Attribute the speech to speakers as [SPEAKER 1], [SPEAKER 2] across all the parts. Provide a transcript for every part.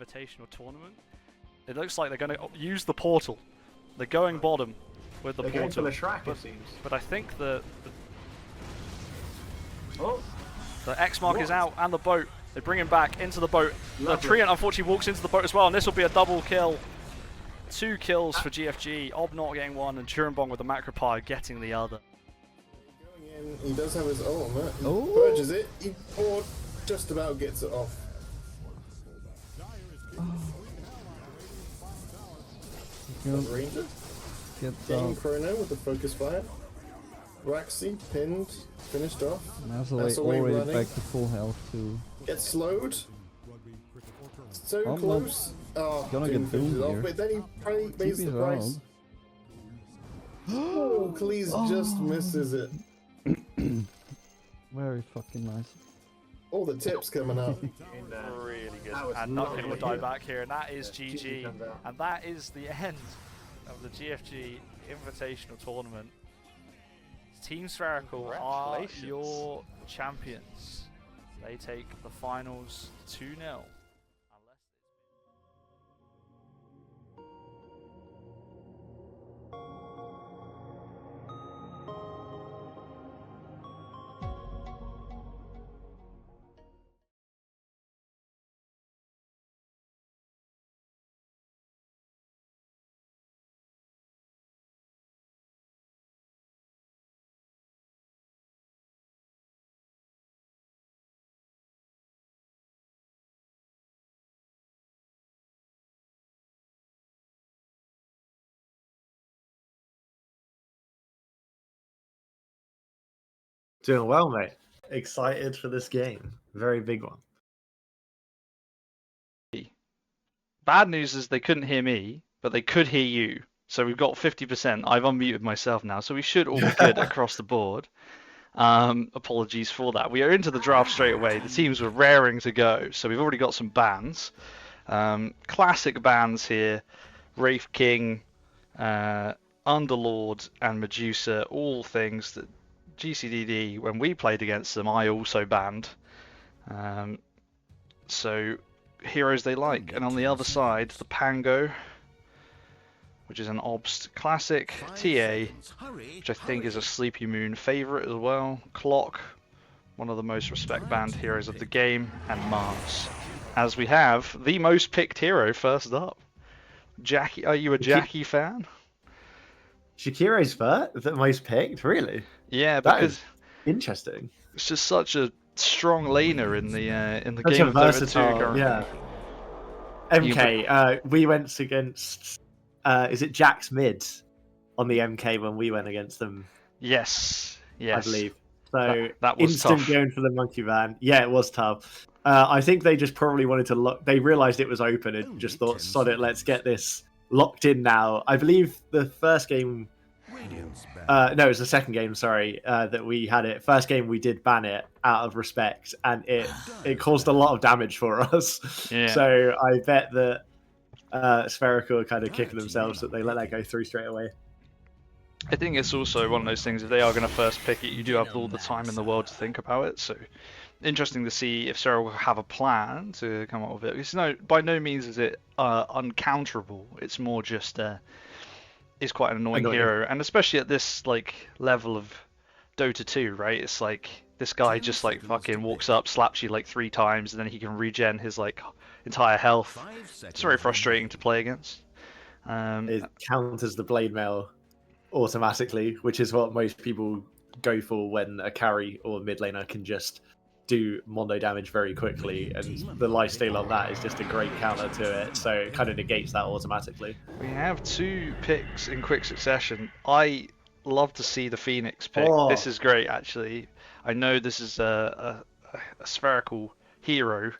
[SPEAKER 1] Invitational tournament. It looks like they're going to use the portal. They're going bottom with the
[SPEAKER 2] They're
[SPEAKER 1] portal.
[SPEAKER 2] going for the track, it seems.
[SPEAKER 1] But I think the
[SPEAKER 2] Oh,
[SPEAKER 1] X mark is out and the boat. They bring him back into the boat.
[SPEAKER 2] Lovely.
[SPEAKER 1] The Treant unfortunately walks into the boat as well, and this will be a double kill. 2 kills for GFG. Ob not getting one, and Churimbong with the Macropie getting the other.
[SPEAKER 3] Going in, he does have his ultimate. He
[SPEAKER 4] Oh.
[SPEAKER 3] purges it. He just about gets it off. Ranger
[SPEAKER 4] Get
[SPEAKER 3] getting
[SPEAKER 4] down.
[SPEAKER 3] Chrono with the focus fire. Raxi pinned, finished off.
[SPEAKER 4] That's already
[SPEAKER 3] running.
[SPEAKER 4] back to full health too.
[SPEAKER 3] Gets slowed. So
[SPEAKER 4] Oh,
[SPEAKER 3] close. Oh,
[SPEAKER 4] gonna
[SPEAKER 3] Doom
[SPEAKER 4] get doomed
[SPEAKER 3] finishes off,
[SPEAKER 4] here.
[SPEAKER 3] but then he probably pays the
[SPEAKER 4] TP's
[SPEAKER 3] price. Oh, Khalees just misses it.
[SPEAKER 4] Very fucking nice.
[SPEAKER 3] All the tips coming out.
[SPEAKER 1] Really good.
[SPEAKER 2] That was
[SPEAKER 1] And nothing
[SPEAKER 2] lovely.
[SPEAKER 1] will die back here, and that is
[SPEAKER 2] GG
[SPEAKER 1] GG.
[SPEAKER 2] comes out.
[SPEAKER 1] And that is the end of the GFG Invitational Tournament. Team Spherical are
[SPEAKER 5] Congratulations.
[SPEAKER 1] your champions. They take the finals 2-0.
[SPEAKER 2] doing well, mate. Excited for this game. Very big one.
[SPEAKER 5] Bad news is they couldn't hear me, but they could hear you. So we've got 50%. I've unmuted myself now, so we should all be good across the board. Apologies for that. We are into the draft straight away. The teams were raring to go, so we've already got some bans. Classic bans here. Wraith King, Underlord, and Medusa, all things that GCDD, when we played against them, I also banned. So heroes they like. And on the other side, the Pango, which is an Obst classic, TA, which I think is a Sleepy Moon favourite as well, Clock, one of the most respect banned heroes of the game, and Mars. As we have the most picked hero first up. Jackie, are you a Jackie fan?
[SPEAKER 2] Shakiro's the most picked, really?
[SPEAKER 5] Yeah,
[SPEAKER 2] That
[SPEAKER 5] because
[SPEAKER 2] is interesting.
[SPEAKER 5] it's just such a strong laner in the
[SPEAKER 2] Such
[SPEAKER 5] game
[SPEAKER 2] a
[SPEAKER 5] of Dota 2
[SPEAKER 2] versatile,
[SPEAKER 5] currently.
[SPEAKER 2] yeah. MK, we went against, is it Jack's mid on the MK when we went against them?
[SPEAKER 5] Yes, yes.
[SPEAKER 2] I believe. So
[SPEAKER 5] that was
[SPEAKER 2] instant
[SPEAKER 5] tough.
[SPEAKER 2] going for the monkey van. Yeah, it was tough. I think they just probably wanted to look. They realized it was open and just thought, "Sod it, let's get this locked in now." I believe the first game. No, it was the second game. Sorry, that we had it. First game we did ban it out of respect, and it caused a lot of damage for us.
[SPEAKER 5] Yeah.
[SPEAKER 2] So I bet that Spherical are kind of kicking themselves that they let that go through straight away.
[SPEAKER 5] I think it's also one of those things, if they are going to first pick it, you do have all the time in the world to think about it. So interesting to see if Sarah will have a plan to come up with it. Because by no means is it uncounterable. It's more just is quite an annoying hero, and especially at this level of Dota 2, right? It's like this guy just fucking walks up, slaps you 3 times, and then he can regen his entire health. It's very frustrating to play against.
[SPEAKER 2] It counters the blade mail automatically, which is what most people go for when a carry or mid laner can just do mono damage very quickly, and the lifesteal on that is just a great counter to it, so it kind of negates that automatically.
[SPEAKER 5] We have 2 picks in quick succession. I love to see the Phoenix pick.
[SPEAKER 2] Oh.
[SPEAKER 5] This is great, actually. I know this is a Spherical hero.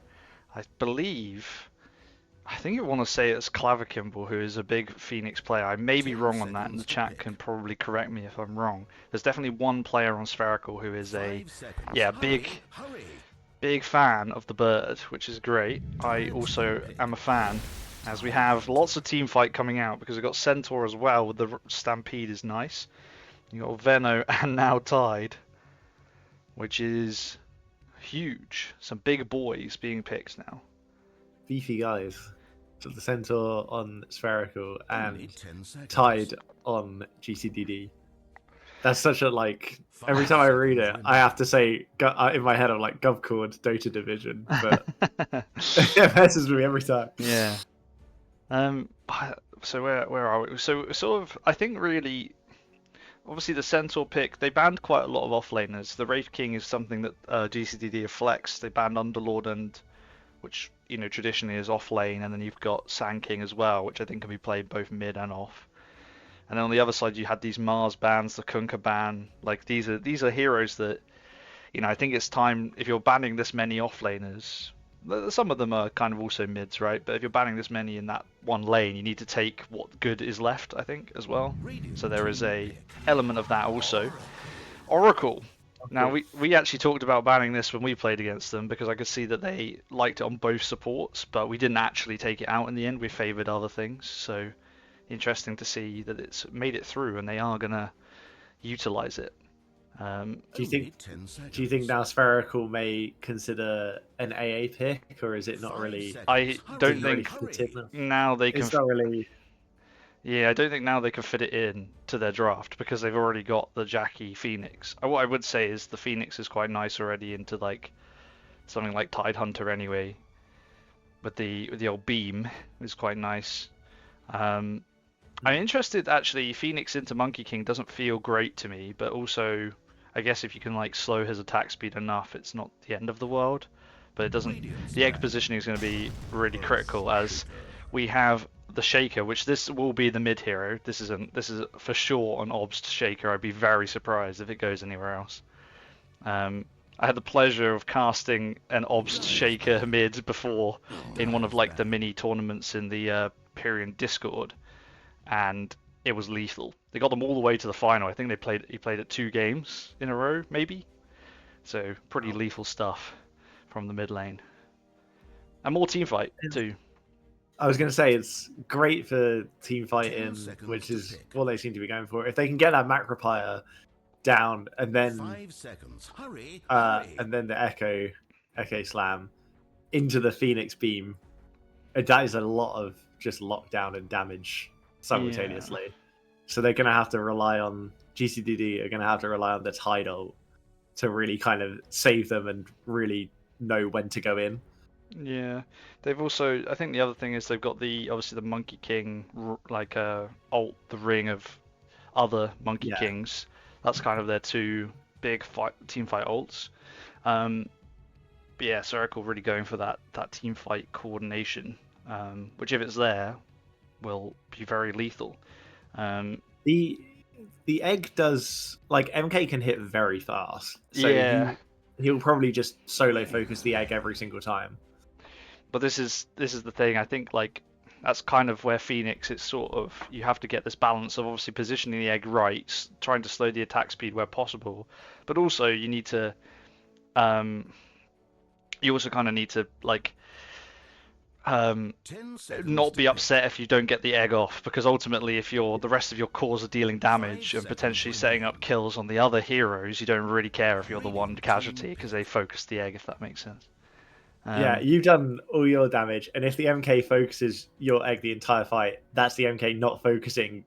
[SPEAKER 5] I think I want to say it's Clavicimble, who is a big Phoenix player. I may be wrong on that, and the chat can probably correct me if I'm wrong. There's definitely one player on Spherical who is a big fan of the bird, which is great. I also am a fan, as we have lots of team fight coming out, because we've got Centaur as well with the Stampede is nice. You got Veno and now Tide, which is huge. Some big boys being picked now.
[SPEAKER 2] beefy guys. So the Centaur on Spherical and Tide on GCDD. That's such a like. Every time I read it, I have to say in my head I'm like GovCord Dota Division, but it messes with me every time.
[SPEAKER 5] Yeah. So where are we? So sort of, I think really, obviously the Centaur pick, they banned quite a lot of offlaners. The Wraith King is something that GCDD have flexed. They banned Underlord and, which traditionally is off lane, and then you've got Sand King as well, which I think can be played both mid and off. And then on the other side you had these Mars bans, the Kunkka ban. Like these are heroes that, I think it's time, if you're banning this many offlaners, some of them are kind of also mids, right? But if you're banning this many in that one lane, you need to take what good is left, I think, as well. So there is a element of that also. Oracle. Now, we actually talked about banning this when we played against them, because I could see that they liked it on both supports, but we didn't actually take it out in the end. We favoured other things, so interesting to see that it's made it through and they are going to utilise it.
[SPEAKER 2] Do you think now Spherical may consider an AA pick, or is it not really?
[SPEAKER 5] I don't think now they can.
[SPEAKER 2] It's not really.
[SPEAKER 5] Yeah, I don't think now they can fit it in to their draft because they've already got the Jackie Phoenix. What I would say is the Phoenix is quite nice already into like something like Tidehunter anyway. But the old beam is quite nice. I'm interested actually. Phoenix into Monkey King doesn't feel great to me, but also I guess if you can like slow his attack speed enough, it's not the end of the world. But it doesn't. The egg positioning is going to be really critical as we have the Shaker, which this will be the mid hero. This is for sure an Obst Shaker. I'd be very surprised if it goes anywhere else. I had the pleasure of casting an Obst Shaker mid before in one of like the mini tournaments in the Pyrian Discord, and it was lethal. They got them all the way to the final. I think he played it 2 games in a row, maybe. So pretty lethal stuff from the mid lane, and more team fight too.
[SPEAKER 2] I was going to say it's great for team fighting, which is what they seem to be going for. If they can get that Macropire down and then the Echo Slam into the Phoenix Beam, that is a lot of just lockdown and damage simultaneously. Yeah. So they're going to have to rely on GCDD. Are going to have to rely on the Tidal to really kind of save them and really know when to go in.
[SPEAKER 5] Yeah, they've also. I think the other thing is they've got obviously the Monkey King like ult, the ring of other Monkey Kings. That's kind of their 2 big team fight ults. But yeah, Spherical really going for that team fight coordination, which if it's there, will be very lethal.
[SPEAKER 2] The egg does like MK can hit very fast, so
[SPEAKER 5] yeah.
[SPEAKER 2] He'll probably just solo focus the egg every single time.
[SPEAKER 5] But this is the thing. I think like that's kind of where Phoenix. It's sort of you have to get this balance of obviously positioning the egg right, trying to slow the attack speed where possible, but also you need to. You also kind of need to like. Not be upset if you don't get the egg off, because ultimately if the rest of your cores are dealing damage and potentially setting up kills on the other heroes, you don't really care if you're the one casualty because they focus the egg, if that makes sense.
[SPEAKER 2] Yeah, you've done all your damage, and if the MK focuses your egg the entire fight, that's the MK not focusing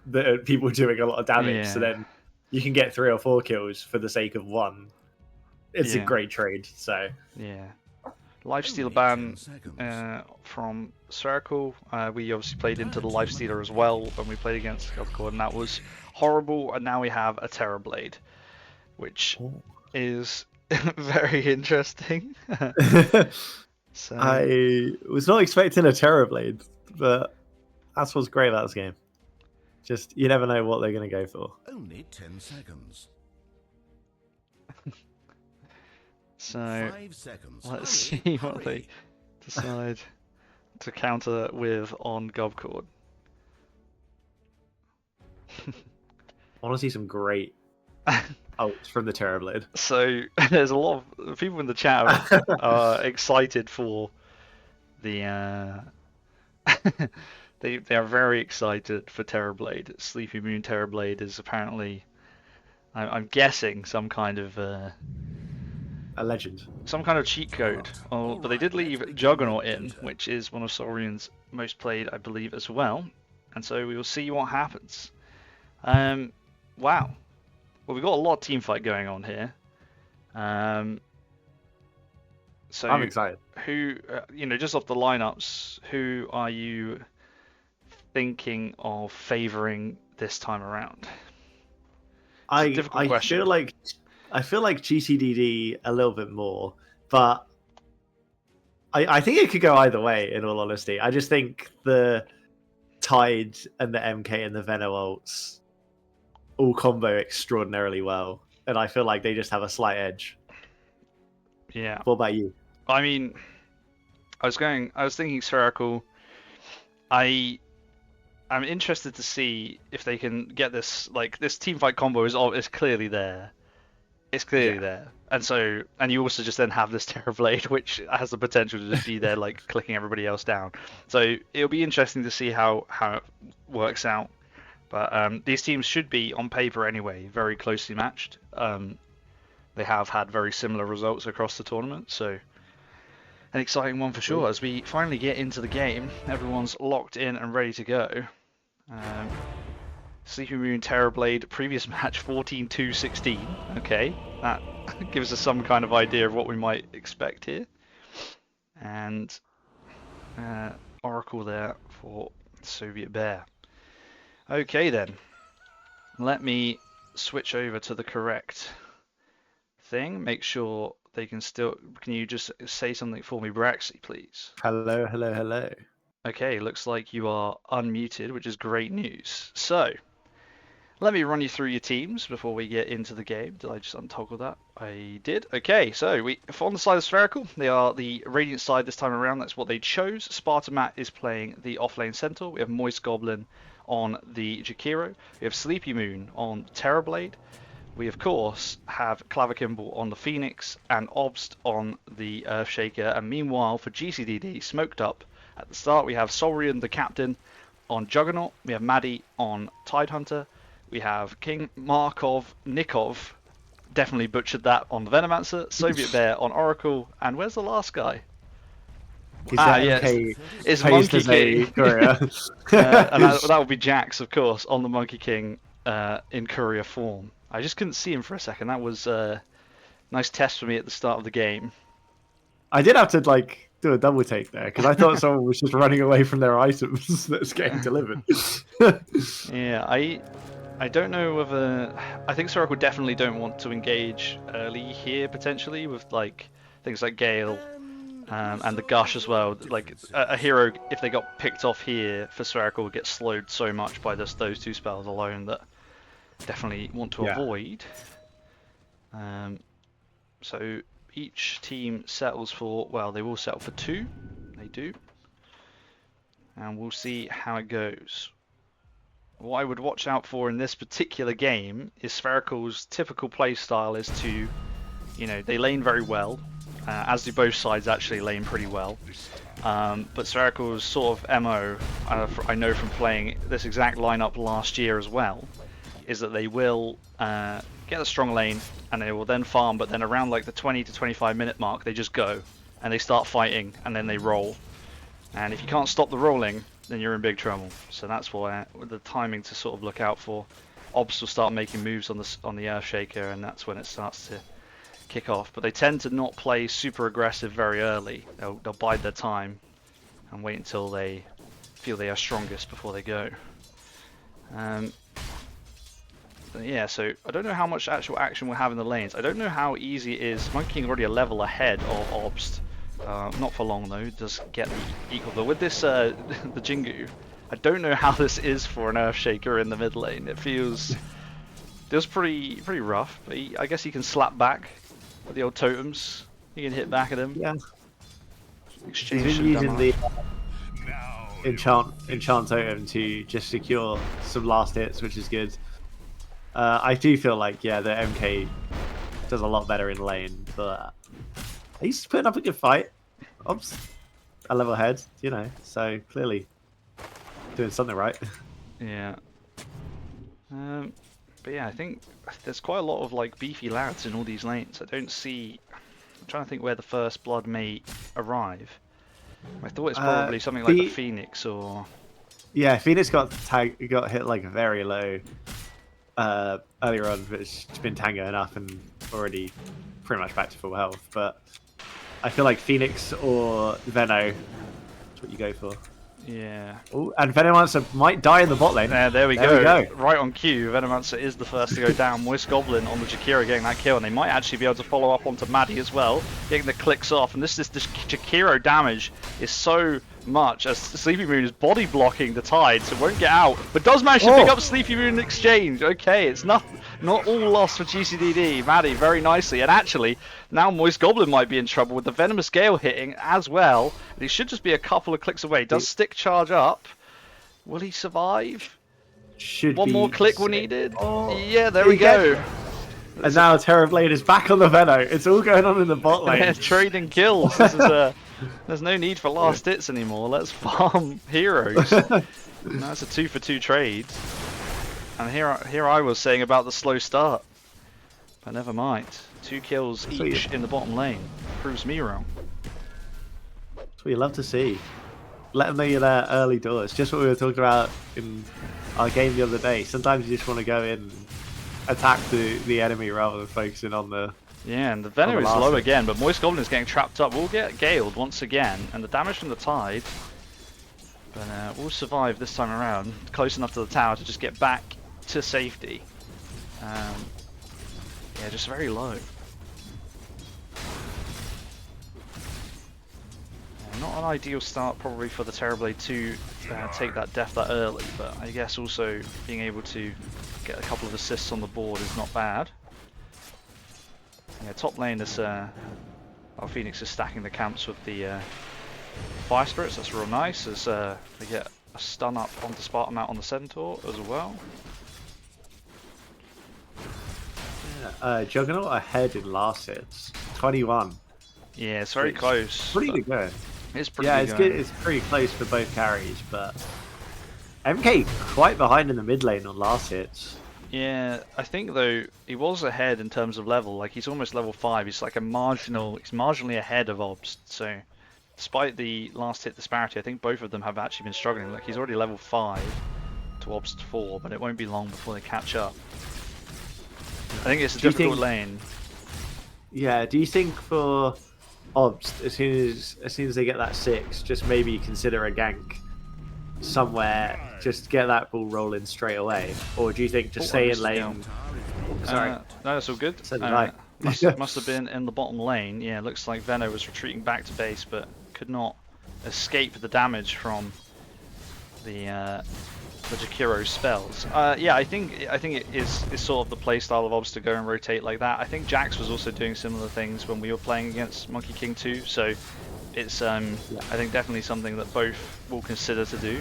[SPEAKER 2] the people doing a lot of damage.
[SPEAKER 5] Yeah.
[SPEAKER 2] So then you can get 3 or 4 kills for the sake of 1. It's a great trade. So
[SPEAKER 5] yeah. Lifesteal ban from Spherical. We obviously played into the Lifestealer as well when we played against GovCord, and that was horrible. And now we have a Terrorblade, which is very interesting. So
[SPEAKER 2] I was not expecting a Terrorblade, but that's what's great about this game. Just you never know what they're going to go for.
[SPEAKER 6] Only 10 seconds.
[SPEAKER 5] So
[SPEAKER 6] 5 seconds.
[SPEAKER 5] let's see what they decide to counter with on GovCord.
[SPEAKER 2] I want to see some great ults from the Terrorblade.
[SPEAKER 5] So there's a lot of people in the chat are excited for the. They are very excited for Terrorblade. Sleepy Moon Terrorblade is apparently, I'm guessing, some kind of
[SPEAKER 2] a legend.
[SPEAKER 5] some kind of cheat code. Oh, but they did leave Juggernaut in, which is one of Saurian's most played, I believe, as well. And so we will see what happens. Wow. Well, we've got a lot of team fight going on here. So
[SPEAKER 2] I'm excited.
[SPEAKER 5] who, just off the lineups, who are you thinking of favoring this time around?
[SPEAKER 2] I
[SPEAKER 5] difficult question.
[SPEAKER 2] I feel like GCDD a little bit more, but I think it could go either way. In all honesty, I just think the Tide and the MK and the Veno ults all combo extraordinarily well, and I feel like they just have a slight edge.
[SPEAKER 5] Yeah.
[SPEAKER 2] What about you?
[SPEAKER 5] I mean, I was thinking Spherical. I'm interested to see if they can get this, like, this team fight combo is clearly there. It's clearly there. And you also just then have this Terrorblade, which has the potential to just be there, like, clicking everybody else down. So it'll be interesting to see how it works out. But these teams should be, on paper anyway, very closely matched. They have had very similar results across the tournament, so an exciting one for sure. As we finally get into the game, everyone's locked in and ready to go. Sleepy Moon Terrorblade, previous match 14-2-16. Okay, that gives us some kind of idea of what we might expect here. And Oracle there for Soviet Bear. Okay then, let me switch over to the correct thing. Make sure they can still. Can you just say something for me, Braxy, please?
[SPEAKER 2] Hello, hello, hello.
[SPEAKER 5] Okay, looks like you are unmuted, which is great news. So, let me run you through your teams before we get into the game. Did I just untoggle that? I did. Okay, so on the side of Spherical, they are the Radiant side this time around. That's what they chose. Sparta Matt is playing the offlane Centaur. We have Moist Goblin on the Jakiro. We have Sleepy Moon on Terrorblade. We, of course, have Clavicimble on the Phoenix and Obst on the Earthshaker. And meanwhile, for GCDD, Smoked Up, at the start, we have Saurian, the captain, on Juggernaut. We have Maddie on Tidehunter. We have King Markov, Nikov, definitely butchered that, on the Venomancer. Soviet Bear on Oracle. And where's the last guy? It's Monkey King. And that would be Jax, of course, on the Monkey King in courier form. I just couldn't see him for a second. That was a nice test for me at the start of the game.
[SPEAKER 2] I did have to do a double take there because I thought someone was just running away from their items that's getting delivered.
[SPEAKER 5] Yeah, I don't know whether... I think Spherical definitely don't want to engage early here, potentially, with things like Gale and the Gush as well. Like, a hero, if they got picked off here for Spherical, would get slowed so much by those two spells alone that definitely want to avoid. So each team settles for... Well, they will settle for 2. They do. And we'll see how it goes. What I would watch out for in this particular game is Spherical's typical playstyle is to, they lane very well, as do both sides actually lane pretty well. But Spherical's sort of MO, I know from playing this exact lineup last year as well, is that they will get a strong lane and they will then farm, but then around the 20 to 25 minute mark they just go and they start fighting and then they roll. And if you can't stop the rolling, then you're in big trouble. So that's why the timing to sort of look out for. Obs will start making moves on the Earthshaker, and that's when it starts to kick off. But they tend to not play super aggressive very early. They'll bide their time and wait until they feel they are strongest before they go. Yeah, so I don't know how much actual action we'll have in the lanes. I don't know how easy it is. Monkey King already a level ahead of Obst. Not for long though, does get the equal. But with this, the Jingu, I don't know how this is for an Earthshaker in the mid lane. It feels pretty rough. But I guess he can slap back with the old totems. He can hit back at him.
[SPEAKER 2] Yeah.
[SPEAKER 5] Exchange
[SPEAKER 2] He's been
[SPEAKER 5] some
[SPEAKER 2] using
[SPEAKER 5] damage.
[SPEAKER 2] the enchant totem to just secure some last hits, which is good. I do feel like the MK does a lot better in lane, but he's putting up a good fight. Oops, a level ahead, so clearly doing something right.
[SPEAKER 5] Yeah. But yeah, I think there's quite a lot of beefy lads in all these lanes. I don't see I'm trying to think where the first blood may arrive. I thought it's probably something like the Phoenix or...
[SPEAKER 2] Yeah, Phoenix got hit like very low earlier on, but it's been tango enough and already pretty much back to full health. But I feel like Phoenix or Veno is what you go for.
[SPEAKER 5] Yeah.
[SPEAKER 2] Oh, and Venomancer might die in the bot lane.
[SPEAKER 5] There we go. Right on cue. Venomancer is the first to go down. Moist Goblin on the Jakiro getting that kill, and they might actually be able to follow up onto Maddie as well, getting the clicks off. And this Jakiro damage is so much as Sleepy Moon is body blocking the tide, so it won't get out, but does manage to pick up Sleepy Moon in exchange. Okay, it's not all lost for GCDD. Maddie very nicely, and actually now Moist Goblin might be in trouble with the Venomous Gale hitting as well. He should just be a couple of clicks away. Does stick charge up? Will he survive? One more click will needed. Yeah, there we go.
[SPEAKER 2] And now Terrorblade is back on the Veno. It's all going on in the bot lane.
[SPEAKER 5] They're trading kills. This is there's no need for last hits anymore. Let's farm heroes. That's a 2-for-2 trade. And here I was saying about the slow start, but never mind. 2 kills each in the bottom lane proves me wrong.
[SPEAKER 2] That's what you love to see. Let them know you're there early doors. Just what we were talking about in our game the other day. Sometimes you just want to go in and attack the enemy rather than focusing on the...
[SPEAKER 5] Yeah, and the Venom is low again, but Moist Goblin is getting trapped up. We'll get Galed once again, and the damage from the Tide. But we'll survive this time around, close enough to the tower to just get back to safety. Yeah, just very low. Not an ideal start probably for the Terrorblade to take that death that early, but I guess also being able to get a couple of assists on the board is not bad. Yeah, top lane is our Phoenix is stacking the camps with the Fire Spirits. That's real nice as they get a stun up onto Spartan out on the Centaur as well.
[SPEAKER 2] Yeah, Juggernaut ahead in last hits, 21.
[SPEAKER 5] Yeah, it's very close.
[SPEAKER 2] Pretty good.
[SPEAKER 5] It's pretty
[SPEAKER 2] good.
[SPEAKER 5] good.
[SPEAKER 2] Good. It's pretty close for both carries, but MK quite behind in the mid lane on last hits.
[SPEAKER 5] Yeah, I think though he was ahead in terms of level. Like he's almost level 5. He's like he's marginally ahead of Obst. So despite the last hit disparity, I think both of them have actually been struggling. Like he's already level 5 to Obst 4, but it won't be long before they catch up. I think it's a difficult lane.
[SPEAKER 2] Yeah, do you think for Obst, as soon as they get that 6, just maybe consider a gank somewhere, just get that ball rolling straight away, or do you think just stay in lane? Sorry,
[SPEAKER 5] no, that's all good. Must have been in the bottom lane. Yeah, looks like Veno was retreating back to base, but could not escape the damage from the Jakiro's spells. Yeah, I think it is sort of the playstyle of Obs to go and rotate like that. I think Jax was also doing similar things when we were playing against Monkey King 2, so it's I think definitely something that both will consider to do.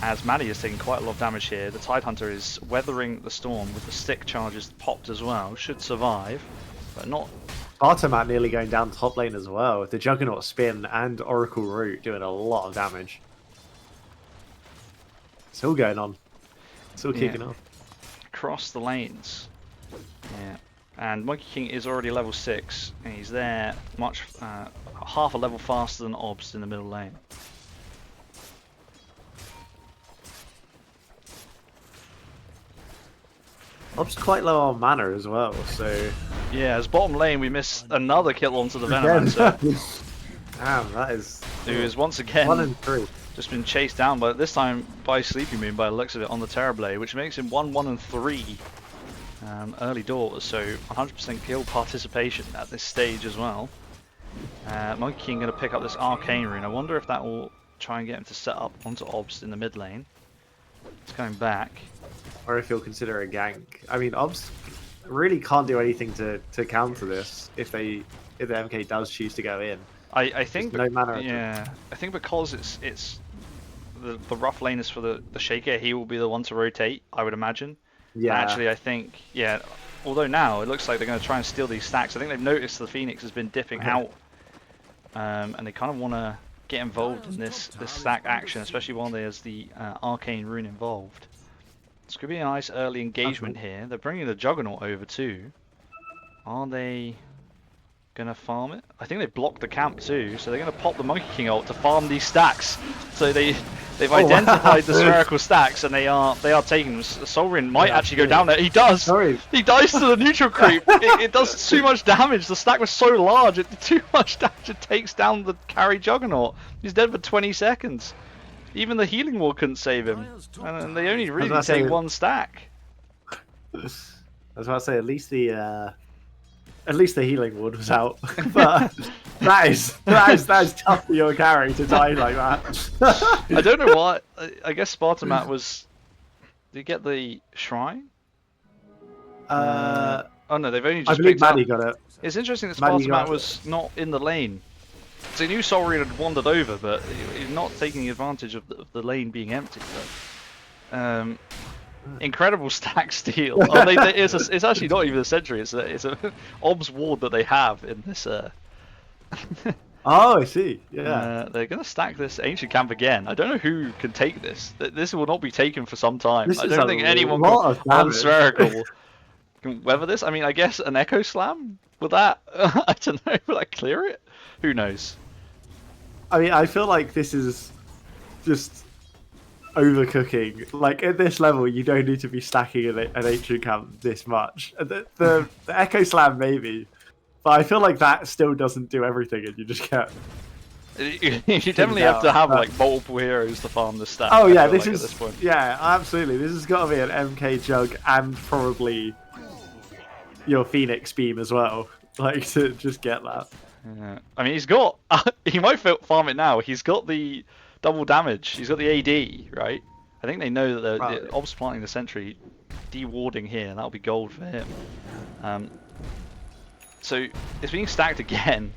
[SPEAKER 5] As Maddie is taking quite a lot of damage here, the Tidehunter is weathering the storm with the stick charges popped as well. Should survive, but not.
[SPEAKER 2] Artemat nearly going down top lane as well, with the Juggernaut spin and Oracle Root doing a lot of damage. It's all going on. It's all kicking off.
[SPEAKER 5] Across the lanes. Yeah. And Monkey King is already level 6, and he's there much half a level faster than Obst in the middle lane.
[SPEAKER 2] Ob's quite low on mana as well, so...
[SPEAKER 5] Yeah, as bottom lane we miss another kill onto the Venomancer.
[SPEAKER 2] Damn, that is...
[SPEAKER 5] Who is once again
[SPEAKER 2] 1 and 3.
[SPEAKER 5] Just been chased down, but this time by Sleepy Moon by the looks of it on the Terrorblade, which makes him 1-1 and 3 early doors, so 100% kill participation at this stage as well. Monkey King going to pick up this Arcane Rune. I wonder if that will try and get him to set up onto Obst in the mid lane. It's going back.
[SPEAKER 2] Or if he'll consider a gank. I mean, Obst really can't do anything to counter this if the MK does choose to go in.
[SPEAKER 5] I think
[SPEAKER 2] no mana.
[SPEAKER 5] Yeah, I think because it's the rough lane is for the Shaker, he will be the one to rotate, I would imagine.
[SPEAKER 2] Yeah.
[SPEAKER 5] And actually, I think, yeah, although now it looks like they're going to try and steal these stacks. I think they've noticed the Phoenix has been dipping out, and they kind of want to get involved in this stack action, especially while there's the Arcane Rune involved. It's going to be a nice early engagement here. They're bringing the Juggernaut over too. Are they gonna farm it. I think they blocked the camp too, so they're gonna pop the Monkey King ult to farm these stacks. So they've identified the spherical stacks, and they are taking them. Sovereign might actually go down there. He does.
[SPEAKER 2] Sorry.
[SPEAKER 5] He dies to the neutral creep. It does too much damage. The stack was so large. It did too much damage. It takes down the carry Juggernaut. He's dead for 20 seconds. Even the healing wall couldn't save him, and they only really take one stack.
[SPEAKER 2] I was about to say, at least the healing ward was out. But that is tough for your carry to die like that.
[SPEAKER 5] I don't know why. I guess Spartamat was. Did he get the shrine?
[SPEAKER 2] Oh
[SPEAKER 5] no, they've only just.
[SPEAKER 2] I believe
[SPEAKER 5] picked up.
[SPEAKER 2] Maddie got it.
[SPEAKER 5] It's interesting that
[SPEAKER 2] Maddie
[SPEAKER 5] Spartamat
[SPEAKER 2] got
[SPEAKER 5] was not in the lane. So he knew Solrian had wandered over, but he's not taking advantage of the lane being empty. But, incredible stack steal. Oh, it's actually not even a sentry. It's a Ob's ward that they have in this.
[SPEAKER 2] Oh, I see. Yeah.
[SPEAKER 5] They're gonna stack this ancient camp again. I don't know who can take this. This will not be taken for some time. I don't think anyone on Spherical can weather this. I mean, I guess an Echo Slam. Would that? I don't know. Will that clear it? Who knows?
[SPEAKER 2] I mean, I feel like this is just overcooking. Like at this level, you don't need to be stacking an ancient camp this much. The Echo Slam maybe, but I feel like that still doesn't do everything, and you just get.
[SPEAKER 5] You definitely have to have like multiple heroes to farm the stack.
[SPEAKER 2] Oh yeah,
[SPEAKER 5] this is
[SPEAKER 2] yeah, absolutely. This has got to be an MK Jug and probably your Phoenix Beam as well. Like to just get that.
[SPEAKER 5] Yeah. I mean, he's got. He might farm it now. He's got the double damage. He's got the AD, right? I think they know that they're Ob's planting the sentry, de-warding here, and that'll be gold for him. So it's being stacked again.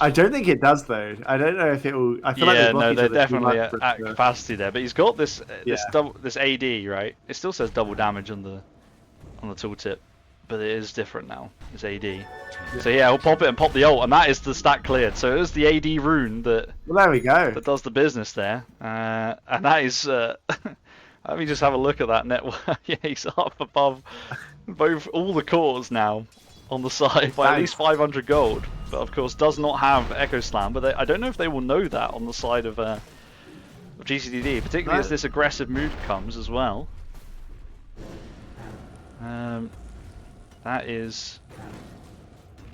[SPEAKER 2] I don't think it does though. I don't know if it will. I feel like
[SPEAKER 5] they're definitely at capacity there. But he's got this this AD, right? It still says double damage on the tooltip, but it is different now. It's AD. So yeah, he'll pop it and pop the ult, and that is the stack cleared. So it is the AD rune that.
[SPEAKER 2] Well, there we go.
[SPEAKER 5] That does the business there, and that is. Let me just have a look at that network. Yeah, he's up above all the cores now on the side by at least 500 gold. But of course, does not have Echo Slam. But I don't know if they will know that on the side of GCDD, particularly as this aggressive mood comes as well. That is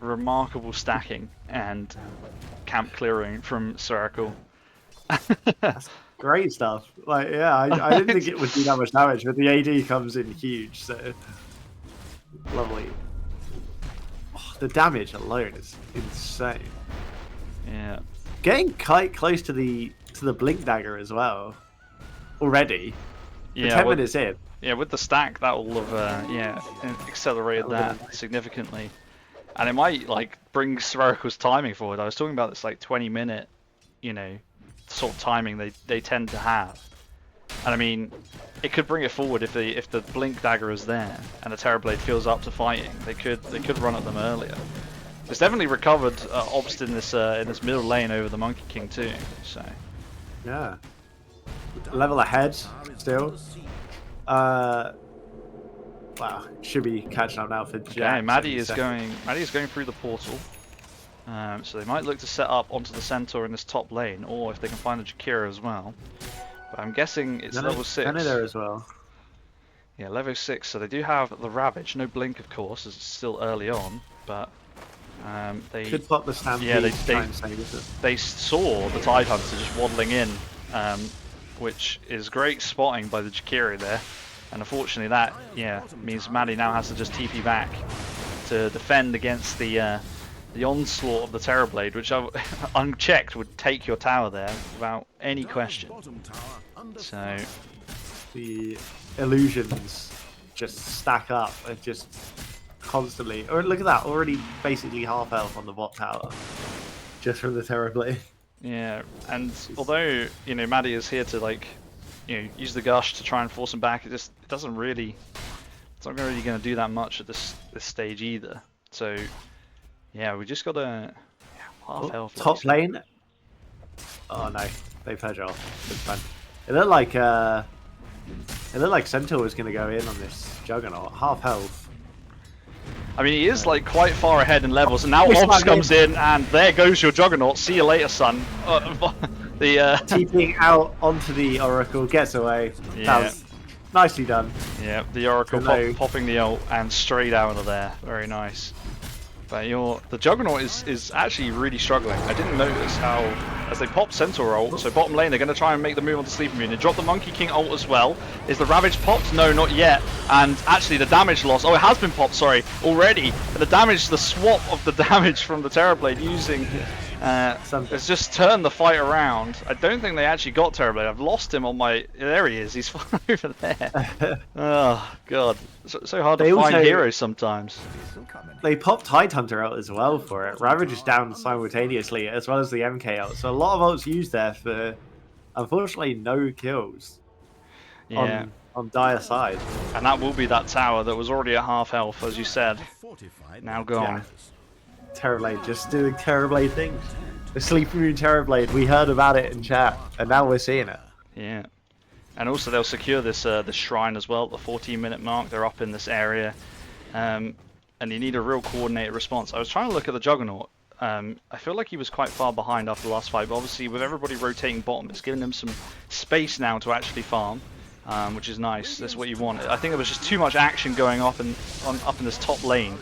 [SPEAKER 5] remarkable stacking and camp clearing from Spherical.
[SPEAKER 2] That's great stuff. Like, yeah, I didn't think it would do that much damage, but the AD comes in huge, so lovely. Oh, the damage alone is insane.
[SPEAKER 5] Yeah,
[SPEAKER 2] getting quite close to the blink dagger as well. Already,
[SPEAKER 5] yeah,
[SPEAKER 2] 10 minutes in.
[SPEAKER 5] Yeah, with the stack, that will have accelerated that significantly, and it might like bring Spherical's timing forward. I was talking about this like 20-minute, sort of timing they tend to have, and I mean, it could bring it forward if the blink dagger is there and the Terrorblade feels up to fighting. They could run at them earlier. It's definitely recovered Obst in this middle lane over the Monkey King too. So
[SPEAKER 2] yeah, level ahead still. Wow, should be catching up now for Jack.
[SPEAKER 5] Okay, Maddie is going through the portal. So they might look to set up onto the Centaur in this top lane, or if they can find the Jakira as well. But I'm guessing it's level 6.
[SPEAKER 2] None there as well.
[SPEAKER 5] Yeah, level 6. So they do have the Ravage. No blink, of course, as it's still early on. But they
[SPEAKER 2] could pop the Stampede. Yeah,
[SPEAKER 5] they saw the Tidehunter just waddling in, which is great spotting by the Jakiri there. And unfortunately, that means Maddie now has to just TP back to defend against the onslaught of the Terrorblade, which unchecked would take your tower there without any question. So
[SPEAKER 2] the illusions just stack up and just constantly. Or look at that, already basically half health on the bot tower, just from the Terrorblade.
[SPEAKER 5] Yeah, and although Maddie is here to use the gush to try and force him back, it's not really going to do that much at this stage either. So yeah, we just got a half health.
[SPEAKER 2] Top lane. Oh no, they purge off. It's fun. It looked like Centaur was going to go in on this Juggernaut. Half health.
[SPEAKER 5] I mean, he is like quite far ahead in levels, and now
[SPEAKER 2] It's
[SPEAKER 5] Obs
[SPEAKER 2] not
[SPEAKER 5] comes in, and there goes your Juggernaut. See you later, son.
[SPEAKER 2] TPing out onto the Oracle, gets away.
[SPEAKER 5] Yeah.
[SPEAKER 2] That was nicely done.
[SPEAKER 5] Yeah, the Oracle
[SPEAKER 2] Hello.
[SPEAKER 5] popping the ult and straight out of there. Very nice. But the Juggernaut is actually really struggling. I didn't notice how, as they pop Centaur ult, so bottom lane, they're going to try and make the move on the Sleeping Moon. They drop the Monkey King ult as well. Is the Ravage popped? No, not yet. And actually the damage loss, oh, it has been popped, sorry, already. And the damage, the swap of the damage from the Terrorblade using... it's just turned the fight around. I don't think they actually got Terrorblade. I've lost him on my... There he is. He's over there. Oh, God. So hard to find heroes sometimes.
[SPEAKER 2] They popped Tidehunter out as well for it. Ravage is down simultaneously, as well as the MK out. So a lot of ults used there for, unfortunately, no kills
[SPEAKER 5] Yeah.
[SPEAKER 2] on Dire side.
[SPEAKER 5] And that will be that tower that was already at half health, as you said.
[SPEAKER 6] Fortified
[SPEAKER 5] Now gone.
[SPEAKER 2] Terrorblade just doing Terrorblade things. The Sleeping Moon Terrorblade, we heard about it in chat, and now we're seeing it.
[SPEAKER 5] Yeah. And also they'll secure this shrine as well at the 14-minute mark. They're up in this area. And you need a real coordinated response. I was trying to look at the Juggernaut. I feel like he was quite far behind after the last fight, but obviously with everybody rotating bottom, it's giving him some space now to actually farm, which is nice. That's what you want. I think there was just too much action going up in this top lane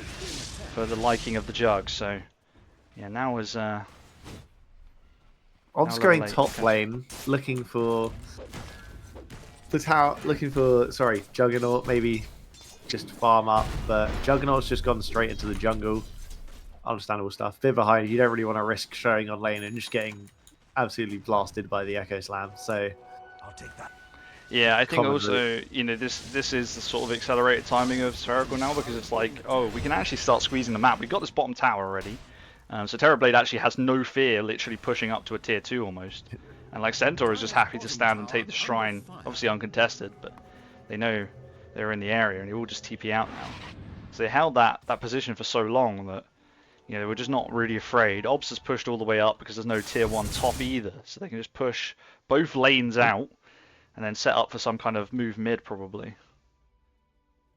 [SPEAKER 5] for the liking of the Jug. So yeah, now is
[SPEAKER 2] Ob's going top lane, looking for the tower, sorry, Juggernaut, maybe just farm up, but Juggernaut's just gone straight into the jungle. Understandable stuff. Bit behind, you don't really want to risk showing on lane and just getting absolutely blasted by the Echo Slam, so...
[SPEAKER 6] I'll take that.
[SPEAKER 5] Yeah, I think
[SPEAKER 2] Common
[SPEAKER 5] also, you know, this is the sort of accelerated timing of Spherical now, because it's like, oh, we can actually start squeezing the map. We've got this bottom tower already. So Terrorblade actually has no fear literally pushing up to a tier 2 almost. And like Centaur is just happy to stand and take the shrine, obviously uncontested, but they know they're in the area and they all just TP out now. So they held that position for so long that, you know, they were just not really afraid. Obs has pushed all the way up because there's no tier 1 top either, so they can just push both lanes out and then set up for some kind of move mid probably.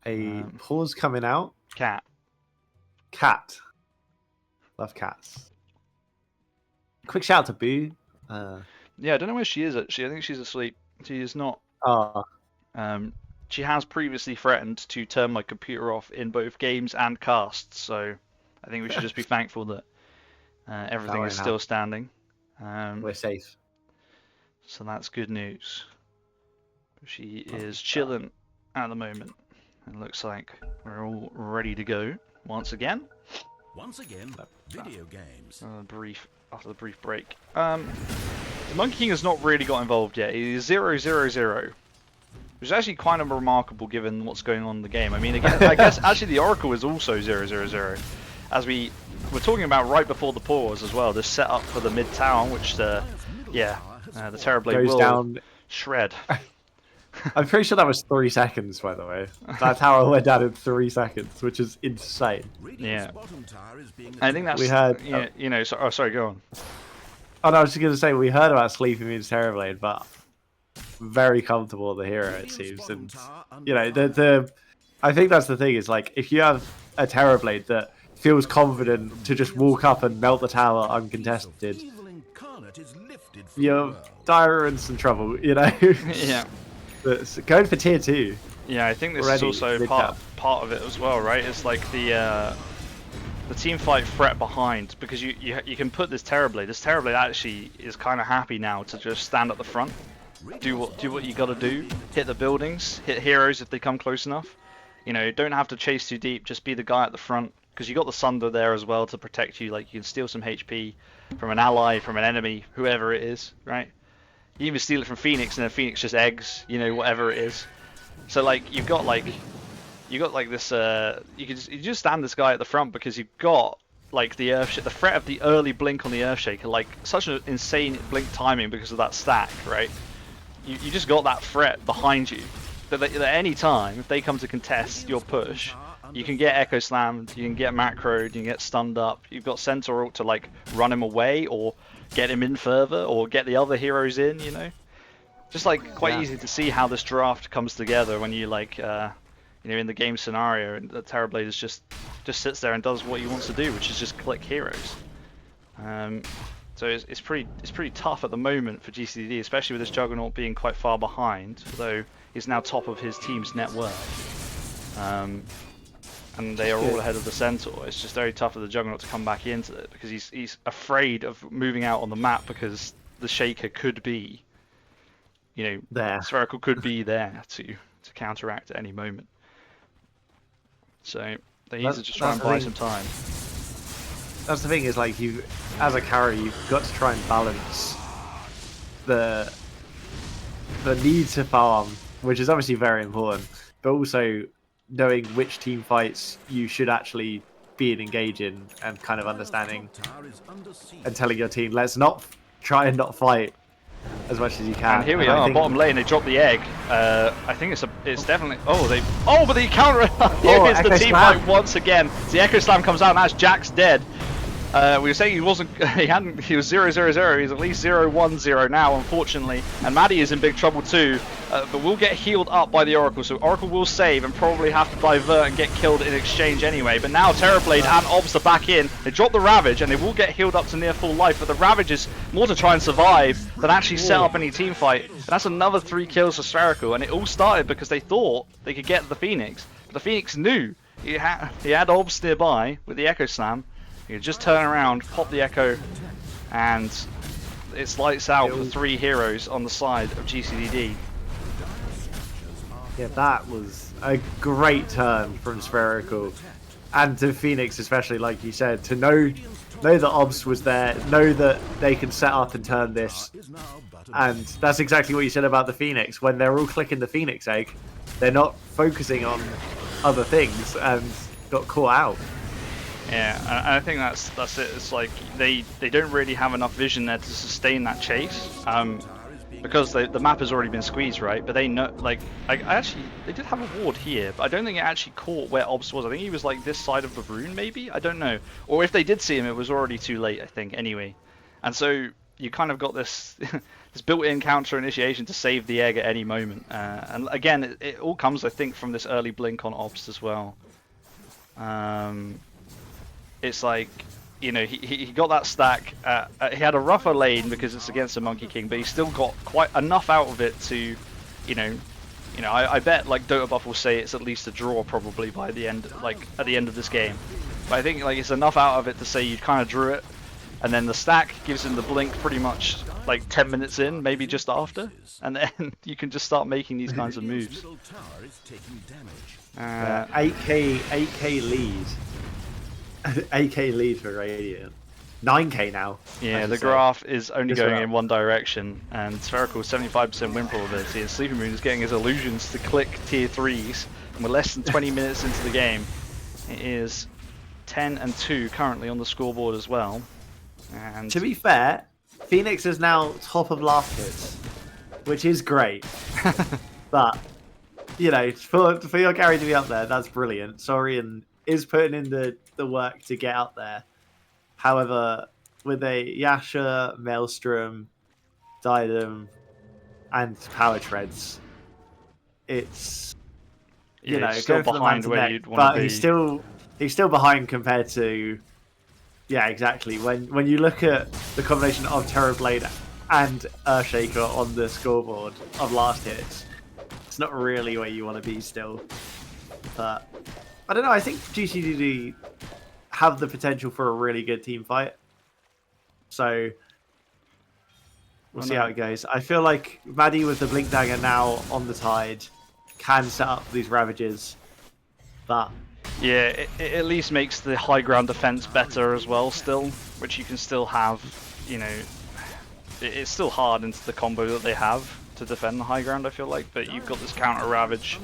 [SPEAKER 2] A pause coming out.
[SPEAKER 5] Cat.
[SPEAKER 2] Cat. Love cats. Quick shout out to Boo.
[SPEAKER 5] Yeah, I don't know where she is actually. I think she's asleep. She is not. She has previously threatened to turn my computer off in both games and casts, so I think we should just be thankful that everything is still standing.
[SPEAKER 2] We're safe.
[SPEAKER 5] So that's good news. She is chilling at the moment. It looks like we're all ready to go once again.
[SPEAKER 6] Once again, video games.
[SPEAKER 5] After the brief break. The Monkey King has not really got involved yet. He is 0-0-0. Which is actually kind of remarkable given what's going on in the game. I mean, again, I guess actually the Oracle is also 0-0-0. As we were talking about right before the pause as well, this setup for the mid tower, which the Terrorblade will
[SPEAKER 2] down.
[SPEAKER 5] shred.
[SPEAKER 2] I'm pretty sure that was 3 seconds, by the way. That tower went down in 3 seconds, which is insane.
[SPEAKER 5] Yeah. I think that's...
[SPEAKER 2] We heard...
[SPEAKER 5] you know, oh, sorry, go on.
[SPEAKER 2] Oh, no, I was just going to say, we heard about Sleeping Moon's Terrorblade, but very comfortable the hero, it seems. And, you know, I think that's the thing, is like, if you have a Terrorblade that feels confident to just walk up and melt the tower uncontested, you're dire in some trouble, you know?
[SPEAKER 5] Yeah.
[SPEAKER 2] But going for tier 2.
[SPEAKER 5] Yeah, I think this is also part of it as well, right? It's like the team fight threat behind, because you can put this Terrorblade. This Terrorblade actually is kind of happy now to just stand at the front, do what you got to do, hit the buildings, hit heroes if they come close enough. You know, don't have to chase too deep. Just be the guy at the front, because you got the Sunder there as well to protect you. Like you can steal some HP from an ally, from an enemy, whoever it is, right? You even steal it from Phoenix, and then Phoenix just eggs, you know, whatever it is. So like you got like this. You just stand this guy at the front because you've got like the threat of the early blink on the Earthshaker, like such an insane blink timing because of that stack, right? You just got that threat behind you. That at any time, if they come to contest your push, you can get Echo Slammed, you can get macroed, you can get stunned up. You've got Centaur ult to like run him away or get him in further or get the other heroes in, you know? Just like quite easy to see how this draft comes together when you like in the game scenario, and the Terrorblade is just sits there and does what he wants to do, which is just click heroes. So it's pretty tough at the moment for GCDD, especially with this Juggernaut being quite far behind, although he's now top of his team's net worth. And they are all ahead of the Centaur. It's just very tough for the Juggernaut to come back into it, because he's afraid of moving out on the map, because the Shaker could be,
[SPEAKER 2] There.
[SPEAKER 5] Spherical could be there to counteract at any moment. So they need to just try and buy some time.
[SPEAKER 2] That's the thing, is like, you, as a carry, you've got to try and balance the need to farm, which is obviously very important, but also knowing which team fights you should actually be engaging, and kind of understanding and telling your team, let's not try and not fight as much as you can.
[SPEAKER 5] And here we are, bottom lane. They dropped the egg. I think it's definitely. But the counter. Here is the team fight once again. The Echo Slam comes out, and that's Jack's dead. We were saying he wasn't. He was 0-0-0. He's at least 0-1-0 now, unfortunately. And Maddie is in big trouble too. But we'll get healed up by the Oracle, so Oracle will save and probably have to divert and get killed in exchange anyway. But now Terrorblade and Obs are back in. They drop the Ravage, and they will get healed up to near full life. But the Ravage is more to try and survive than actually set up any team fight. And that's another 3 kills for Spherical. And it all started because they thought they could get the Phoenix. But the Phoenix knew he had Obs nearby with the Echo Slam. He could just turn around, pop the Echo, and it's lights out for 3 heroes on the side of GCDD.
[SPEAKER 2] Yeah, that was a great turn from Spherical, and to Phoenix especially, like you said, to know that Obs was there, know that they can set up and turn this, and that's exactly what you said about the Phoenix. When they're all clicking the Phoenix egg, they're not focusing on other things and got caught out.
[SPEAKER 5] Yeah, and I think that's it. It's like they don't really have enough vision there to sustain that chase, because the map has already been squeezed, right? But they know, like, they did have a ward here, but I don't think it actually caught where Obs was. I think he was like this side of the rune, maybe. I don't know. Or if they did see him, it was already too late, I think. Anyway, and so you kind of got this this built-in counter initiation to save the egg at any moment. And again, it all comes, I think, from this early blink on Obs as well. It's like, he got that stack. He had a rougher lane because it's against the Monkey King, but he still got quite enough out of it to, I bet like Dota Buff will say it's at least a draw probably by the end, like at the end of this game. But I think like it's enough out of it to say you kind of drew it, and then the stack gives him the blink pretty much like 10 minutes in, maybe just after, and then you can just start making these kinds of moves.
[SPEAKER 2] 8k lead. 8k lead for Radiant. 9k now.
[SPEAKER 5] Yeah, the graph is only going in one direction, and Spherical 75% win probability, and Sleeping Moon is getting his illusions to click tier 3s, and we're less than 20 minutes into the game. It is 10-2 currently on the scoreboard as well. And
[SPEAKER 2] to be fair, Phoenix is now top of last hits, which is great. But, for your carry to be up there, that's brilliant. Saurian is putting in the work to get up there. However, with a Yasha, Maelstrom, Diadem, and Power Treads, it's
[SPEAKER 5] he's still behind where you'd want to be.
[SPEAKER 2] But he's still behind compared to, yeah, exactly. When you look at the combination of Terrorblade and Earthshaker on the scoreboard of last hits, it's not really where you want to be still. But I don't know, I think GCDD have the potential for a really good team fight. So we'll see how it goes. I feel like Maddie with the Blink Dagger now on the tide can set up these Ravages. But
[SPEAKER 5] yeah, it at least makes the high ground defense better as well still, which you can still have, it's still hard into the combo that they have to defend the high ground, I feel like, but you've got this counter Ravage.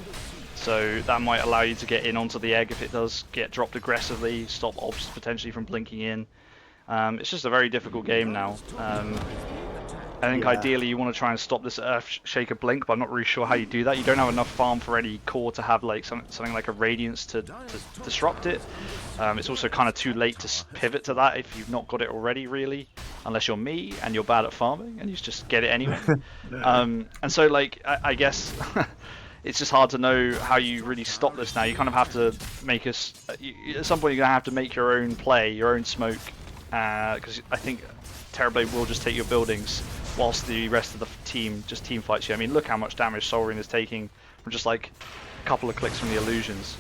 [SPEAKER 5] So that might allow you to get in onto the egg if it does get dropped aggressively, stop Obs potentially from blinking in. It's just a very difficult game now. I think ideally you want to try and stop this Earthshaker blink, but I'm not really sure how you do that. You don't have enough farm for any core to have like something like a Radiance to disrupt it. It's also kind of too late to pivot to that if you've not got it already, really. Unless you're me and you're bad at farming and you just get it anyway. And so like, I guess... it's just hard to know how you really stop this now. You kind of have to make us. At some point, you're gonna have to make your own play, your own smoke, because I think Terrorblade will just take your buildings, whilst the rest of the team just team fights you. I mean, look how much damage Saurian is taking from just like a couple of clicks from the illusions.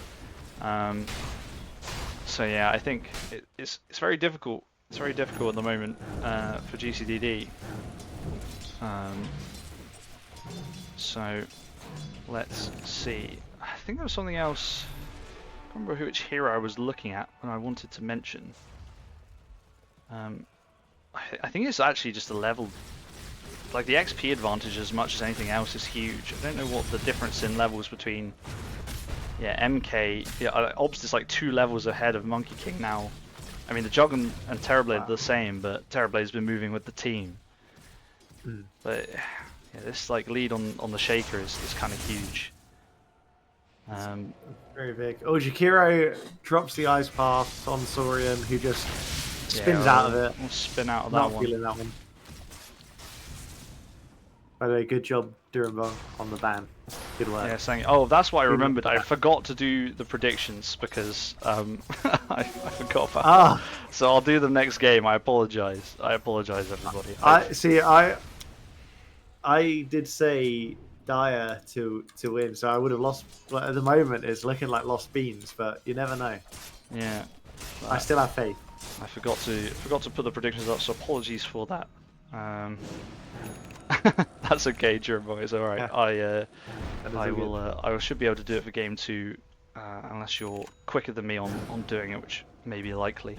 [SPEAKER 5] So yeah, I think it's very difficult. It's very difficult at the moment for GCDD. So let's see. I think there was something else. I can't remember which hero I was looking at when I wanted to mention. I think it's actually just a level. Like the XP advantage, as much as anything else, is huge. I don't know what the difference in levels between. Yeah, MK. Yeah, Ob's is like 2 levels ahead of Monkey King now. I mean, the Jug and Terrorblade are the same, but Terrorblade's been moving with the team. But yeah, this like lead on the Shaker is kind of huge.
[SPEAKER 2] Very big. Oh, Jakiro drops the ice path on Saurian, who just spins out of it.
[SPEAKER 5] We'll spin out of
[SPEAKER 2] Not
[SPEAKER 5] that one.
[SPEAKER 2] feeling that one. By the way, good job, Durenbong, on the ban. Good work.
[SPEAKER 5] Yeah, saying, oh, that's what I remembered. I forgot to do the predictions because I forgot about that. So I'll do them next game. I apologize. I apologize, everybody.
[SPEAKER 2] I did say Dire to win, so I would have lost. But at the moment, it's looking like lost beans, but you never know.
[SPEAKER 5] Yeah.
[SPEAKER 2] I still have faith.
[SPEAKER 5] I forgot to put the predictions up, so apologies for that. That's okay, Jeremiah. It's all right. I should be able to do it for game 2, unless you're quicker than me on doing it, which may be likely.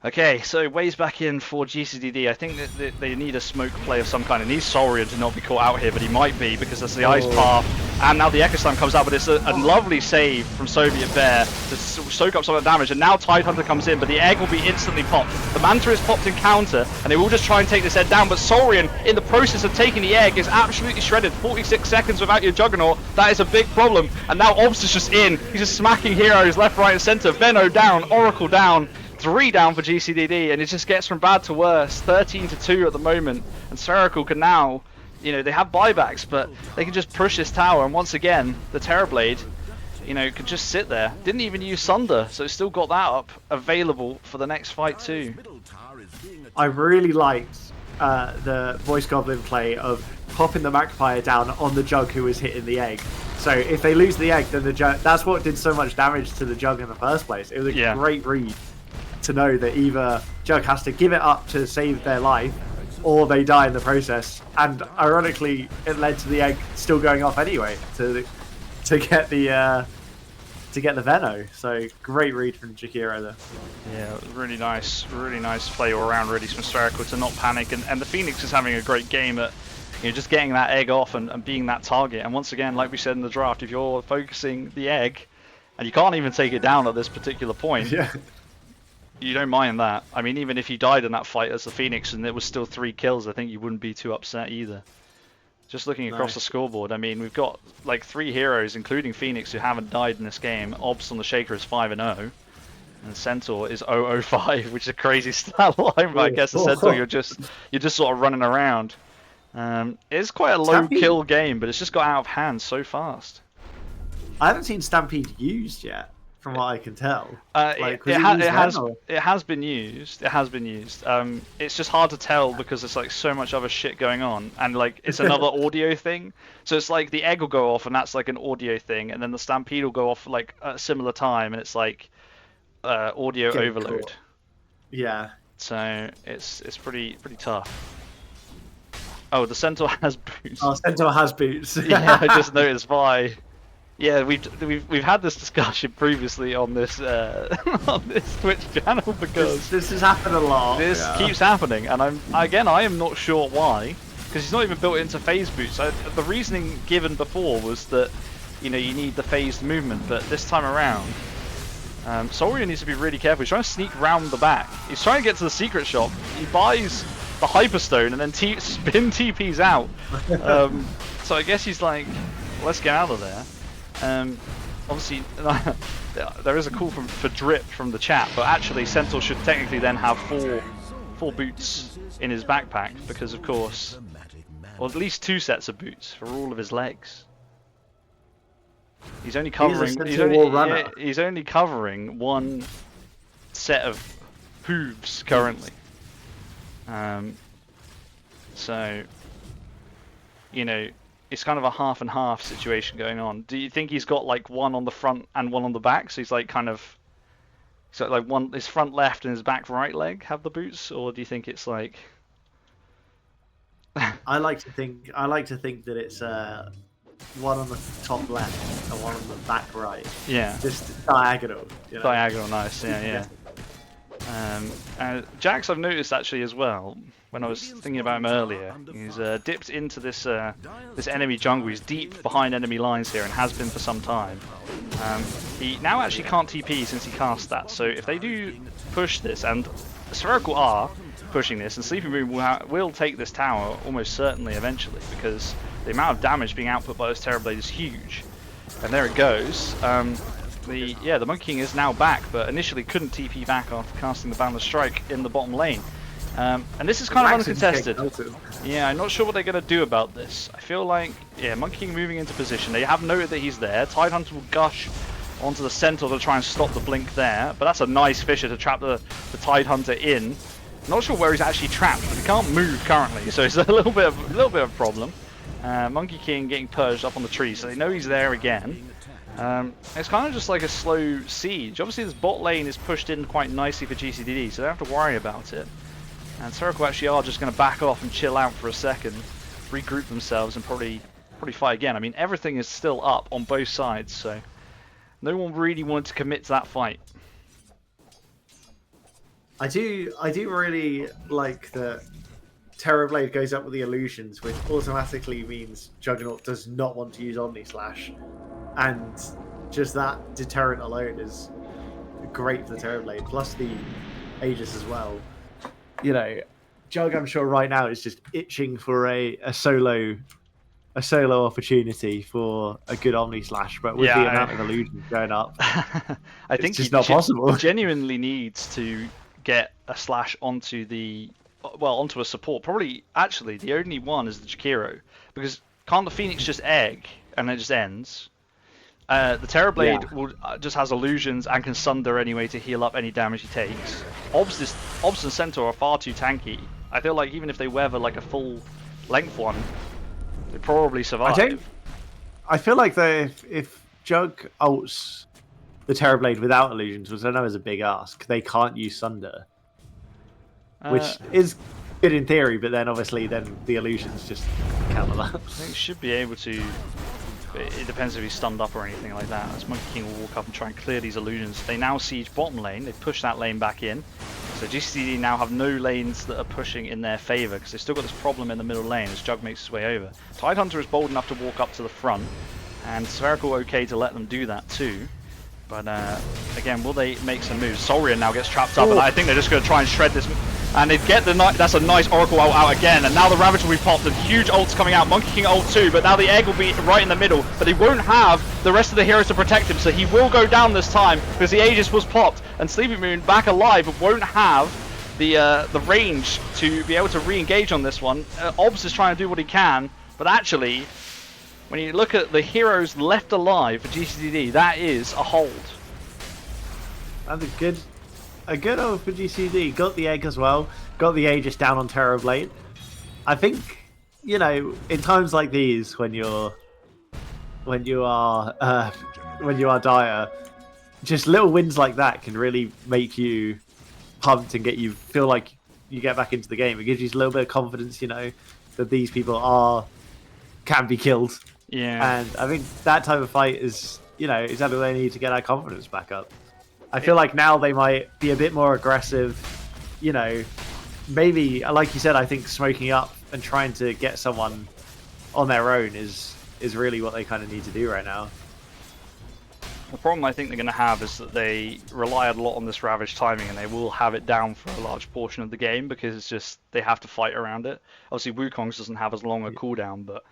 [SPEAKER 5] Okay, so Waves back in for GCDD. I think that they need a smoke play of some kind. It needs Saurian to not be caught out here, but he might be because there's the ice path. And now the Echo Slam comes out, but it's a lovely save from Soviet Bear to soak up some of the damage. And now Tidehunter comes in, but the egg will be instantly popped. The Manta is popped in counter, and they will just try and take this head down. But Saurian, in the process of taking the egg, is absolutely shredded. 46 seconds without your Juggernaut. That is a big problem. And now Obs is just in. He's just smacking heroes left, right, and center. Venno down, Oracle down. 3 down for GCDD, and it just gets from bad to worse. 13-2 at the moment, and Spherical can now, you know, they have buybacks, but they can just push this tower. And once again, the Terrorblade, you know, could just sit there. Didn't even use Sunder, so it's still got that up available for the next fight too.
[SPEAKER 2] I really liked the Voice Goblin play of popping the Magpie down on the Jug who was hitting the egg. So if they lose the egg, then the Jug. That's what did so much damage to the Jug in the first place. It was a great read to know that either Jug has to give it up to save their life, or they die in the process. And ironically, it led to the egg still going off anyway to get the Venno. So great read from Jakiro there.
[SPEAKER 5] Yeah, really nice play all around, really, from Spherical to not panic. And the Phoenix is having a great game at, you know, just getting that egg off and being that target. And once again, like we said in the draft, if you're focusing the egg and you can't even take it down at this particular point.
[SPEAKER 2] Yeah.
[SPEAKER 5] You don't mind that. I mean, even if you died in that fight as the Phoenix and it was still 3 kills, I think you wouldn't be too upset either. Just looking across the scoreboard, I mean, we've got like 3 heroes, including Phoenix, who haven't died in this game. Obs on the Shaker is 5-0, and Centaur is 0-5, which is a crazy stat line. But I guess the Centaur, you're just sort of running around. It's quite a low kill game, but it's just got out of hand so fast.
[SPEAKER 2] I haven't seen Stampede used yet. From what I can tell,
[SPEAKER 5] it has been used. It has been used. It's just hard to tell because there's like so much other shit going on, and like it's another audio thing. So it's like the egg will go off, and that's like an audio thing, and then the Stampede will go off like at a similar time, and it's like audio overload.
[SPEAKER 2] Caught. Yeah.
[SPEAKER 5] So it's pretty tough. Oh, the Centaur has boots.
[SPEAKER 2] Oh, Centaur has boots.
[SPEAKER 5] Yeah, I just noticed why. Yeah, we've had this discussion previously on this on this Twitch channel because
[SPEAKER 2] this has happened a lot.
[SPEAKER 5] This keeps happening, and I am not sure why, because he's not even built into phase boots. The reasoning given before was that, you know, you need the phased movement, but this time around, Saurian needs to be really careful. He's trying to sneak round the back. He's trying to get to the secret shop. He buys the Hyperstone and then spin TPs out. So I guess he's like, let's get out of there. Obviously, there is a call for drip from the chat, but actually Centaur should technically then have four boots in his backpack because, of course, or at least 2 sets of boots for all of his legs. He's only
[SPEAKER 2] He's a
[SPEAKER 5] covering.
[SPEAKER 2] Sentinel War runner.
[SPEAKER 5] He's only covering 1 set of hooves currently. So, you know, it's kind of a half and half situation going on. Do you think he's got like 1 on the front and 1 on the back? So he's like kind of, so like his front left and his back right leg have the boots, or do you think it's like?
[SPEAKER 2] I like to think that it's 1 on the top left and 1 on the back right.
[SPEAKER 5] Yeah.
[SPEAKER 2] Just diagonal. You know?
[SPEAKER 5] Diagonal, nice. Yeah. Jax, I've noticed actually as well, when I was thinking about him earlier, he's dipped into this enemy jungle. He's deep behind enemy lines here and has been for some time. He now actually can't TP since he cast that, so if they do push this, and Spherical are pushing this, and Sleeping Moon will take this tower almost certainly eventually, because the amount of damage being output by this Terrorblade is huge. And there it goes. The Monkey King is now back, but initially couldn't TP back after casting the Boundless Strike in the bottom lane. And this is kind of uncontested. Yeah, I'm not sure what they're going to do about this. I feel like, yeah, Monkey King moving into position. They have noted that he's there. Tidehunter will gush onto the center to try and stop the blink there, but that's a nice Fissure to trap the Tidehunter in. Not sure where he's actually trapped, but he can't move currently, so it's a little bit of a problem. Monkey King getting purged up on the tree, so they know he's there again. It's kind of just like a slow siege. Obviously this bot lane is pushed in quite nicely for GCDD, so they don't have to worry about it. And Spherical actually are just going to back off and chill out for a second, regroup themselves, and probably fight again. I mean, everything is still up on both sides, so no one really wanted to commit to that fight.
[SPEAKER 2] I do really like that Terrorblade goes up with the illusions, which automatically means Juggernaut does not want to use Omni Slash. And just that deterrent alone is great for the Terrorblade, plus the Aegis as well. You know, Jug, I'm sure right now is just itching for a solo opportunity for a good Omni Slash, but with the amount of illusions going up,
[SPEAKER 5] I think
[SPEAKER 2] it's just not possible.
[SPEAKER 5] Genuinely needs to get a Slash onto onto a support. Probably, actually, the only one is the Jakiro, because can't the Phoenix just egg and it just ends? The Terrorblade will just has illusions and can sunder anyway to heal up any damage he takes. Obs and Centaur are far too tanky. I feel like even if they weather like a full length one, they probably survive.
[SPEAKER 2] I feel like if Jug ults the Terrorblade without illusions, which I know is a big ask, they can't use Sunder, which is good in theory, but then obviously the illusions just counter that.
[SPEAKER 5] I think should be able to. It depends if he's stunned up or anything like that. As Monkey King will walk up and try and clear these illusions. They now siege bottom lane. They push that lane back in. So GCDD now have no lanes that are pushing in their favour, because they've still got this problem in the middle lane as Jug makes his way over. Tidehunter is bold enough to walk up to the front, and Spherical okay to let them do that too. But again, will they make some moves? Saurian now gets trapped up, and I think they're just going to try and shred this. And they get that's a nice Oracle ult out again, and now the Ravage will be popped, and huge ults coming out. Monkey King ult too, but now the egg will be right in the middle, but he won't have the rest of the heroes to protect him, so he will go down this time, because the Aegis was popped, and Sleeping Moon back alive, but won't have the range to be able to re-engage on this one. Obs is trying to do what he can, but actually, when you look at the heroes left alive for GCDD, that is a hold.
[SPEAKER 2] That's a good ult for GCD. Got the egg as well. Got the Aegis down on Terrorblade. I think, you know, in times like these, when you are dire, just little wins like that can really make you pumped and get you feel like you get back into the game. It gives you a little bit of confidence, you know, that these people can be killed.
[SPEAKER 5] Yeah.
[SPEAKER 2] And I think that type of fight is, you know, exactly what they need to get that confidence back up. I feel like now they might be a bit more aggressive, you know, maybe, like you said, I think smoking up and trying to get someone on their own is really what they kind of need to do right now.
[SPEAKER 5] The problem I think they're going to have is that they rely a lot on this Ravage timing, and they will have it down for a large portion of the game, because it's just, they have to fight around it. Obviously Wukong's doesn't have as long a cooldown, but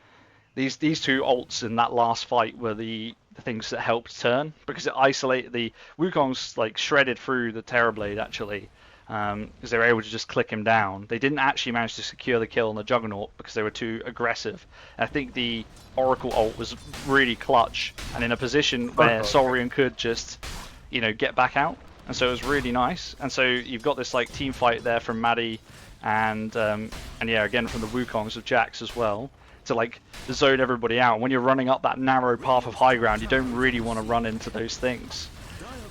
[SPEAKER 5] these two ults in that last fight were the things that helped turn, because it isolated the Wukong's like shredded through the Terrorblade actually, because they were able to just click him down. They didn't actually manage to secure the kill on the Juggernaut because they were too aggressive. And I think the Oracle ult was really clutch and in a position where Saurian could just, you know, get back out. And so it was really nice. And so you've got this like team fight there from Maddie and yeah, again from the Wukongs with Jax as well, to like zone everybody out. When you're running up that narrow path of high ground, you don't really want to run into those things.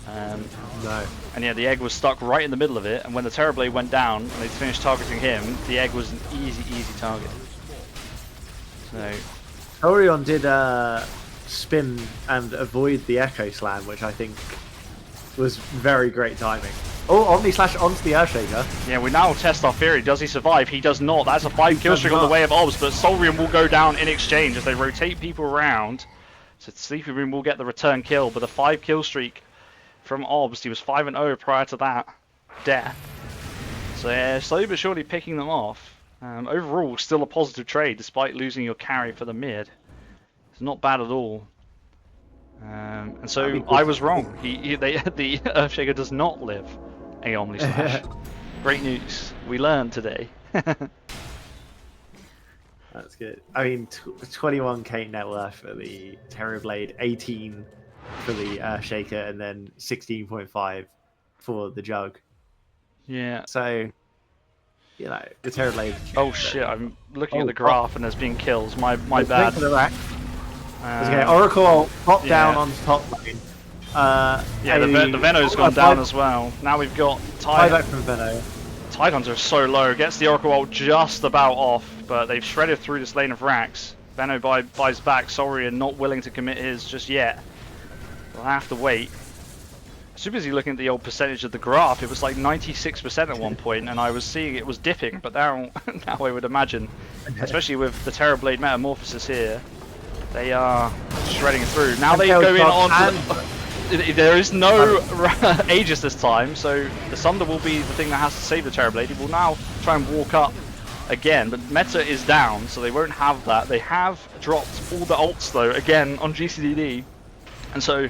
[SPEAKER 2] No.
[SPEAKER 5] And yeah, the egg was stuck right in the middle of it, and when the Terrorblade went down and they finished targeting him, the egg was an easy target. So
[SPEAKER 2] Orion did spin and avoid the Echo Slam, which I think was very great timing. Oh, Omni slash onto the Earthshaker.
[SPEAKER 5] yeah, we now test our theory. Does he survive? He does not. That's a 5 kill streak on the way of Obs, but Saurian will go down in exchange as they rotate people around. So Sleepy Room will get the return kill, but a 5 kill streak from Obs. He was 5-0 prior to that death. So yeah, slowly but surely picking them off. Overall, still a positive trade despite losing your carry for the mid. It's not bad at all. And so I was wrong. The Earthshaker does not live a Omni Slash. Great news. We learned today.
[SPEAKER 2] That's good. I mean, 21k net worth for the Terrorblade, 18 for the Earthshaker, and then 16.5 for the Jug.
[SPEAKER 5] Yeah.
[SPEAKER 2] So, you know, the Terrorblade.
[SPEAKER 5] Oh shit! I'm looking at the graph and there's been kills. My bad.
[SPEAKER 2] Thanks for the rack. Okay, Oracle pop down on top lane.
[SPEAKER 5] Yeah, the Veno's gone down as well. Now we've got
[SPEAKER 2] Tide from Veno.
[SPEAKER 5] Tidehunter is so low, gets the Oracle ult just about off, but they've shredded through this lane of racks. Veno buys back, Saurian not willing to commit his just yet. We'll have to wait. I was too busy looking at the old percentage of the graph. It was like 96% at one point, and I was seeing it was dipping, but now I would imagine, especially with the Terrorblade Metamorphosis here, they are shredding through. Now they go in on... There is no Aegis this time, so the Sunder will be the thing that has to save the Terrorblade. He will now try and walk up again, but meta is down, so they won't have that. They have dropped all the ults though, again on GCDD, and so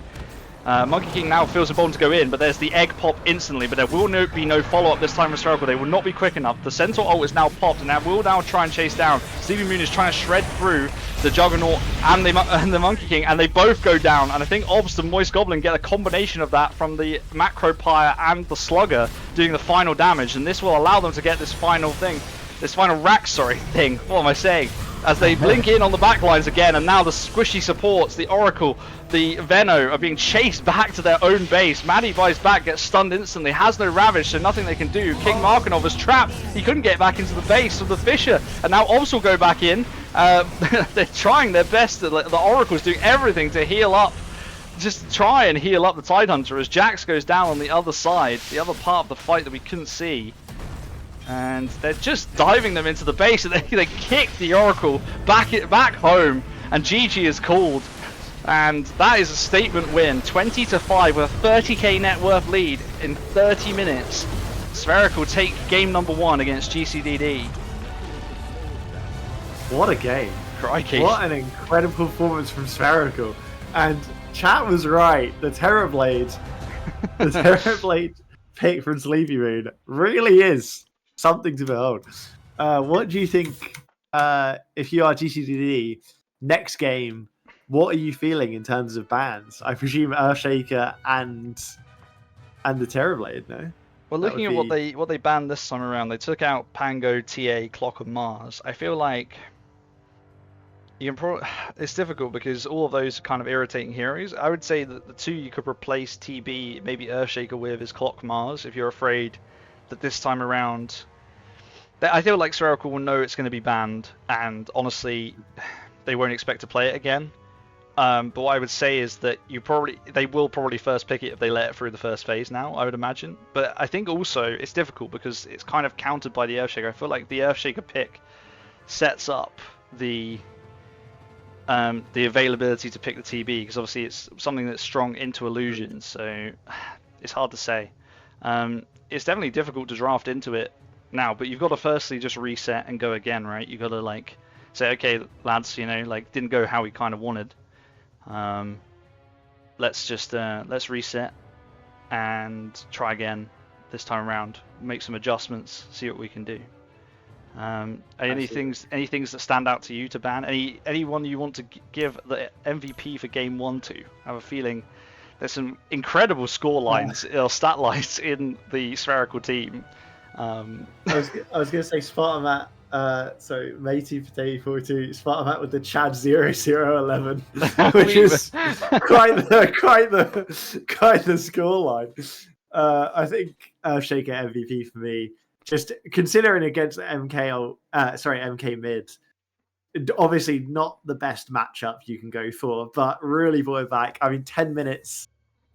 [SPEAKER 5] Monkey King now feels emboldened to go in, but there's the egg pop instantly, but there will be no follow-up this time with Spherical. They will not be quick enough. The Centaur ult is now popped, and that will now try and chase down. Sleepy Moon is trying to shred through the Juggernaut and the Monkey King, and they both go down. And I think Obs and Moist Goblin get a combination of that from the Macro Pyre and the Slugger doing the final damage, and this will allow them to get this final rack thing. What am I saying? As they blink in on the backlines again, and now the squishy supports, the Oracle, the Veno are being chased back to their own base. Maddie buys back, gets stunned instantly, has no Ravage, so nothing they can do. King Markinov is trapped. He couldn't get back into the base of the Fisher, and now Obs will go back in. They're trying their best. The Oracle's doing everything to heal up. Just try and heal up the Tidehunter as Jax goes down on the other side, the other part of the fight that we couldn't see. And they're just diving them into the base, and they kick the Oracle back home, and GG is called. And that is a statement win, 20-5 with a 30k net worth lead in 30 minutes. Spherical take game number 1 against GCDD.
[SPEAKER 2] What a game.
[SPEAKER 5] Crikey.
[SPEAKER 2] What an incredible performance from Spherical. And chat was right, the Terrorblade pick from Sleepy Moon really is something to behold. What do you think, if you are GCDD, next game, what are you feeling in terms of bans? I presume Earthshaker and the Terrorblade, no?
[SPEAKER 5] Well, looking at what they banned this time around, they took out Pango, TA, Clock and Mars. I feel like it's difficult because all of those are kind of irritating heroes. I would say that the two you could replace TB, maybe Earthshaker with, is Clock Mars, if you're afraid that this time around... I feel like Spherical will know it's going to be banned, and honestly, they won't expect to play it again. But what I would say is that they will probably first pick it if they let it through the first phase now, I would imagine. But I think also it's difficult because it's kind of countered by the Earthshaker. I feel like the Earthshaker pick sets up the availability to pick the TB, because obviously it's something that's strong into illusions, so it's hard to say. It's definitely difficult to draft into it now, but you've got to firstly just reset and go again, right? You've got to like say, okay lads, you know, like didn't go how we kind of wanted. Let's reset and try again. this time around, make some adjustments, see what we can do. Any things that stand out to you to ban? Anyone you want to give the MVP for game 1 to? I have a feeling there's some incredible score lines or stat lines in the Spherical team.
[SPEAKER 2] I was going to say Spartamat. So Matey Potato 42 Spartamat with the Chad 0011, which is quite the score line. I think Shaker MVP for me. Just considering against MK mid, obviously not the best matchup you can go for, but really brought it back. I mean, 10 minutes,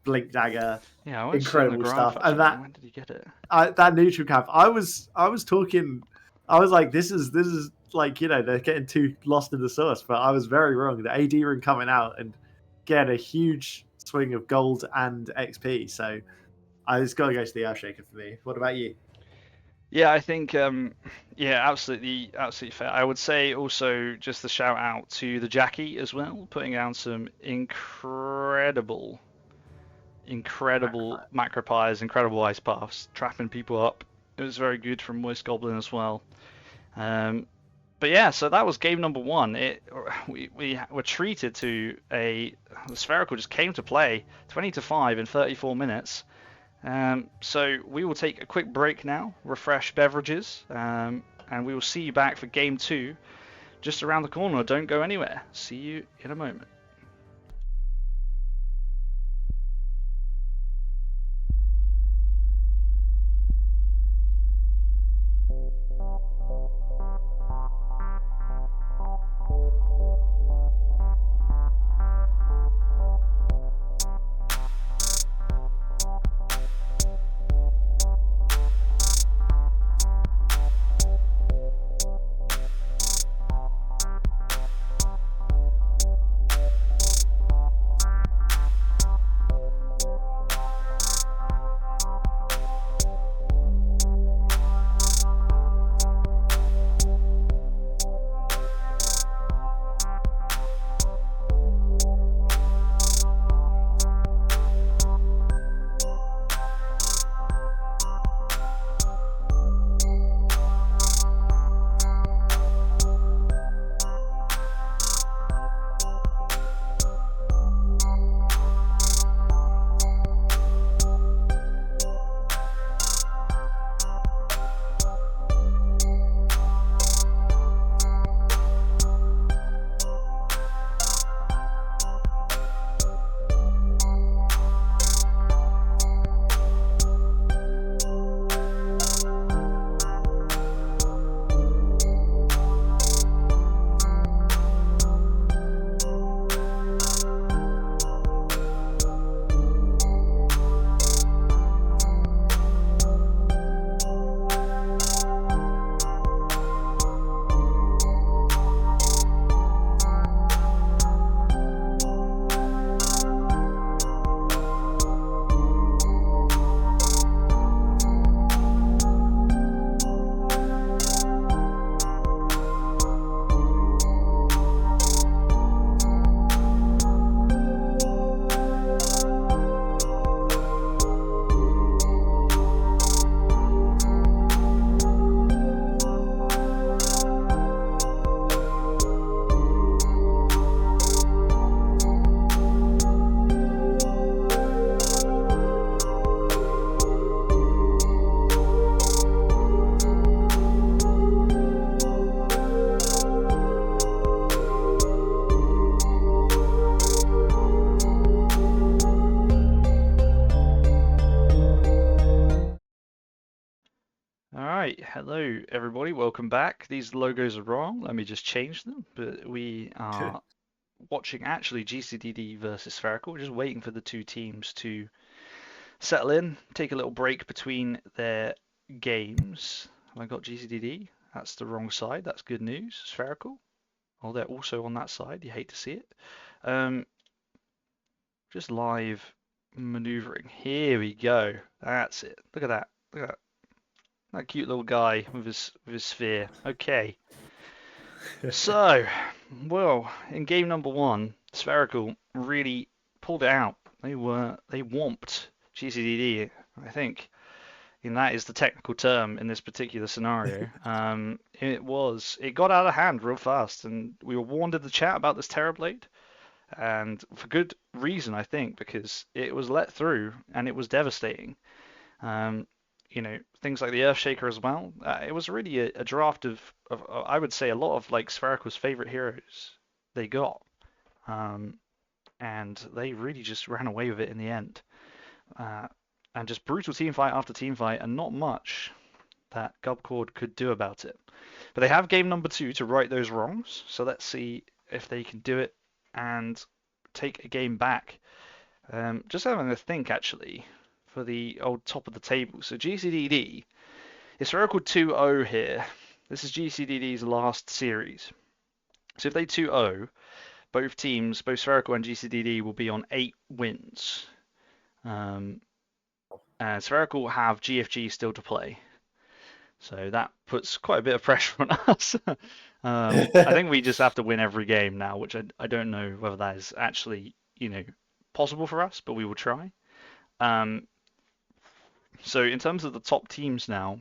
[SPEAKER 2] Blink Dagger,
[SPEAKER 5] Yeah,
[SPEAKER 2] incredible stuff.
[SPEAKER 5] Actually.
[SPEAKER 2] And that
[SPEAKER 5] when did he get it?
[SPEAKER 2] that neutral cap, I was talking. I was like, this is like, they're getting too lost in the sauce, but I was very wrong. The AD ring coming out and getting a huge swing of gold and XP. So it's got to go to the Earthshaker for me. What about you?
[SPEAKER 5] Yeah, I think, absolutely fair. I would say also just a shout out to the Jackie as well, putting down some incredible macropires, incredible ice paths, trapping people up. It was very good from Moist Goblin as well. But yeah, so that was game number 1. We were treated to the Spherical just came to play 20-5 in 34 minutes. So we will take a quick break now, refresh beverages, and we will see you back for game 2 just around the corner. Don't go anywhere. See you in a moment. Alright, hello everybody, welcome back. These logos are wrong, let me just change them. But we are watching actually GCDD versus Spherical. We're just waiting for the two teams to settle in, take a little break between their games. Have I got GCDD? That's the wrong side, that's good news. Spherical, oh, they're also on that side, you hate to see it. Just live maneuvering. Here we go. That's it. Look at that. Look at that. That cute little guy with his sphere. Okay. So, well, in game number 1, Spherical really pulled it out. They whomped GCDD, I think, and that is the technical term in this particular scenario. It got out of hand real fast, and we were warned in the chat about this Terrorblade, and for good reason, I think, because it was let through and it was devastating. Things like the Earthshaker as well. It was really a draft of I would say a lot of like Spherical's favorite heroes they got, and they really just ran away with it in the end. And just brutal team fight after team fight, and not much that Gubcord could do about it. But they have game number 2 to right those wrongs, so let's see if they can do it and take a game back. Just having a think actually for the old top of the table. So GCDD, it's Spherical 2-0 here. This is GCDD's last series. So if they 2-0, both teams, both Spherical and GCDD, will be on 8 wins. Spherical have GFG still to play, so that puts quite a bit of pressure on us. I think we just have to win every game now, which I don't know whether that is actually possible for us, but we will try. So in terms of the top teams now,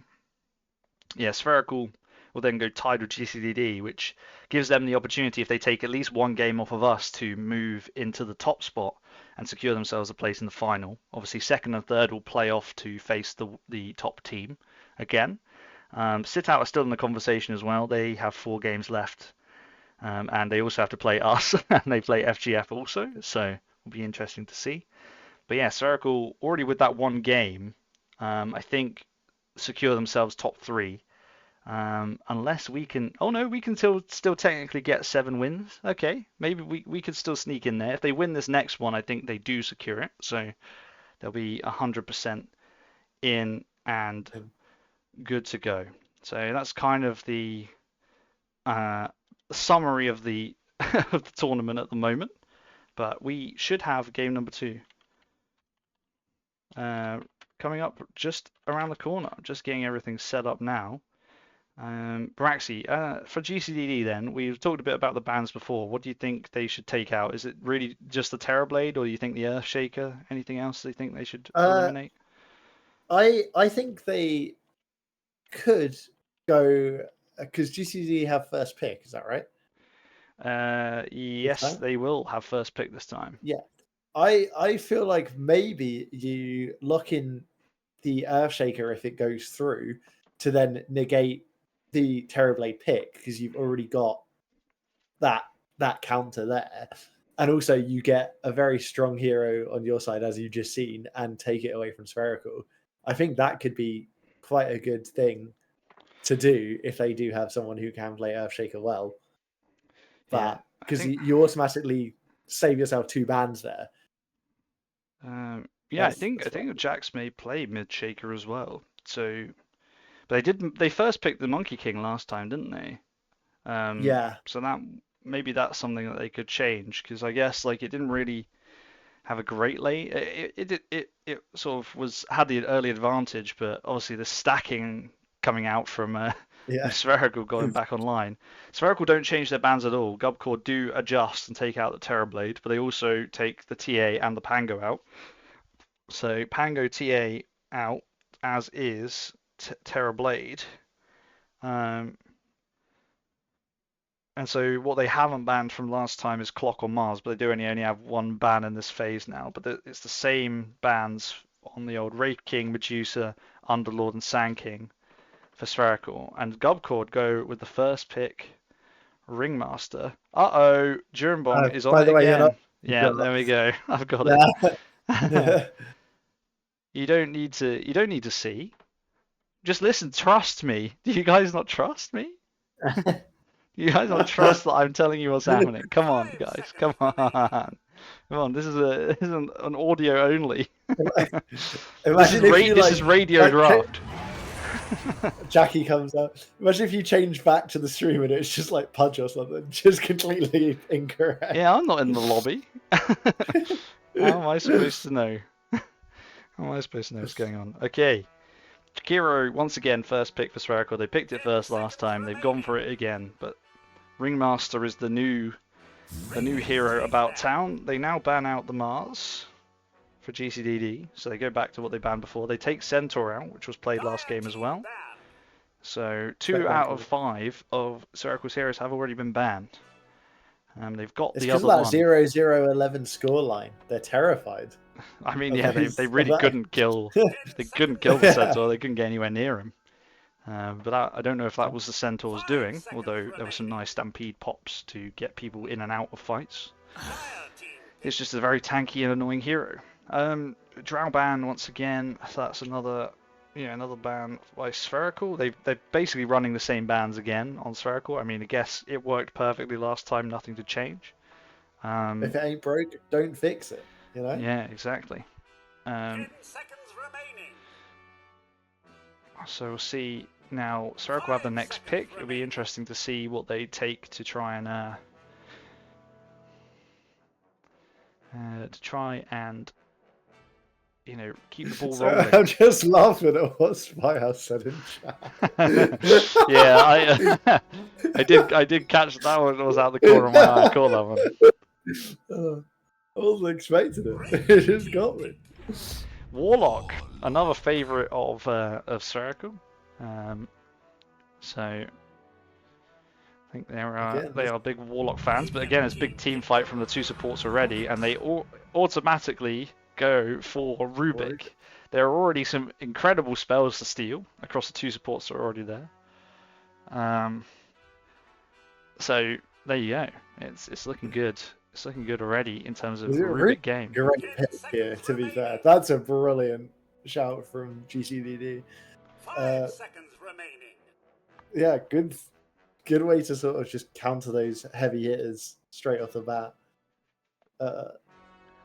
[SPEAKER 5] yeah, Spherical will then go tied with GCDD, which gives them the opportunity, if they take at least one game off of us, to move into the top spot and secure themselves a place in the final. Obviously, second and third will play off to face the top team again. Sit Out are still in the conversation as well. They have 4 games left, and they also have to play us, and they play FGF also, so it'll be interesting to see. But yeah, Spherical already with that one game, I think, secure themselves top 3. Unless we can... Oh no, we can still technically get 7 wins. Okay, maybe we could still sneak in there. If they win this next one, I think they do secure it. So they'll be 100% in and good to go. So that's kind of the summary of the of the tournament at the moment. But we should have game number 2 coming up just around the corner. Just getting everything set up now. Braxy, for GCDD then, we've talked a bit about the bans before. What do you think they should take out? Is it really just the Terrorblade, or do you think the Earthshaker? Anything else they think they should eliminate?
[SPEAKER 2] I think they could go, because GCD have first pick, is that right?
[SPEAKER 5] Yes, they will have first pick this time.
[SPEAKER 2] Yeah. I feel like maybe you lock in the Earthshaker if it goes through, to then negate the Terrorblade pick, because you've already got that counter there, and also you get a very strong hero on your side, as you've just seen, and take it away from Spherical. I think that could be quite a good thing to do if they do have someone who can play Earthshaker well. But because you automatically save yourself 2 bans there.
[SPEAKER 5] I think Jax may play mid shaker as well. So, but they first picked the Monkey King last time, didn't they?
[SPEAKER 2] Yeah.
[SPEAKER 5] So maybe that's something that they could change, because I guess like it didn't really have a great late. It sort of had the early advantage, but obviously the stacking coming out from Spherical going back online. Spherical don't change their bans at all. Gubcord do adjust and take out the Terrorblade, but they also take the TA and the Pango out. So Pango TA out, as is Terrorblade. And so what they haven't banned from last time is Clock on Mars, but they do only have 1 ban in this phase now. But it's the same bans on the old Wraith King, Medusa, Underlord, and Sand King for Spherical. And Gubcord go with the first pick, Ringmaster. Jurimbong is on it again. Yeah, there we go. I've got it. You don't need to see. Just listen. Trust me. Do you guys not trust me? You guys don't trust that I'm telling you what's happening. Come on, guys. Come on. This is an audio only. This is radio draft.
[SPEAKER 2] Jackie comes out. Imagine if you change back to the stream and it's just like Pudge or something, just completely incorrect.
[SPEAKER 5] Yeah, I'm not in the lobby. How am I supposed to know? How am I supposed to know what's going on? Okay. Kiro, once again, first pick for Spherical. They picked it first last time. They've gone for it again, but Ringmaster is the new hero about town. They now ban out the Mars for GCDD, so they go back to what they banned before. They take Centaur out, which was played last game as well. So 2 out of 5 of Spherical's heroes have already been banned. They've got
[SPEAKER 2] It's
[SPEAKER 5] the
[SPEAKER 2] because
[SPEAKER 5] other
[SPEAKER 2] of that
[SPEAKER 5] one.
[SPEAKER 2] 0-0-11 scoreline. They're terrified.
[SPEAKER 5] I mean,
[SPEAKER 2] of
[SPEAKER 5] yeah, they
[SPEAKER 2] those-
[SPEAKER 5] really
[SPEAKER 2] of that.
[SPEAKER 5] couldn't kill. They couldn't kill the Centaur. They couldn't get anywhere near him. But I don't know if that was the Centaur's doing, although there were some nice stampede pops to get people in and out of fights. It's just a very tanky and annoying hero. Drow ban once again. That's another ban by Spherical. They're basically running the same bans again on Spherical. I mean, I guess it worked perfectly last time. Nothing to change.
[SPEAKER 2] If it ain't broke, don't fix it. You know.
[SPEAKER 5] Yeah, exactly.
[SPEAKER 6] 10 seconds remaining.
[SPEAKER 5] So we'll see now. Spherical have the next pick. It'll be interesting to see what they take to try and keep the ball
[SPEAKER 2] So
[SPEAKER 5] rolling.
[SPEAKER 2] I'm just laughing at what Spyhouse said in chat.
[SPEAKER 5] Yeah, I did catch that one. It was out the corner of my eye. I caught that one.
[SPEAKER 2] I wasn't expecting it. It just got me.
[SPEAKER 5] Warlock, another favourite of Spherical. So I think they are big Warlock fans, but again, it's a big team fight from the 2 supports already, and they automatically go for Rubik. There are already some incredible spells to steal across the 2 supports that are already there. So there you go. It's looking good. It's looking good already in terms of Rubik game.
[SPEAKER 2] Great pick here, to be fair. That's a brilliant shout from GCDD.
[SPEAKER 6] 5 seconds remaining.
[SPEAKER 2] Yeah, good way to sort of just counter those heavy hitters straight off the bat.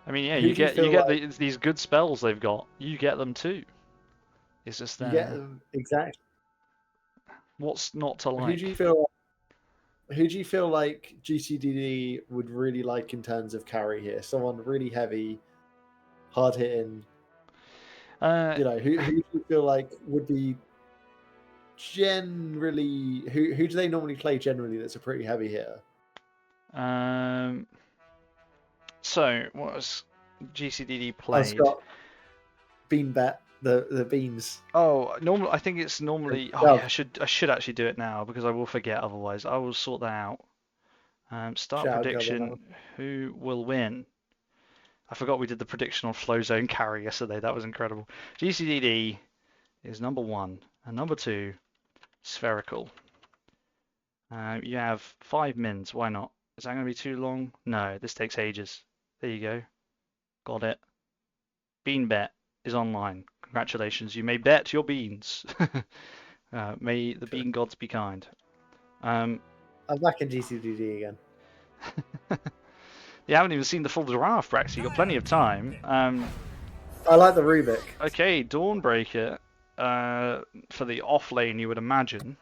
[SPEAKER 5] I mean, yeah,
[SPEAKER 2] who
[SPEAKER 5] you
[SPEAKER 2] do you
[SPEAKER 5] get
[SPEAKER 2] feel like-
[SPEAKER 5] these good spells they've got. You get them too. It's just
[SPEAKER 2] exactly.
[SPEAKER 5] what's not to like?
[SPEAKER 2] Who do you feel like GCDD would really like in terms of carry here? Someone really heavy, hard hitting. Who do you feel like would be generally who do they normally play generally that's a pretty heavy hitter?
[SPEAKER 5] So what was GCDD played?
[SPEAKER 2] Scott, Beanbat, the beans.
[SPEAKER 5] Oh, I think it's normally. Oh, yeah, I should actually do it now because I will forget otherwise. I will sort that out. Start
[SPEAKER 2] Shout out,
[SPEAKER 5] prediction.
[SPEAKER 2] Gubba.
[SPEAKER 5] Who will win? I forgot we did the prediction on Flow Zone carry yesterday. That was incredible. GCDD is number 1 and number 2, Spherical. You have 5 mins. Why not? Is that going to be too long? No, this takes ages. There you go. Got it. Bean bet is online. Congratulations. You may bet your beans. May the bean gods be kind.
[SPEAKER 2] I'm back in GCDD again.
[SPEAKER 5] You haven't even seen the full draft, Brax. You've got plenty of time.
[SPEAKER 2] I like the Rubik.
[SPEAKER 5] Okay, Dawnbreaker for the off lane, you would imagine,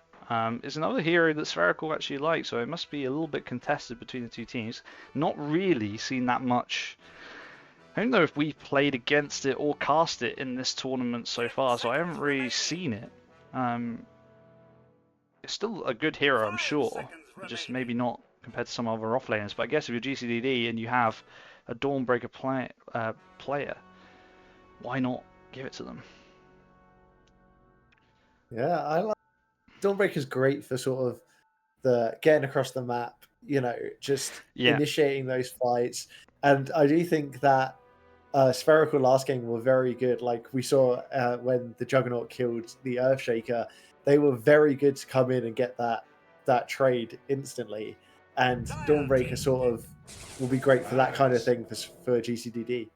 [SPEAKER 5] is another hero that Spherical actually likes, so it must be a little bit contested between the 2 teams. Not really seen that much. I don't know if we played against it or cast it in this tournament so far, so I haven't really seen it. It's still a good hero, I'm sure, just maybe not compared to some other offlaners. But I guess if you're GCDD and you have a Dawnbreaker player, why not give it to them?
[SPEAKER 2] Yeah, I like Dawnbreaker's great for sort of the getting across the map, just initiating those fights. And I do think that Spherical last game were very good. Like we saw when the Juggernaut killed the Earthshaker, they were very good to come in and get that trade instantly. And Dawnbreaker sort of will be great for that kind of thing for GCDD.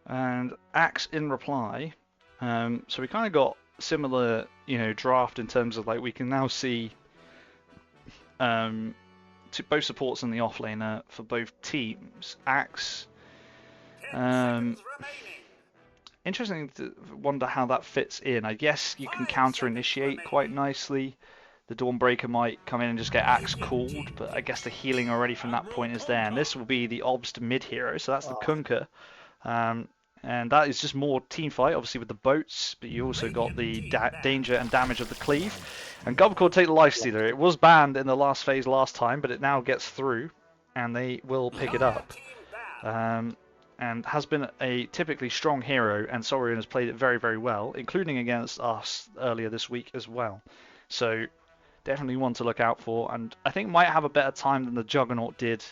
[SPEAKER 5] And Axe in reply. So we kind of got similar, draft in terms of like we can now see both supports and the offlaner for both teams. Axe. Interesting to wonder how that fits in. I guess you can counter initiate quite nicely. The Dawnbreaker might come in and just get Axe called, but I guess the healing already from that point is there. And this will be the Obst mid hero, so that's the Kunkka. And that is just more team fight, obviously with the boats, but you also got the danger and damage of the cleave. And Gubcore take the Lifestealer. It was banned in the last phase last time, but it now gets through, and they will pick it up. And and has been a typically strong hero, and Saurian has played it very, very well, including against us earlier this week as well. So definitely one to look out for, and I think might have a better time than the Juggernaut did.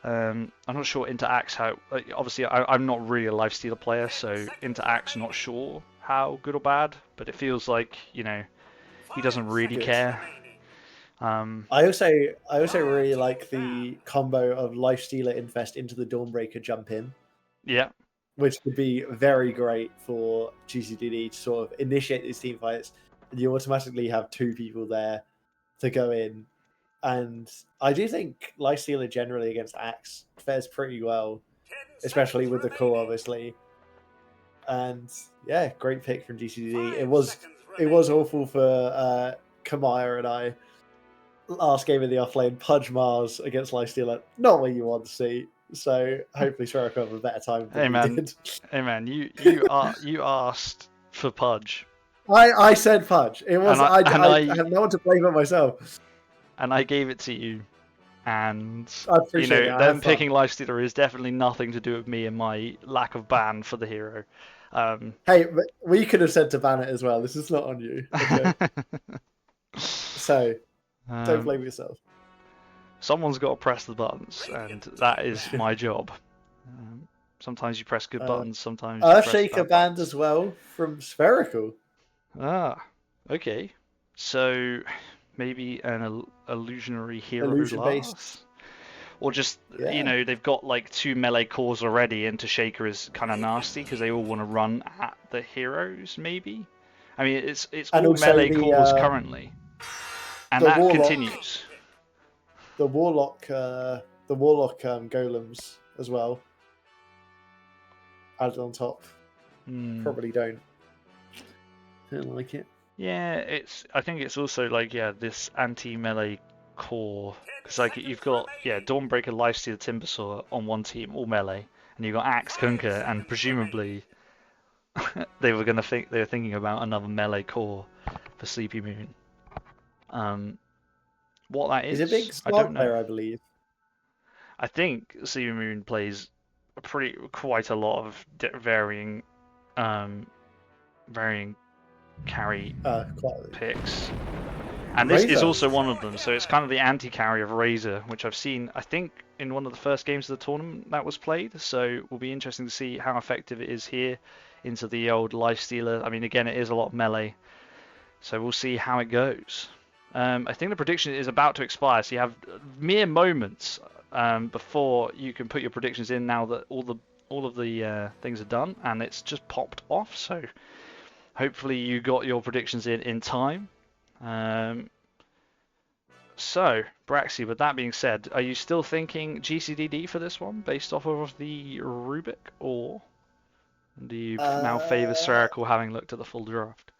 [SPEAKER 5] I'm not sure into Axe how. Obviously, I'm not really a lifestealer player, so into Axe not sure how good or bad, but it feels like he doesn't really
[SPEAKER 3] Good.
[SPEAKER 5] care.
[SPEAKER 2] I also really like the combo of Lifestealer Infest into the Dawnbreaker jump in,
[SPEAKER 5] Yeah.
[SPEAKER 2] which would be very great for GCDD to sort of initiate these team fights, and you automatically have 2 people there to go in. And I do think Lifestealer generally against Axe fares pretty well, especially with the core, obviously. And yeah, great pick from GCDD. It was awful for Kamaya and I. Last game in the offlane, Pudge Mars against Lifestealer, not what you want to see. So hopefully Spherical have a better time than we did.
[SPEAKER 5] Hey man, you asked for Pudge.
[SPEAKER 2] I said Pudge. It was I have no one to blame but myself.
[SPEAKER 5] And I gave it to you. And
[SPEAKER 2] I appreciate it.
[SPEAKER 5] them picking Lifestealer is definitely nothing to do with me and my lack of ban for the hero.
[SPEAKER 2] Hey, we could have said to ban it as well. This is not on you. Okay? So don't blame yourself.
[SPEAKER 5] Someone's got to press the buttons, and that is my job. Sometimes you press good buttons, sometimes you press
[SPEAKER 2] Earthshaker
[SPEAKER 5] bad
[SPEAKER 2] banned
[SPEAKER 5] buttons.
[SPEAKER 2] as well from Spherical.
[SPEAKER 5] Ah, okay. So maybe an illusionary hero
[SPEAKER 2] Illusion-based.
[SPEAKER 5] last? Or just, they've got like 2 melee cores already, and Shaker is kind of nasty because they all want to run at the heroes, maybe? I mean, it's
[SPEAKER 2] And
[SPEAKER 5] all
[SPEAKER 2] also
[SPEAKER 5] melee
[SPEAKER 2] the,
[SPEAKER 5] cores currently. And
[SPEAKER 2] the
[SPEAKER 5] that
[SPEAKER 2] Warlock.
[SPEAKER 5] continues.
[SPEAKER 2] The Warlock golems as well. Added on top. Probably don't like it.
[SPEAKER 5] Yeah, I think it's also like this anti-melee core, because like you've got Dawnbreaker, Lifesteal, Timbersaw on one team, all melee, and you've got Axe, Kunkka, and presumably they were thinking about another melee core for Sleepy Moon. What that is,
[SPEAKER 2] He's a big
[SPEAKER 5] I don't
[SPEAKER 2] slot
[SPEAKER 5] know.
[SPEAKER 2] player, I believe.
[SPEAKER 5] I think Sleepy Moon plays quite a lot of varying carry picks. And this is also one of them, so it's kind of the anti-carry of Razor, which I've seen, I think, in one of the first games of the tournament that was played, so it will be interesting to see how effective it is here into the old Lifestealer. I mean, again, it is a lot of melee, so we'll see how it goes. I think the prediction is about to expire, so you have mere moments before you can put your predictions in now that all of the things are done, and it's just popped off, so hopefully you got your predictions in time. So, Braxy, with that being said, are you still thinking GCDD for this one, based off of the rubric, or do you now favour Spherical, having looked at the full draft?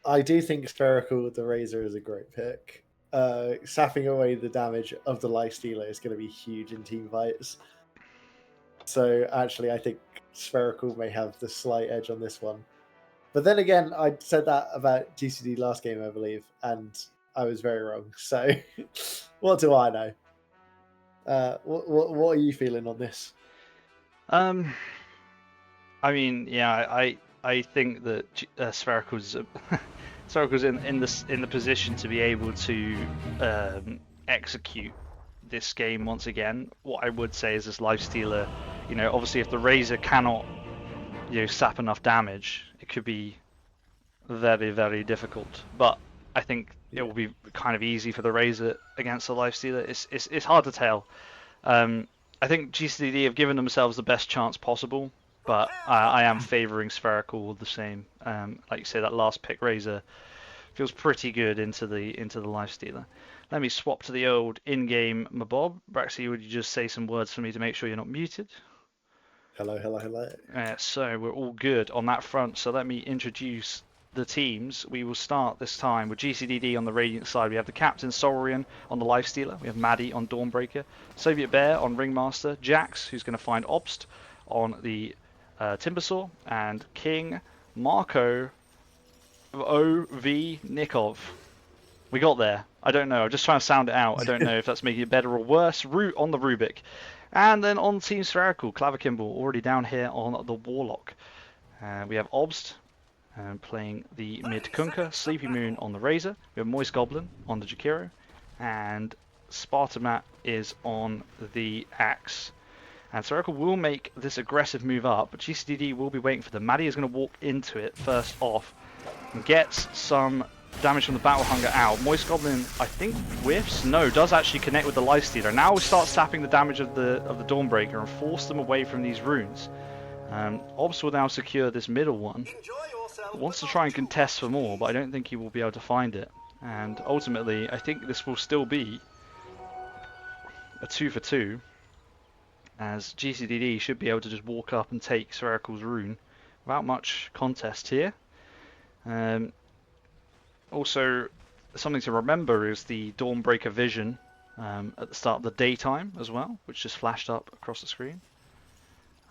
[SPEAKER 2] I do think Spherical with the Razor is a great pick. Sapping away the damage of the Lifestealer is going to be huge in team fights. So, actually, I think Spherical may have the slight edge on this one. But then again, I said that about GCD last game, I believe, and I was very wrong. So, what do I know? What are you feeling on this?
[SPEAKER 5] I mean, I think that Spherical's in the position to be able to execute this game once again. What I would say is this Lifestealer, obviously if the Razor cannot sap enough damage, it could be very, very difficult. But I think it will be kind of easy for the Razor against the Lifestealer. It's hard to tell. I think GCDD have given themselves the best chance possible, but I am favouring Spherical all the same. Like you say, that last pick Razor feels pretty good into the Lifestealer. Let me swap to the old in-game Mabob. Braxy, would you just say some words for me to make sure you're not muted?
[SPEAKER 2] Hello.
[SPEAKER 5] So we're all good on that front. So let me introduce the teams. We will start this time with GCDD on the Radiant side. We have the Captain Saurian on the Lifestealer. We have Maddie on Dawnbreaker. Soviet Bear on Ringmaster. Jax, who's going to find Obst on the Timbersaw. And King Marco OV Nikov We got there. I don't know. I'm just trying to sound it out. I don't know if that's making it better or worse. Root on the Rubik. And then on Team Spherical, Claverkimble already down here on the Warlock. We have Obst playing the mid Kunkka, Sleepy Moon on the Razor. We have Moist Goblin on the Jakiro. And Spartamat is on the Axe. And Spherical will make this aggressive move up, but GCDD will be waiting for them. Maddie is going to walk into it first off and gets some damage from the Battle Hunger out. Moist Goblin, I think, whiffs. No, does actually connect with the Lifestealer. Now we start sapping the damage of the Dawnbreaker and force them away from these runes. Obs will now secure this middle one. Wants to try and contest for more, but I don't think he will be able to find it. And ultimately, I think this will still be a 2 for 2. As GCDD should be able to just walk up and take Spherical's rune without much contest here. Also, something to remember is the Dawnbreaker vision at the start of the daytime as well, which just flashed up across the screen.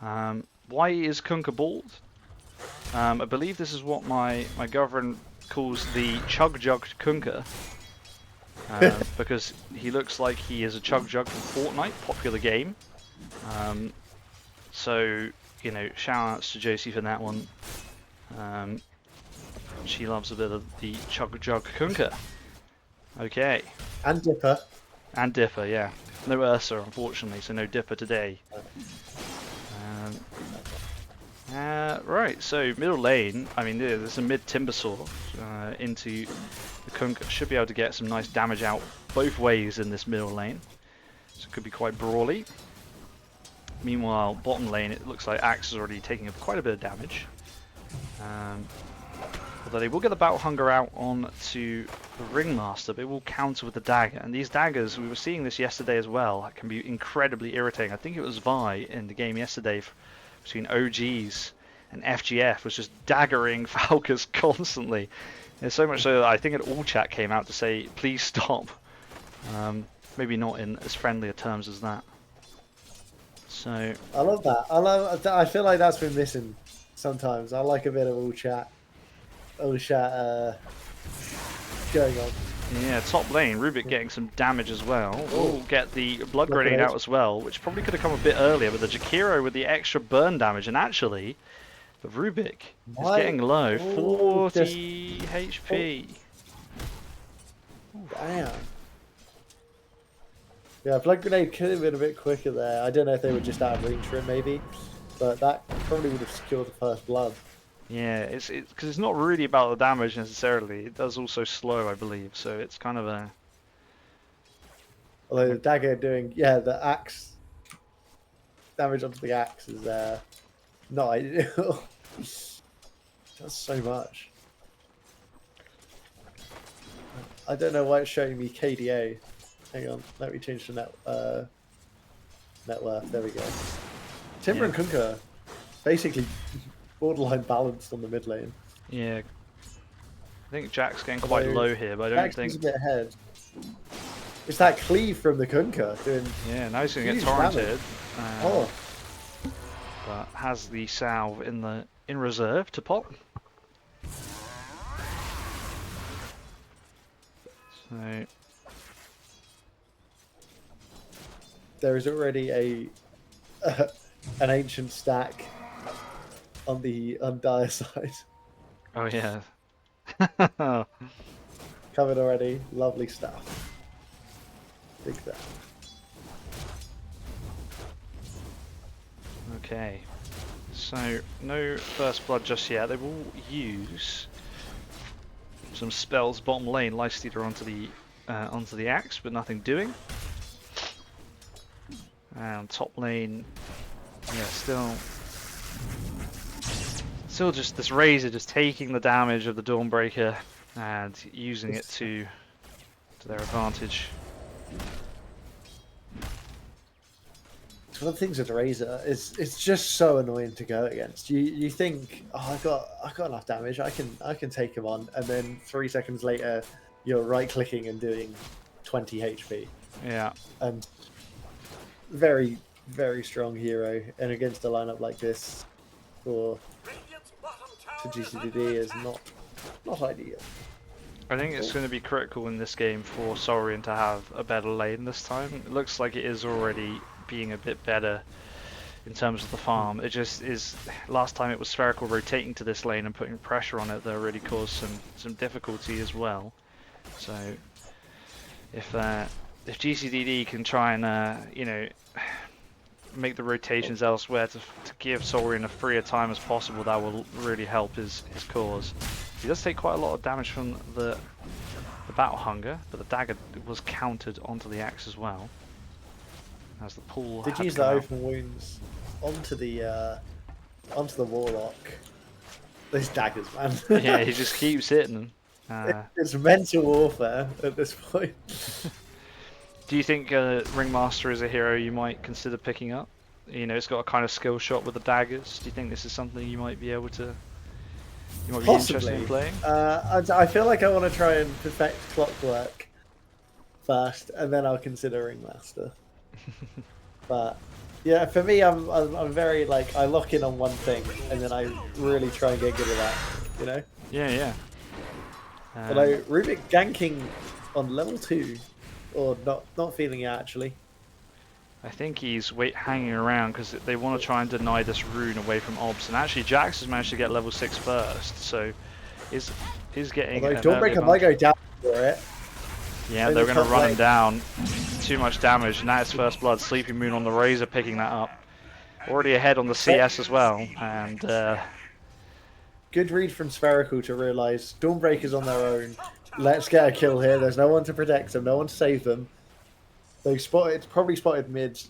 [SPEAKER 5] Why is Kunkka bald? I believe this is what my girlfriend calls the chug-jugged Kunkka. Because he looks like he is a chug-jug from Fortnite, popular game. So, you know, shout outs to Josie for that one. She loves a bit of the chug-jug Kunkka. Okay.
[SPEAKER 2] And Dipper.
[SPEAKER 5] And Dipper, yeah. No Ursa, unfortunately, so no Dipper today. Right, so middle lane, I mean, there's a mid Timbersaw into the Kunkka. Should be able to get some nice damage out both ways in this middle lane. So it could be quite brawly. Meanwhile, bottom lane, it looks like Axe is already taking up quite a bit of damage. Although they will get the Battle Hunger out onto the Ringmaster, but it will counter with the dagger. And these daggers, we were seeing this yesterday as well, can be incredibly irritating. I think it was Vi in the game yesterday between OGs and FGF was just daggering Falcons constantly. And so much so that I think an all chat came out to say, please stop. Maybe not in as friendly a terms as that. So
[SPEAKER 2] I love that. I feel like that's been missing sometimes. I like a bit of all chat going on.
[SPEAKER 5] yeah, top lane, Rubik getting some damage as well. We'll get the Blood Grenade out as well, which probably could have come a bit earlier, but the Jakiro with the extra burn damage, and actually, the Rubik is getting low, 40 HP.
[SPEAKER 2] Damn. Yeah, Blood Grenade could have been a bit quicker there. I don't know if they were just out of range for it, maybe, but that probably would have secured the first blood.
[SPEAKER 5] Yeah, it's because it's not really about the damage necessarily. It does also slow, I believe. So it's kind of a.
[SPEAKER 2] Although the dagger doing, the axe damage onto the axe is not ideal. It does so much. I don't know why it's showing me KDA. Hang on, let me change the net worth. There we go. Timber and Kunkka basically borderline balanced on the mid lane.
[SPEAKER 5] Yeah. I think Jack's getting quite low here, but I don't think.
[SPEAKER 2] Jack's a bit ahead. It's that cleave from the Kunkka doing.
[SPEAKER 5] Yeah, now he's going to get
[SPEAKER 2] huge
[SPEAKER 5] torrented.
[SPEAKER 2] But
[SPEAKER 5] has the salve in reserve to pop. So.
[SPEAKER 2] There is already an ancient stack on the Dire side.
[SPEAKER 5] Oh yeah.
[SPEAKER 2] Covered already. Lovely stuff. Big stuff.
[SPEAKER 5] Okay. So no first blood just yet. They will use some spells bottom lane, Lifestealer onto the axe, but nothing doing. And top lane, yeah, still just this Razor just taking the damage of the Dawnbreaker and using it to their advantage.
[SPEAKER 2] One of the things with the Razor is it's just so annoying to go against. You think, oh, I've got enough damage, I can take him on, and then 3 seconds later you're right clicking and doing 20 HP.
[SPEAKER 5] Yeah.
[SPEAKER 2] And very, very strong hero, and against a lineup like this for GCDD is not ideal.
[SPEAKER 5] I think it's going to be critical in this game for Saurian to have a better lane this time. It looks like it is already being a bit better in terms of the farm. It just is. Last time it was Spherical rotating to this lane and putting pressure on it that really caused some difficulty as well. So if GCDD can try and you know, make the rotations elsewhere to give Saurian as freer time as possible, that will really help his cause. He does take quite a lot of damage from the Battle Hunger, but the dagger was countered onto the axe as well. As the pool
[SPEAKER 2] Did
[SPEAKER 5] had
[SPEAKER 2] you use
[SPEAKER 5] come
[SPEAKER 2] the
[SPEAKER 5] out.
[SPEAKER 2] open wounds onto the warlock? Those daggers, man.
[SPEAKER 5] Yeah, he just keeps hitting them.
[SPEAKER 2] It's mental warfare at this point.
[SPEAKER 5] Do you think Ringmaster is a hero you might consider picking up? You know, it's got a kind of skill shot with the daggers. Do you think this is something you might be able to? You might be interested in playing?
[SPEAKER 2] I feel like I want to try and perfect Clockwork first, and then I'll consider Ringmaster. But yeah, for me, I'm very like, I lock in on one thing, and then I really try and get good at that. You know?
[SPEAKER 5] Yeah.
[SPEAKER 2] Although Rubik ganking on level 2, or not feeling it actually.
[SPEAKER 5] I think he's hanging around because they want to try and deny this rune away from Obs, and actually Jax has managed to get level 6 first, so he's getting.
[SPEAKER 2] Although
[SPEAKER 5] an
[SPEAKER 2] Dawnbreaker
[SPEAKER 5] early
[SPEAKER 2] might go
[SPEAKER 5] advantage.
[SPEAKER 2] down for it.
[SPEAKER 5] Yeah,
[SPEAKER 2] in
[SPEAKER 5] they're
[SPEAKER 2] the
[SPEAKER 5] going to
[SPEAKER 2] top
[SPEAKER 5] run him
[SPEAKER 2] lane.
[SPEAKER 5] down. Too much damage, and that is first blood. Sleepy Moon on the Razor picking that up. Already ahead on the CS as well, and
[SPEAKER 2] Good read from Spherical to realise Dawnbreaker's on their own. Let's get a kill here. There's no one to protect them, no one to save them. They probably spotted mids.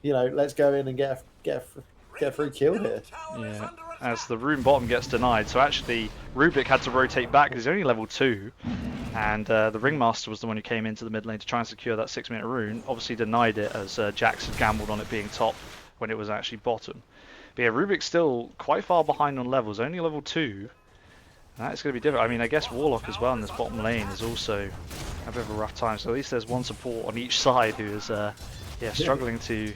[SPEAKER 2] You know, let's go in and get a free kill here.
[SPEAKER 5] yeah, as the rune bottom gets denied. So actually, Rubik had to rotate back because he's only level 2, and the Ringmaster was the one who came into the mid lane to try and secure that 6-minute rune. Obviously denied it as Jax had gambled on it being top when it was actually bottom. But yeah, Rubik's still quite far behind on levels, only level 2. And that's going to be different. I mean, I guess Warlock as well in this bottom lane is also a bit of a rough time. So at least there's one support on each side who is struggling to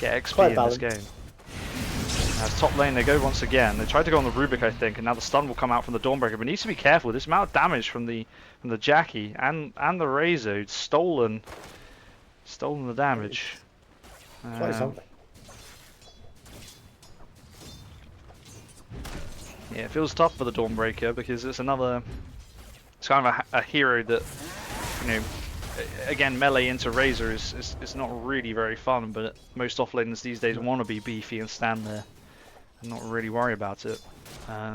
[SPEAKER 5] get XP
[SPEAKER 2] Quite
[SPEAKER 5] in this
[SPEAKER 2] balanced.
[SPEAKER 5] game. As top lane they go once again. They tried to go on the Rubik, I think, and now the stun will come out from the Dawnbreaker. But needs to be careful. This amount of damage from the Jackie and the Razor, stolen the damage.
[SPEAKER 2] Quite something.
[SPEAKER 5] Yeah, it feels tough for the Dawnbreaker because it's kind of a hero that, you know, again, melee into Razor is not really very fun, but most offlaners these days want to be beefy and stand there and not really worry about it.
[SPEAKER 2] Yeah.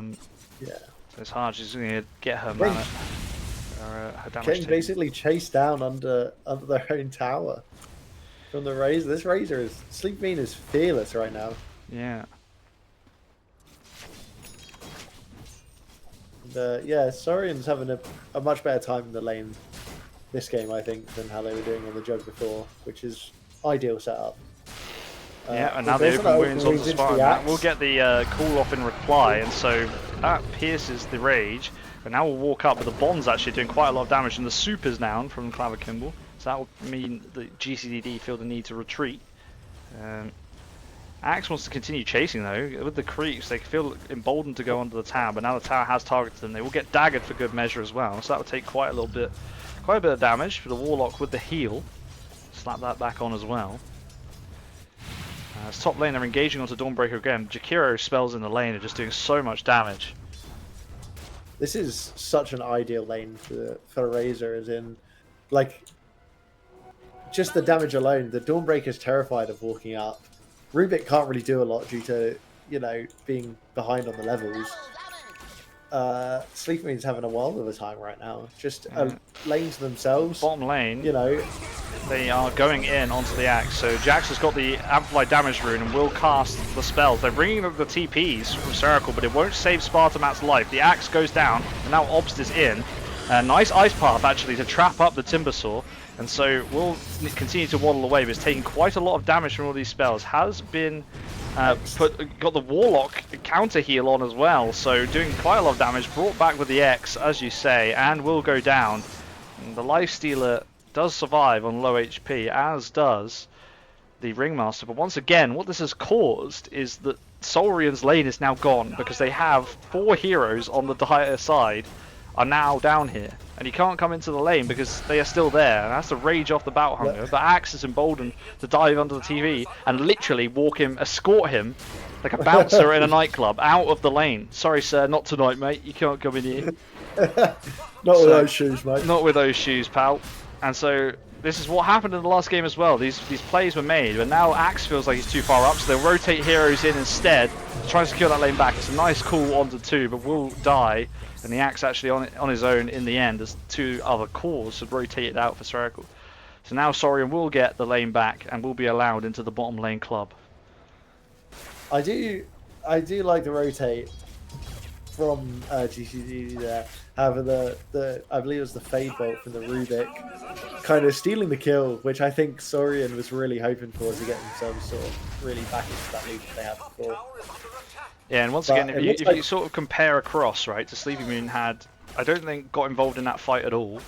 [SPEAKER 5] So it's hard. She's going to get her mana, her damage
[SPEAKER 2] Getting
[SPEAKER 5] taken.
[SPEAKER 2] basically chased down under their own tower from the Razor. This Razor is Sleep Mean is fearless right now.
[SPEAKER 5] Yeah.
[SPEAKER 2] And, yeah, Saurian's having a much better time in the lane this game, I think, than how they were doing on the Jug before, which is ideal setup.
[SPEAKER 5] Yeah, and now the
[SPEAKER 2] there's
[SPEAKER 5] open
[SPEAKER 2] an
[SPEAKER 5] wounds on the
[SPEAKER 2] into
[SPEAKER 5] Spartan.
[SPEAKER 2] axe.
[SPEAKER 5] We'll get the call off in reply, and so that pierces the rage. But now we'll walk up, but the bomb's actually doing quite a lot of damage, and the super's down from Claver Kimball. So that will mean that GCDD feel the need to retreat. Axe wants to continue chasing though. With the creeps, they feel emboldened to go onto the tower, but now the tower has targeted them. They will get daggered for good measure as well, so that will take quite a bit of damage for the Warlock with the heal. Slap that back on as well. As top lane, they're engaging onto Dawnbreaker again. Jakiro's spells in the lane are just doing so much damage.
[SPEAKER 2] This is such an ideal lane for Razor, as in, like, just the damage alone. The Dawnbreaker's terrified of walking up. Rubik can't really do a lot due to, you know, being behind on the levels. Sleep Mean's having a wild of a time right now. Just lane to themselves.
[SPEAKER 5] Bottom lane,
[SPEAKER 2] You know,
[SPEAKER 5] they are going in onto the axe. So Jax has got the amplified damage rune and will cast the spells. They're bringing up the TPs from Spherical, but it won't save Spartamat's life. The axe goes down, and now Obst is in. A nice ice path actually to trap up the Timbersaw. And so we'll continue to waddle away, but it's taking quite a lot of damage from all these spells. Has been got the Warlock counter heal on as well, so doing quite a lot of damage. Brought back with the X, as you say, and will go down. And the Lifestealer does survive on low HP, as does the Ringmaster. But once again, what this has caused is that Saurian's lane is now gone because they have 4 heroes on the dire side are now down here, and he can't come into the lane because they are still there, and has to rage off the Bout Hunger. But Axe is emboldened to dive under the TV and literally escort him like a bouncer in a nightclub out of the lane. Sorry, sir, not tonight, mate. You can't come in here.
[SPEAKER 2] Not with those shoes, mate.
[SPEAKER 5] Not with those shoes, pal. And so this is what happened in the last game as well. These plays were made, but now Axe feels like he's too far up, so they'll rotate heroes in instead to try and secure that lane back. It's a nice call onto 2, but will die. And the Axe actually on his own in the end as 2 other cores have rotated out for Spherical. So now Saurian will get the lane back and will be allowed into the bottom lane club.
[SPEAKER 2] I do like the rotate from GCDD there. However, I believe it was the Fade Bolt from the Rubik kind of stealing the kill, which I think Saurian was really hoping for to get themselves sort of really back into that lead that they had before.
[SPEAKER 5] Yeah, and once again, if you sort of compare across, right, to Sleepy Moon I don't think got involved in that fight at all,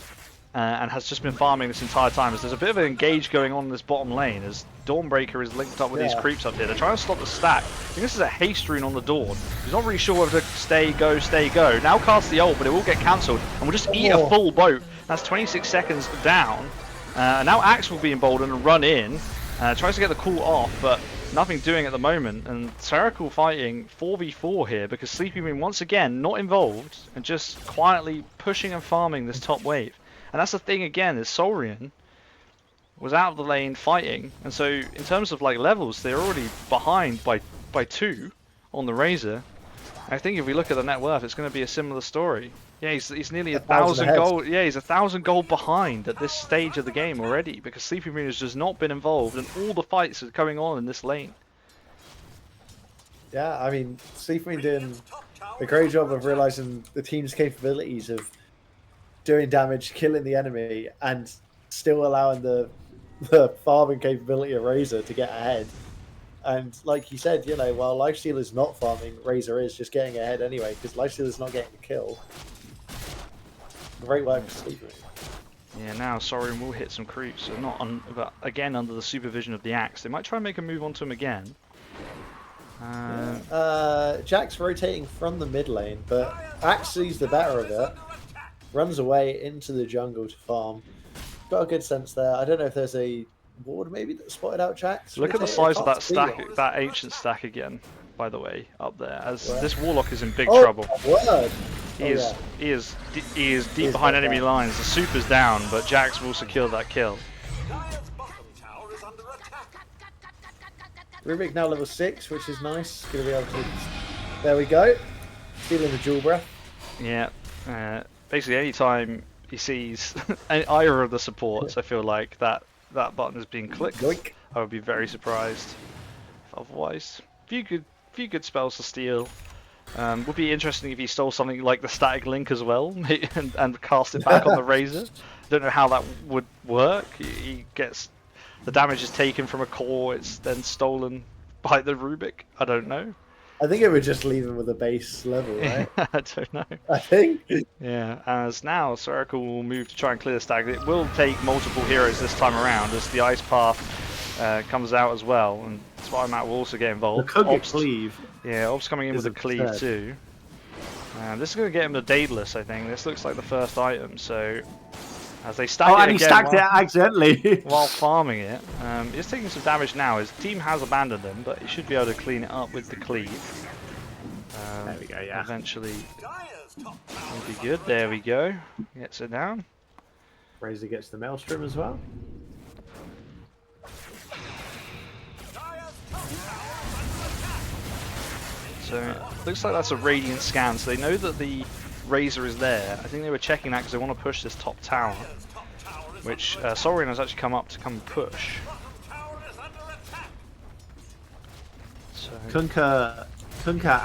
[SPEAKER 5] and has just been farming this entire time. As there's a bit of an engage going on in this bottom lane, as Dawnbreaker is linked up with these creeps up here. They're trying to stop the stack. I think this is a haste rune on the Dawn. He's not really sure whether to stay, go. Now cast the ult, but it will get cancelled, and we'll just eat a full boat. That's 26 seconds down. Now Axe will be emboldened and run in. Tries to get the call off, but nothing doing at the moment. And Spherical fighting 4v4 here because Sleepy Moon once again not involved and just quietly pushing and farming this top wave. And that's the thing again, is Saurian was out of the lane fighting, and so in terms of like levels, they're already behind by 2 on the Razor. I think if we look at the net worth, it's going to be a similar story. Yeah, he's nearly 1,000 gold. Yeah, he's 1,000 gold behind at this stage of the game already because Sleepy Moon has just not been involved, and all the fights are going on in this lane.
[SPEAKER 2] Yeah, I mean, Sleepy Moon doing a great job of realizing the team's capabilities of doing damage, killing the enemy, and still allowing the farming capability of Razor to get ahead. And like you said, you know, while Lifesteal is not farming, Razor is just getting ahead anyway because Lifesteal is not getting the kill. Great work for Sleepy Moon.
[SPEAKER 5] Yeah, now Saurian will hit some creeps, so not but again under the supervision of the Axe. They might try and make a move onto him again.
[SPEAKER 2] Jack's rotating from the mid lane, but Axe sees the better of it. Runs away into the jungle to farm. Got a good sense there. I don't know if there's a ward maybe that spotted out Jax.
[SPEAKER 5] Look at the size of that stack, that ancient stack again, by the way, up there. As this Warlock is in big trouble.
[SPEAKER 2] Word.
[SPEAKER 5] He is deep behind enemy lines. The super's down, but Jax will secure that kill.
[SPEAKER 2] Rubik now level 6, which is nice. Gonna be able to. There we go. Feeling the jewel breath.
[SPEAKER 5] Yeah. Basically, anytime he sees either of the supports, I feel like that button is being clicked.
[SPEAKER 2] Yoink.
[SPEAKER 5] I would be very surprised. Otherwise, few good spells to steal. Would be interesting if he stole something like the static link as well, and cast it back on the Razor. Don't know how that would work. He gets the damage is taken from a core, it's then stolen by the Rubik. I don't know.
[SPEAKER 2] I think it would just leave him with a base level, right?
[SPEAKER 5] I don't know.
[SPEAKER 2] I think.
[SPEAKER 5] Yeah, as now Spherical will move to try and clear the stack. It will take multiple heroes this time around as the Ice Path comes out as well, and Spider-Man will also get involved.
[SPEAKER 2] The cleave.
[SPEAKER 5] Yeah, Ob's coming in with a cleave too. This is going to get him the Daedalus, I think. This looks like the first item, so as they stack it
[SPEAKER 2] and
[SPEAKER 5] again
[SPEAKER 2] he stacked it accidentally.
[SPEAKER 5] while farming it. He's taking some damage now. His team has abandoned him, but he should be able to clean it up with the cleave.
[SPEAKER 2] There we go, yeah.
[SPEAKER 5] Eventually, it'll be good. There we go. Gets it down.
[SPEAKER 2] Razor gets the Maelstrom as well.
[SPEAKER 5] So, looks like that's a Radiant scan, so they know that the Razor is there. I think they were checking that because they want to push this top tower, which Saurian has actually come up to come push. So,
[SPEAKER 2] Kunkka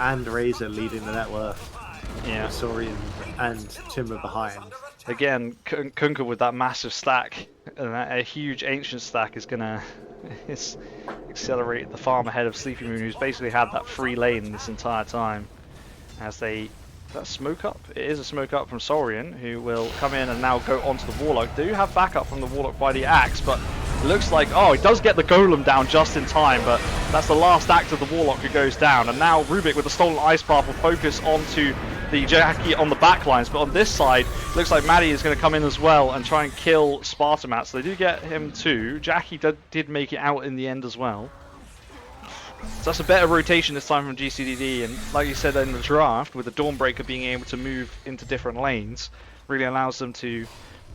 [SPEAKER 2] and Razor leading the net worth.
[SPEAKER 5] yeah.
[SPEAKER 2] Saurian and Timber behind.
[SPEAKER 5] Again, Kunkka with that massive stack, and a huge ancient stack is gonna accelerate the farm ahead of Sleepy Moon, who's basically had that free lane this entire time. As they that smoke up, it is a smoke up from Saurian, who will come in and now go onto the Warlock. They do have backup from the Warlock by the Axe, but it looks like, oh, he does get the Golem down just in time, but that's the last act of the Warlock who goes down. And now Rubik with the stolen Ice Path will focus onto the Jackie on the back lines, but on this side, looks like Maddie is going to come in as well and try and kill Spartamat. So they do get him too. Jackie did make it out in the end as well. So that's a better rotation this time from GCDD, and like you said in the draft, with the Dawnbreaker being able to move into different lanes, really allows them to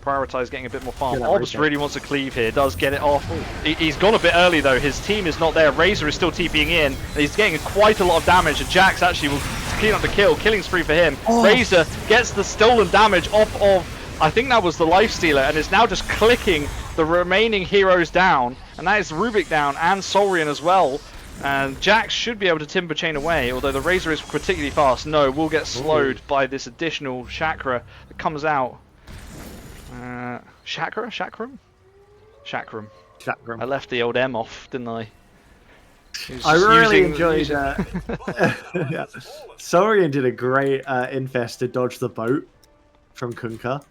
[SPEAKER 5] prioritize getting a bit more farm. Obs really wants to cleave here, does get it off. He's gone a bit early though, his team is not there. Razor is still TPing in, and he's getting quite a lot of damage, and Jax actually will clean up the killing spree for him. Razor gets the stolen damage off of, I think that was the Lifestealer, and is now just clicking the remaining heroes down, and that is Rubik down, and Saurian as well. And Jax should be able to Timber Chain away, although the Razor is particularly fast. No, will get slowed by this additional Chakra that comes out. Chakram? I left the old M off, didn't I?
[SPEAKER 2] I really enjoyed that. Yeah. Saurian did a great infest to dodge the boat from Kunkka.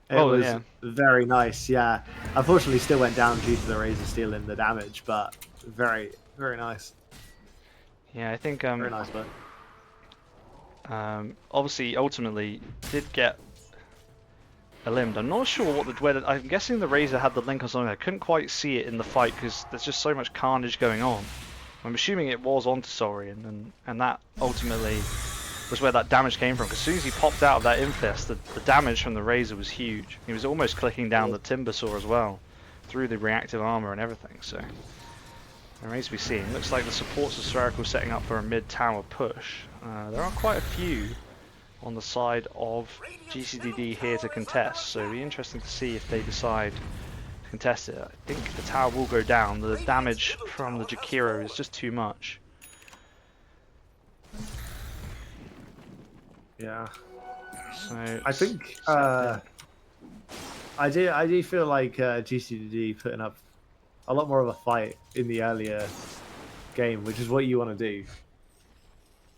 [SPEAKER 2] It was very nice, yeah. Unfortunately, still went down due to the Razor stealing the damage, but very, very nice.
[SPEAKER 5] Yeah, I think
[SPEAKER 2] very nice, but
[SPEAKER 5] obviously, ultimately, did get eliminated. I'm not sure whether I'm guessing the Razor had the link or something. I couldn't quite see it in the fight because there's just so much carnage going on. I'm assuming it was onto Saurian, and that ultimately was where that damage came from. Because as soon as he popped out of that infest, the damage from the Razor was huge. He was almost clicking down the Timbersaw as well, through the reactive armor and everything. So it remains to be seen. Looks like the supports of Spherical setting up for a mid-tower push. There are quite a few on the side of GCDD here to contest, so it'll be interesting to see if they decide to contest it. I think the tower will go down. The damage from the Jakiro is just too much.
[SPEAKER 2] yeah.
[SPEAKER 5] So
[SPEAKER 2] I think I do feel like GCDD putting up a lot more of a fight in the earlier game, which is what you want to do.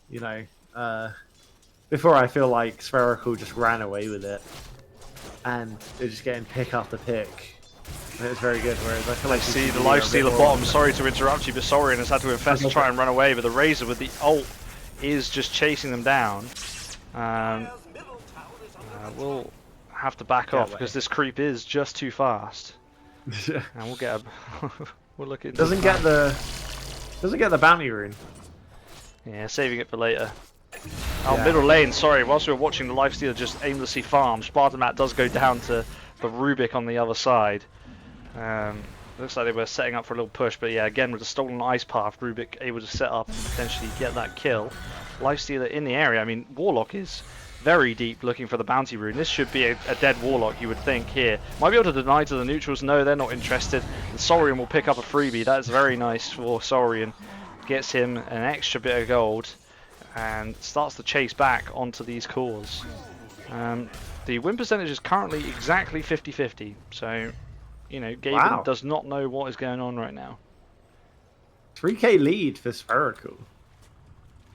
[SPEAKER 2] You know, before I feel like Spherical just ran away with it, and they're just getting pick after pick. And it was very good. Whereas I feel like
[SPEAKER 5] see the Lifestealer bottom. Sorry to interrupt you, but Saurian has had to infest to try and run away. But the Razor with the ult is just chasing them down. We'll have to back off because this creep is just too fast. And we'll get a we'll look into
[SPEAKER 2] doesn't get the bounty rune.
[SPEAKER 5] Yeah, saving it for later. Oh, middle lane, sorry, whilst we were watching the Lifestealer just aimlessly farm, Spartamat does go down to the Rubik on the other side. Looks like they were setting up for a little push, but yeah, again with the stolen ice path, Rubik able to set up and potentially get that kill. Lifestealer in the area, I mean, Warlock is very deep looking for the bounty rune. This should be a dead Warlock, you would think, here. Might be able to deny to the neutrals, no, they're not interested. And Saurian will pick up a freebie, that is very nice for Saurian. Gets him an extra bit of gold and starts to chase back onto these cores. The win percentage is currently exactly 50-50, so, you know, Gaben does not know what is going on right now.
[SPEAKER 2] 3k lead for Spherical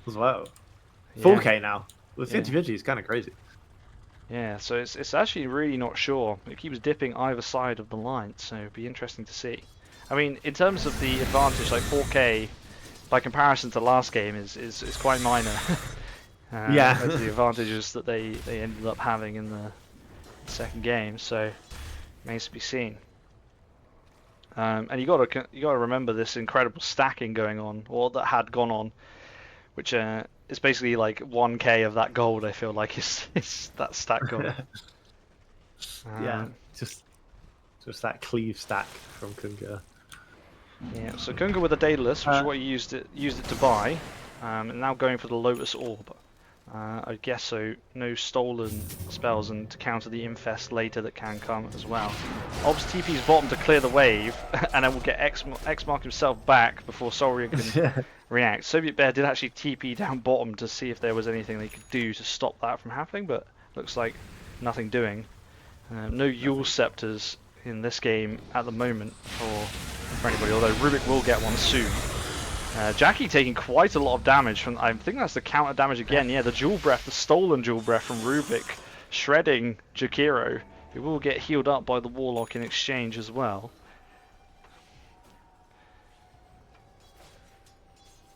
[SPEAKER 2] as well. 4k now. With 50-50 is kind of crazy.
[SPEAKER 5] Yeah, so it's actually really not sure. It keeps dipping either side of the line, so it'd be interesting to see. I mean, in terms of the advantage, like 4k, by comparison to last game, is quite minor.
[SPEAKER 2] Yeah.
[SPEAKER 5] The advantages that they ended up having in the second game, so remains to be seen. And you gotta remember this incredible stacking going on, or that had gone on, which is basically like 1k of that gold. I feel like is that stack gold.
[SPEAKER 2] Yeah, just that cleave stack from Kunkka.
[SPEAKER 5] Yeah, so Kunkka with the Daedalus, which is what you used it to buy, and now going for the Lotus Orb. I guess so. No stolen spells, and to counter the infest later that can come as well. Ob's TP's bottom to clear the wave, and then we'll get X mark himself back before Saurian can react. Soviet Bear did actually TP down bottom to see if there was anything they could do to stop that from happening, but looks like nothing doing. No Yule Scepters in this game at the moment for anybody, although Rubik will get one soon. Jackie taking quite a lot of damage from, I think that's the counter damage again, yeah, the Jewel Breath, the stolen Jewel Breath from Rubik, shredding Jakiro, who will get healed up by the Warlock in exchange as well.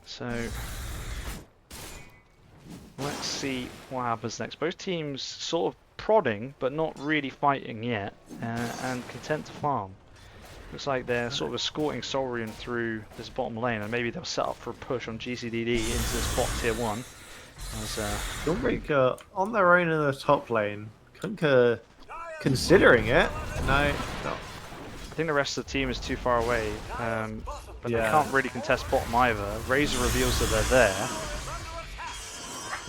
[SPEAKER 5] So, let's see what happens next. Both teams sort of prodding, but not really fighting yet, and content to farm. Looks like they're sort of escorting Saurian through this bottom lane, and maybe they'll set up for a push on GCDD into this bot tier 1. As,
[SPEAKER 2] Dawnbreaker on their own in the top lane. Kunkka considering it. No.
[SPEAKER 5] I think the rest of the team is too far away, but they
[SPEAKER 2] Yeah.
[SPEAKER 5] can't really contest bottom either. Razor reveals that they're there.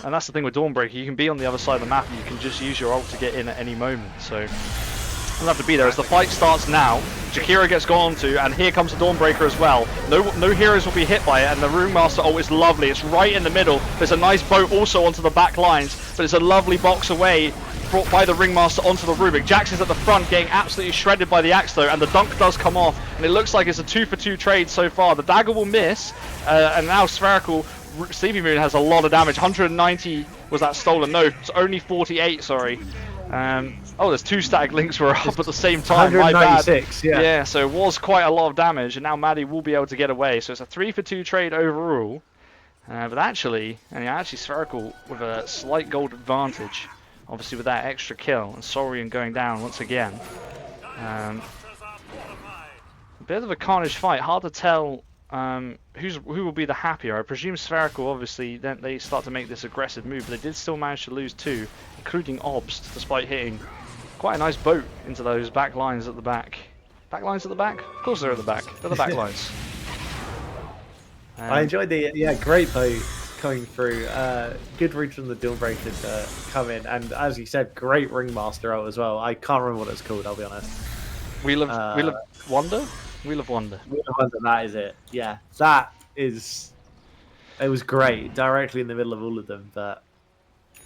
[SPEAKER 5] And that's the thing with Dawnbreaker, you can be on the other side of the map and you can just use your ult to get in at any moment. So you'll have to be there as the fight starts now. Jakira gets gone onto, and here comes the Dawnbreaker as well. No heroes will be hit by it, and the Ringmaster ult is lovely. It's right in the middle. There's a nice boat also onto the back lines, but it's a lovely box away brought by the Ringmaster onto the Rubik. Jax is at the front getting absolutely shredded by the axe though, and the dunk does come off, and it looks like it's a 2-for-2 trade so far. The dagger will miss, and now Spherical, Sleepy Moon has a lot of damage. 190 was that stolen? No, it's only 48, sorry. Oh, there's 2 static links were up at the same time. My bad.
[SPEAKER 2] 196, yeah.
[SPEAKER 5] Yeah, so it was quite a lot of damage, and now Maddie will be able to get away. So it's a 3-for-2 trade overall. But actually Spherical with a slight gold advantage, obviously with that extra kill, and Saurian going down once again. A bit of a carnage fight. Hard to tell who will be the happier. I presume Spherical, obviously, then they start to make this aggressive move, but they did still manage to lose 2, including Obs, despite hitting quite a nice boat into those back lines at the back. Back lines at the back? Of course they're at the back. They're the back lines.
[SPEAKER 2] I enjoyed the great boat coming through. Good reach from the Dawnbreaker to come in, and as you said, great Ringmaster out as well. I can't remember what it's called, I'll be honest.
[SPEAKER 5] Wheel of Wonder? Wheel of Wonder.
[SPEAKER 2] Wheel of Wonder, that is it. Yeah, that is. It was great, directly in the middle of all of them, but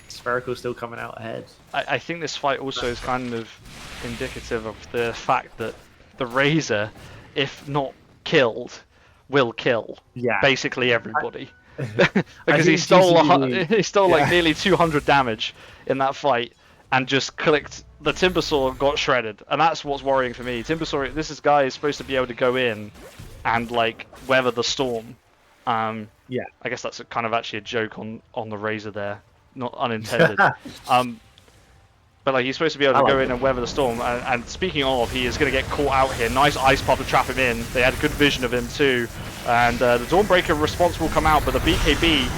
[SPEAKER 2] Spherical still coming out ahead.
[SPEAKER 5] I think this fight also is kind of indicative of the fact that the Razor, if not killed, will kill basically everybody. Because he stole like nearly 200 damage in that fight and just clicked. The Timbersaw got shredded, and that's what's worrying for me. Timbersaw, this guy is supposed to be able to go in and like weather the storm. I guess that's kind of actually a joke on the Razor there, not unintended. But like he's supposed to be able to go in and weather the storm. And speaking of, he is going to get caught out here. Nice ice pop to trap him in. They had a good vision of him too. And the Dawnbreaker response will come out, but the BKB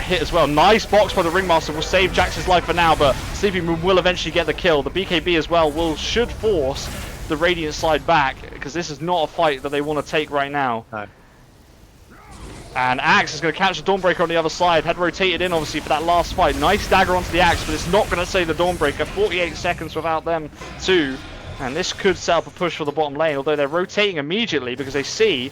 [SPEAKER 5] hit as well. Nice box by the Ringmaster will save Jax's life for now, but Sleepy Moon will eventually get the kill. The BKB as well should force the Radiant side back, because this is not a fight that they want to take right now.
[SPEAKER 2] No.
[SPEAKER 5] And Axe is going to catch the Dawnbreaker on the other side. Had rotated in, obviously, for that last fight. Nice dagger onto the Axe, but it's not going to save the Dawnbreaker. 48 seconds without them, too. And this could set up a push for the bottom lane, although they're rotating immediately because they see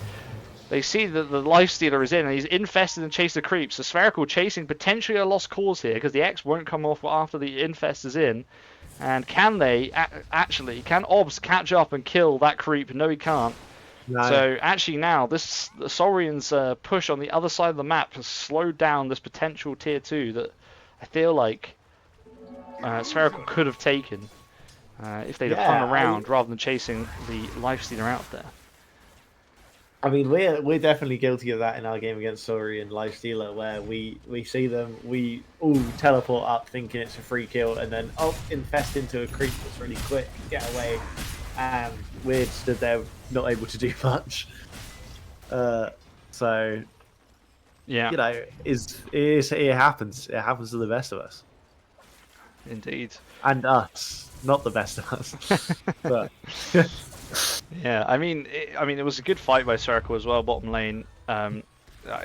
[SPEAKER 5] that the Lifestealer is in, and he's infested and chased the creeps. So Spherical chasing potentially a lost cause here, because the X won't come off after the infest is in. And can they, can Obs catch up and kill that creep? No, he can't.
[SPEAKER 2] No.
[SPEAKER 5] So actually now, the Saurian's push on the other side of the map has slowed down this potential tier 2 that I feel like Spherical could have taken if they'd have hung around rather than chasing the Lifestealer out there.
[SPEAKER 2] I mean, we're definitely guilty of that in our game against Saurian Lifestealer, where we see them, we all teleport up thinking it's a free kill, and then infest into a creep that's really quick, get away, and we're stood there not able to do much. So
[SPEAKER 5] yeah,
[SPEAKER 2] you know, it happens. It happens to the best of us.
[SPEAKER 5] Indeed.
[SPEAKER 2] And us, not the best of us. But
[SPEAKER 5] yeah, I mean, it was a good fight by Spherical as well, bottom lane. I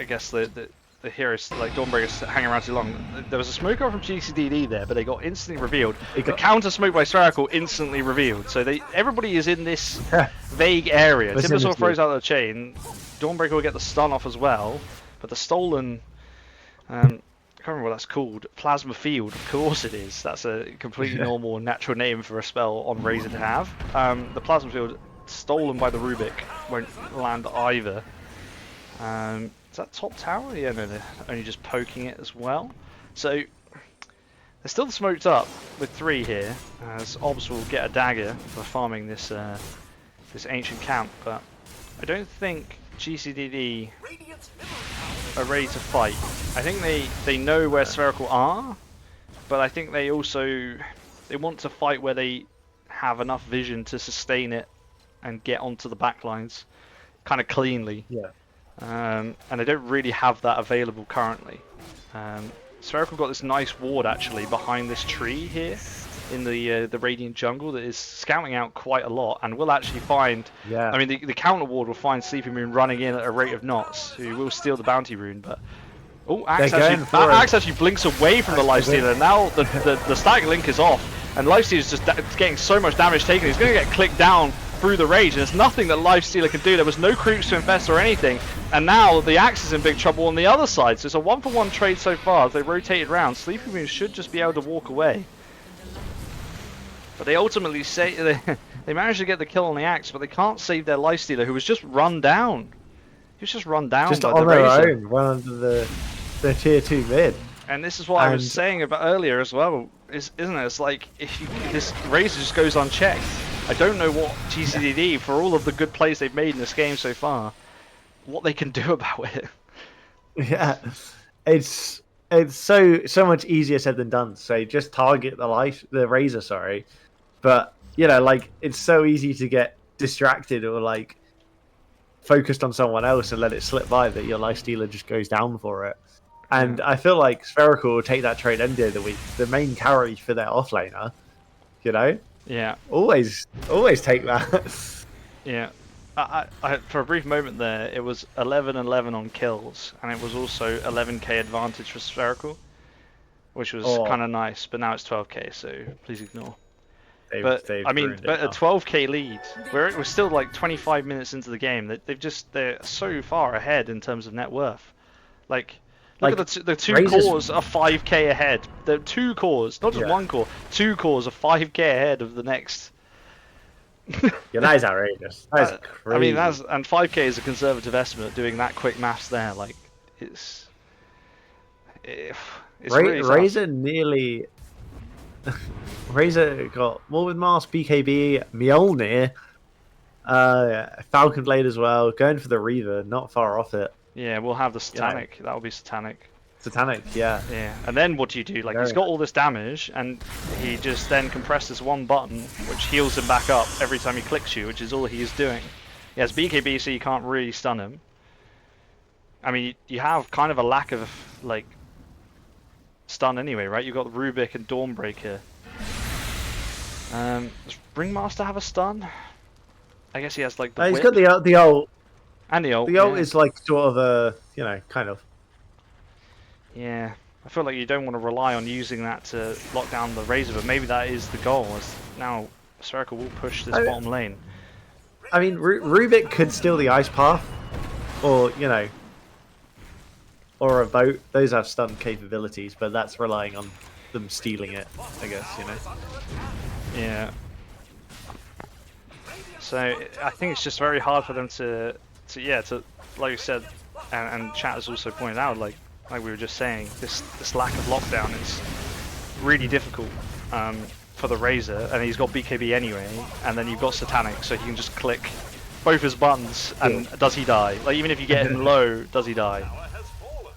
[SPEAKER 5] guess the heroes, like Dawnbreakers, hanging around too long. There was a smoke out from GCDD there, but they got instantly revealed. The counter smoke by Spherical instantly revealed. So everybody is in this vague area. Timbersaw throws out the chain. Dawnbreaker will get the stun off as well, but the stolen, I can't remember what that's called. Plasma Field, of course it is. That's a completely normal and natural name for a spell on Razor to have. The Plasma Field, stolen by the Rubik, won't land either. Is that top tower? Yeah, no, they're only just poking it as well. So they're still smoked up with 3 here, as Obs will get a dagger for farming this this ancient camp, but I don't think GCDD are ready to fight. I think they know where Spherical are, but I think they also want to fight where they have enough vision to sustain it and get onto the backlines kind of cleanly.
[SPEAKER 2] Yeah.
[SPEAKER 5] And they don't really have that available currently. Spherical got this nice ward actually behind this tree here in the Radiant jungle that is scouting out quite a lot, and will actually find.
[SPEAKER 2] Yeah.
[SPEAKER 5] I mean, the counter ward will find Sleeping Moon running in at a rate of knots, who will steal the bounty rune, but. Oh, Axe actually blinks away from the Lifestealer. Now the static link is off, and Lifestealer's just getting so much damage taken. He's going to get clicked down through the rage, and there's nothing that Lifestealer can do. There was no creeps to infest or anything, and now the Axe is in big trouble on the other side. So it's a 1-for-1 trade so far as they rotated around. Sleeping Moon should just be able to walk away. But they ultimately say they managed to get the kill on the Axe, but they can't save their Lifestealer, who was just run down. He was just run down
[SPEAKER 2] Just
[SPEAKER 5] by
[SPEAKER 2] on
[SPEAKER 5] the
[SPEAKER 2] their
[SPEAKER 5] Razor.
[SPEAKER 2] own, run under the tier 2 mid.
[SPEAKER 5] And this is what I was saying about earlier as well, isn't it? It's like, if this Razor just goes unchecked. I don't know what GCDD, for all of the good plays they've made in this game so far, what they can do about it.
[SPEAKER 2] Yeah, it's so much easier said than done. So just target the Razor, sorry. But, you know, like, it's so easy to get distracted or, like, focused on someone else and let it slip by that your Lifestealer just goes down for it. And I feel like Spherical will take that trade any day of the week. The main carry for their offlaner, you know?
[SPEAKER 5] Yeah.
[SPEAKER 2] Always take that.
[SPEAKER 5] Yeah. I for a brief moment there, it was 11-11 on kills, and it was also 11k advantage for Spherical, which was kind of nice, but now it's 12k, so please ignore. I mean, but a 12k lead, we're still like 25 minutes into the game. They're so far ahead in terms of net worth. Like, look at the two cores are 5k ahead. The two cores, not just one core, two cores are 5k ahead of the next.
[SPEAKER 2] Yeah, that is outrageous. That is crazy.
[SPEAKER 5] I mean, and 5k is a conservative estimate. Doing that quick maths there, like, it's really tough.
[SPEAKER 2] Razor nearly. Razor got more with Mars, BKB, Mjolnir, Falcon Blade as well. Going for the Reaver, not far off it.
[SPEAKER 5] Yeah, we'll have the Satanic. That'll be Satanic.
[SPEAKER 2] Satanic, yeah.
[SPEAKER 5] Yeah, and then what do you do? Like, he's got all this damage, and he just then compresses one button, which heals him back up every time he clicks you, which is all he is doing. He has BKB, so you can't really stun him. I mean, you have kind of a lack of, like, stun anyway, right? You've got Rubik and Dawnbreaker. Does Ringmaster have a stun? I guess he has, like, the
[SPEAKER 2] He's
[SPEAKER 5] whip.
[SPEAKER 2] got the ult.
[SPEAKER 5] And the ult.
[SPEAKER 2] The ult is, like, sort of a, you know, kind of.
[SPEAKER 5] Yeah, I feel like you don't want to rely on using that to lock down the Razor, but maybe that is the goal, as now Spherical will push this bottom lane.
[SPEAKER 2] I mean, Rubik could steal the Ice Path, or, you know, or a boat. Those have stun capabilities, but that's relying on them stealing it, I guess, you know.
[SPEAKER 5] Yeah. So I think it's just very hard for them to like you said, and chat has also pointed out, like we were just saying, this lack of lockdown is really difficult for the Razor, and he's got BKB anyway, and then you've got Satanic, so he can just click both his buttons, and does he die? Like, even if you get him low, does he die?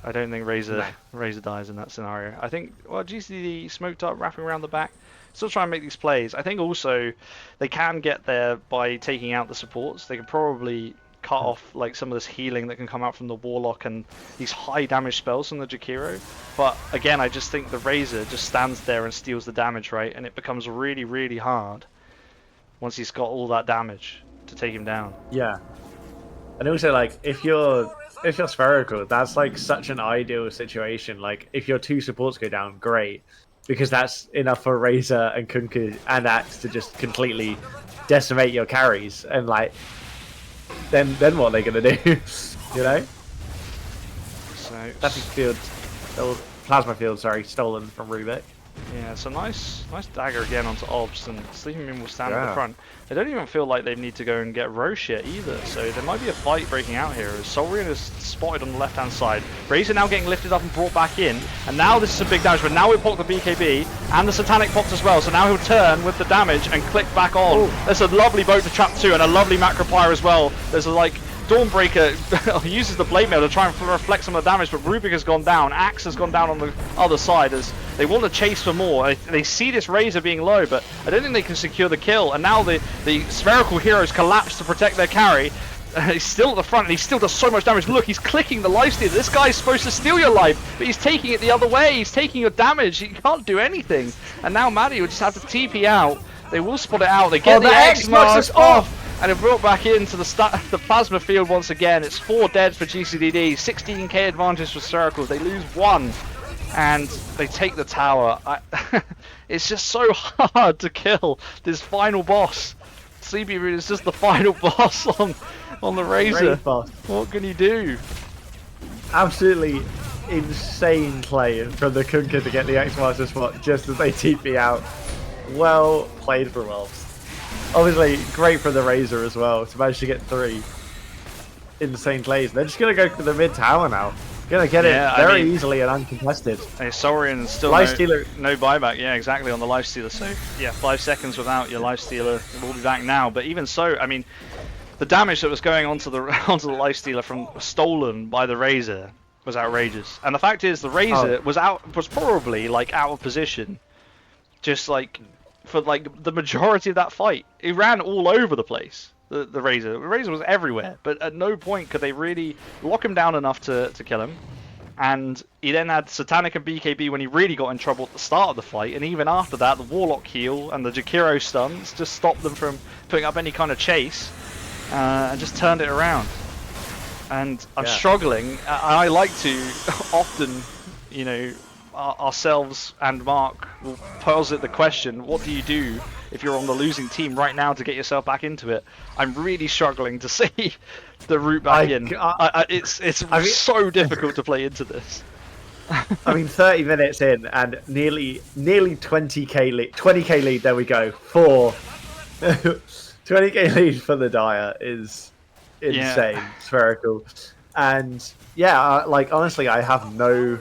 [SPEAKER 5] I don't think Razor dies in that scenario. I think, well, GCDD smoked up, wrapping around the back, still trying to make these plays. I think also they can get there by taking out the supports. They can probably cut off like some of this healing that can come out from the Warlock and these high damage spells from the Jakiro. But again, I just think the Razor just stands there and steals the damage, right? And it becomes really, really hard once he's got all that damage to take him down.
[SPEAKER 2] Yeah. And also, like, if you're Spherical, that's like such an ideal situation. Like, if your two supports go down, great, because that's enough for Razor and Kunku and Axe to just completely decimate your carries, and like, then what are they gonna do? You know?
[SPEAKER 5] So
[SPEAKER 2] Plasma field, sorry, stolen from Rubik.
[SPEAKER 5] yeah, so nice dagger again onto Obs, and Sleeping Moon will stand at the front. They don't even feel like they need to go and get Roche yet either, so there might be a fight breaking out here as Solrian is spotted on the left hand side. Razor now getting lifted up and brought back in, and now this is some big damage, but now we popped the BKB, and the Satanic popped as well, so now he'll turn with the damage and click back on. There's a lovely boat to trap 2, and a lovely Macropyre as well. There's a, like, Dawnbreaker uses the blade mail to try and reflect some of the damage, but Rubik has gone down. Axe has gone down on the other side as they want to chase for more. They see this Razor being low, but I don't think they can secure the kill. And now the Spherical heroes collapse to protect their carry. He's still at the front and he still does so much damage. Look, he's clicking the lifesteal. This guy's supposed to steal your life, but he's taking it the other way. He's taking your damage. He can't do anything. And now Maddie will just have to TP out. They will spot it out. They get the X-Mark off. And they're brought back into the plasma field once again. It's 4 dead for GCDD. 16k advantage for Spherical. They lose 1. And they take the tower. It's just so hard to kill this final boss. Sleepy Rune is just the final boss on the Razor. What can you do?
[SPEAKER 2] Absolutely insane play from the Kunkka to get the X-Master spot just as they TP out. Well played from Elves. Obviously, great for the Razor as well to manage to get 3 insane plays. They're just going to go for the mid tower now. Going to get it very easily and uncontested.
[SPEAKER 5] Saurian still no buyback. Yeah, exactly, on the Lifestealer. So, yeah, 5 seconds without your Lifestealer. We'll be back now. But even so, I mean, the damage that was going onto the Lifestealer from stolen by the Razor was outrageous. And the fact is, the Razor was probably like out of position, just like for like the majority of that fight. He ran all over the place. The Razor. The Razor was everywhere, but at no point could they really lock him down enough to kill him. And he then had Satanic and BKB when he really got in trouble at the start of the fight, and even after that, the Warlock heal and the Jakiro stuns just stopped them from putting up any kind of chase, and just turned it around. And I'm struggling. I like to often, you know, ourselves and Mark will posit the question, what do you do if you're on the losing team right now to get yourself back into it? I'm really struggling to see the route back in. It's so difficult to play into this.
[SPEAKER 2] I mean, 30 minutes in and nearly 20k lead. 20k lead, there we go. 20k lead for the Dire is insane. Yeah. Spherical. And yeah, like honestly, I have no...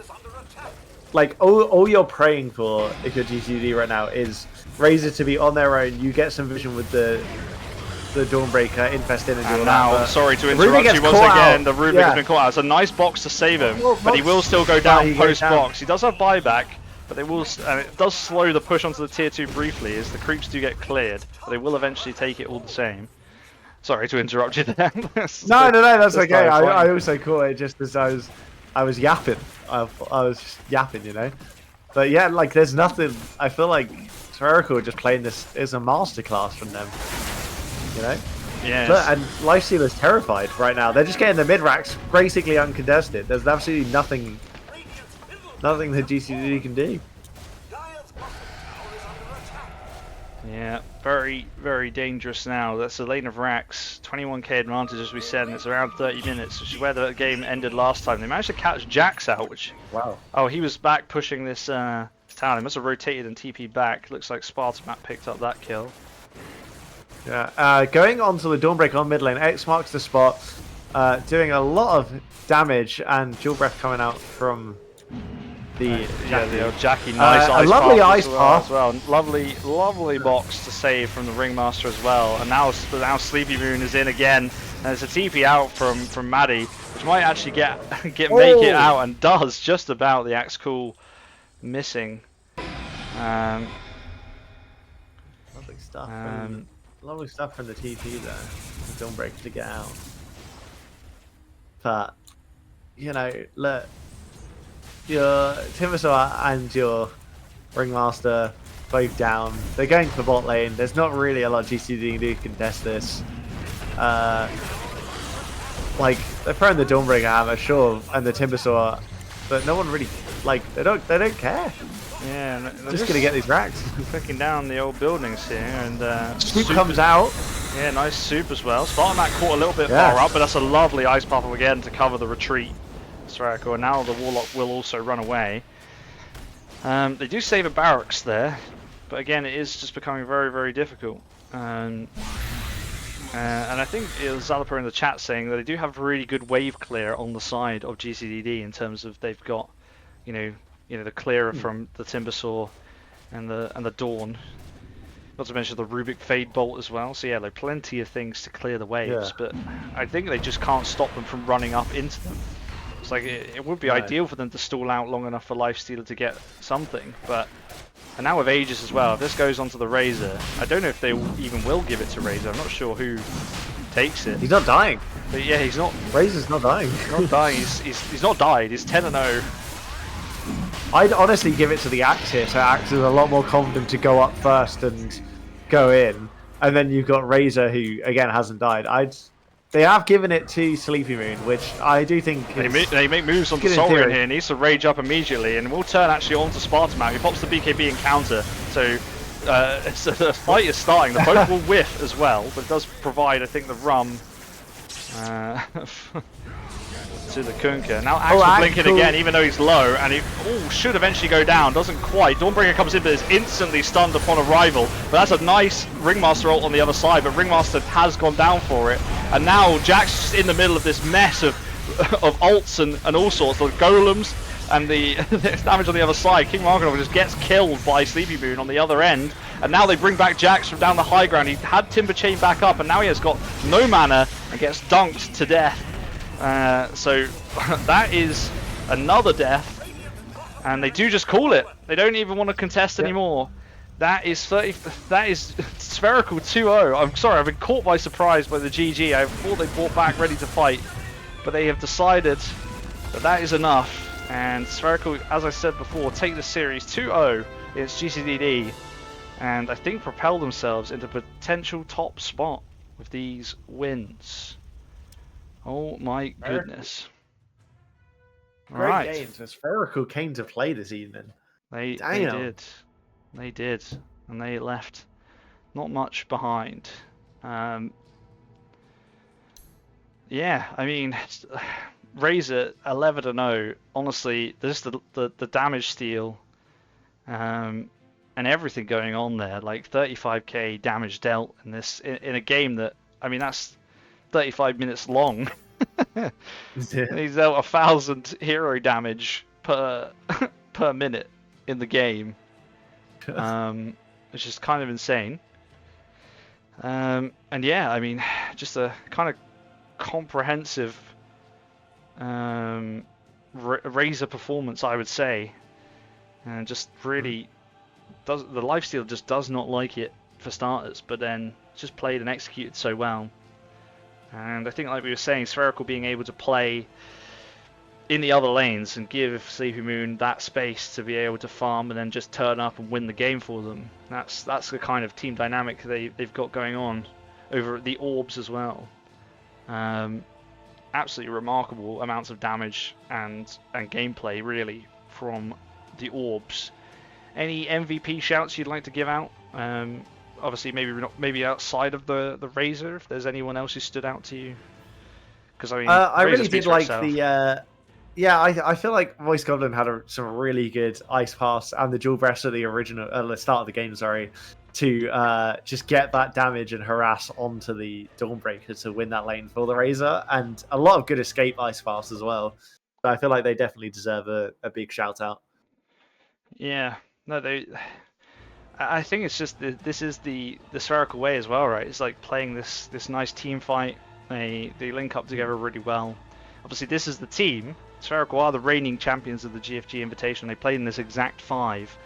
[SPEAKER 2] Like, all you're praying for if you're GCD right now is Razor to be on their own. You get some vision with the Dawnbreaker, Infest in and do all
[SPEAKER 5] now,
[SPEAKER 2] that.
[SPEAKER 5] sorry to interrupt you once again, the Rubik has been caught out. It's a nice box to save him, but he will still go down post-box. He does have buyback, but they will, and it does slow the push onto the tier 2 briefly as the creeps do get cleared, but they will eventually take it all the same. Sorry to interrupt you there.
[SPEAKER 2] No, that's okay. I also caught it just as I was yapping. I was just yapping, you know. But yeah, like there's nothing. I feel like Spherical just playing this is a masterclass from them, you know. Yeah. And Lifesteal is terrified right now. They're just getting the mid racks basically uncontested. There's absolutely nothing that GCDD can do.
[SPEAKER 5] Yeah, very, very dangerous now. That's the lane of racks. 21k advantage, as we said, and it's around 30 minutes, which is where the game ended last time. They managed to catch Jax out, which...
[SPEAKER 2] Wow.
[SPEAKER 5] Oh, he was back pushing this tower. He must have rotated and TP'd back. Looks like Spartan Map picked up that kill.
[SPEAKER 2] Yeah, going on to the Dawnbreaker on mid lane. X marks the spot, doing a lot of damage, and Dual Breath coming out from... the
[SPEAKER 5] old Jackie, nice
[SPEAKER 2] a lovely ice path
[SPEAKER 5] as well. Lovely box to save from the Ringmaster as well. And now Sleepy Rune is in again, and it's a TP out from Maddie, which might actually make it out, and does just about. The Axe Cool missing.
[SPEAKER 2] Lovely stuff. Lovely stuff from the TP there. The Dawnbreaker to get out. But you know, look. Your Timbersaw and your Ringmaster both down. They're going to the bot lane. There's not really a lot GCD can do to contest this. Like they're throwing the Dawnbreaker hammer, sure, and the Timbersaw, but no one really they don't care.
[SPEAKER 5] Yeah,
[SPEAKER 2] they're just gonna get these racks.
[SPEAKER 5] Picking down the old buildings here, and
[SPEAKER 2] Soup comes out.
[SPEAKER 5] Yeah, nice soup as well. Spartan Mac caught a little bit far up, but that's a lovely ice puff again to cover the retreat. Spherical, and now the Warlock will also run away. They do save a barracks there, but again it is just becoming very, very difficult. And I think it was Zalaper in the chat saying that they do have really good wave clear on the side of GCDD in terms of they've got, you know the clearer from the Timbersaw and the Dawn. Not to mention the Rubik Fade Bolt as well. So yeah, like plenty of things to clear the waves,
[SPEAKER 2] Yeah.
[SPEAKER 5] but I think they just can't stop them from running up into them. It's like it would be
[SPEAKER 2] No.
[SPEAKER 5] ideal for them to stall out long enough for Lifestealer to get something, but and now with Aegis as well, if this goes onto the Razor, I don't know if they even will give it to Razor. I'm not sure who takes it.
[SPEAKER 2] He's not dying.
[SPEAKER 5] But yeah, he's not
[SPEAKER 2] Razor's not dying.
[SPEAKER 5] dying. He's not died. He's 10-0.
[SPEAKER 2] I'd honestly give it to the Axe here, so Axe is a lot more confident to go up first and go in. And then you've got Razor, who, again, hasn't died. They have given it to Sleepy Moon, which I do think is...
[SPEAKER 5] They make moves onto
[SPEAKER 2] good in
[SPEAKER 5] Soldier
[SPEAKER 2] theory.
[SPEAKER 5] here. Needs to rage up immediately, and we'll turn actually onto Spartan out. He pops the BKB encounter, so the fight is starting. The boat will whiff as well, but it does provide, I think, the rum to the Kunkka. Now Axe will blink it again, even though he's low, and he should eventually go down. Doesn't quite. Dawnbringer comes in, but is instantly stunned upon arrival. But that's a nice Ringmaster ult on the other side, but Ringmaster has gone down for it. And now Jack's just in the middle of this mess of ults and all sorts, the golems and the damage on the other side. King Markov just gets killed by Sleepy Moon on the other end. And now they bring back Jax from down the high ground. He had Timber Chain back up, and now he has got no mana and gets dunked to death. So that is another death. And they do just call it. They don't even want to contest anymore. That is Spherical 2-0. I'm sorry, I've been caught by surprise by the GG. I thought they brought back ready to fight, but they have decided that is enough. And Spherical, as I said before, take the series 2-0 against GCDD, and I think propel themselves into potential top spot with these wins. Oh my goodness.
[SPEAKER 2] Great games. Spherical came to play this evening.
[SPEAKER 5] They did. They did. And they left not much behind. Yeah, I mean, Razor 11-0. Honestly, just the damage steal and everything going on there. Like 35k damage dealt in this in a game that, I mean, that's 35 minutes long. He's dealt 1,000 hero damage per minute in the game, which is kind of insane. And yeah, I mean, just a kind of comprehensive Razor performance, I would say, and just really the lifesteal just does not like it for starters, but then just played and executed so well. And I think, like we were saying, Spherical being able to play in the other lanes and give Sleepy Moon that space to be able to farm and then just turn up and win the game for them. That's the kind of team dynamic they've got going on over at the Orbs as well. Absolutely remarkable amounts of damage and gameplay, really, from the Orbs. Any MVP shouts you'd like to give out? Obviously, maybe outside of the Razor, if there's anyone else who stood out to you. Because I mean,
[SPEAKER 2] I
[SPEAKER 5] Razor
[SPEAKER 2] really
[SPEAKER 5] speaks
[SPEAKER 2] did
[SPEAKER 5] for
[SPEAKER 2] like
[SPEAKER 5] itself.
[SPEAKER 2] the. Yeah, I feel like Voice Goblin had some really good ice pass and the dual breast at the original, the start of the game. Sorry, to just get that damage and harass onto the Dawnbreaker to win that lane for the Razor, and a lot of good escape ice pass as well. So I feel like they definitely deserve a big shout out.
[SPEAKER 5] Yeah, no, I think it's just this is the Spherical way as well, right? It's like playing this nice team fight. They link up together really well. Obviously, this is the team. Spherical are the reigning champions of the GFG Invitational. They played in this exact 5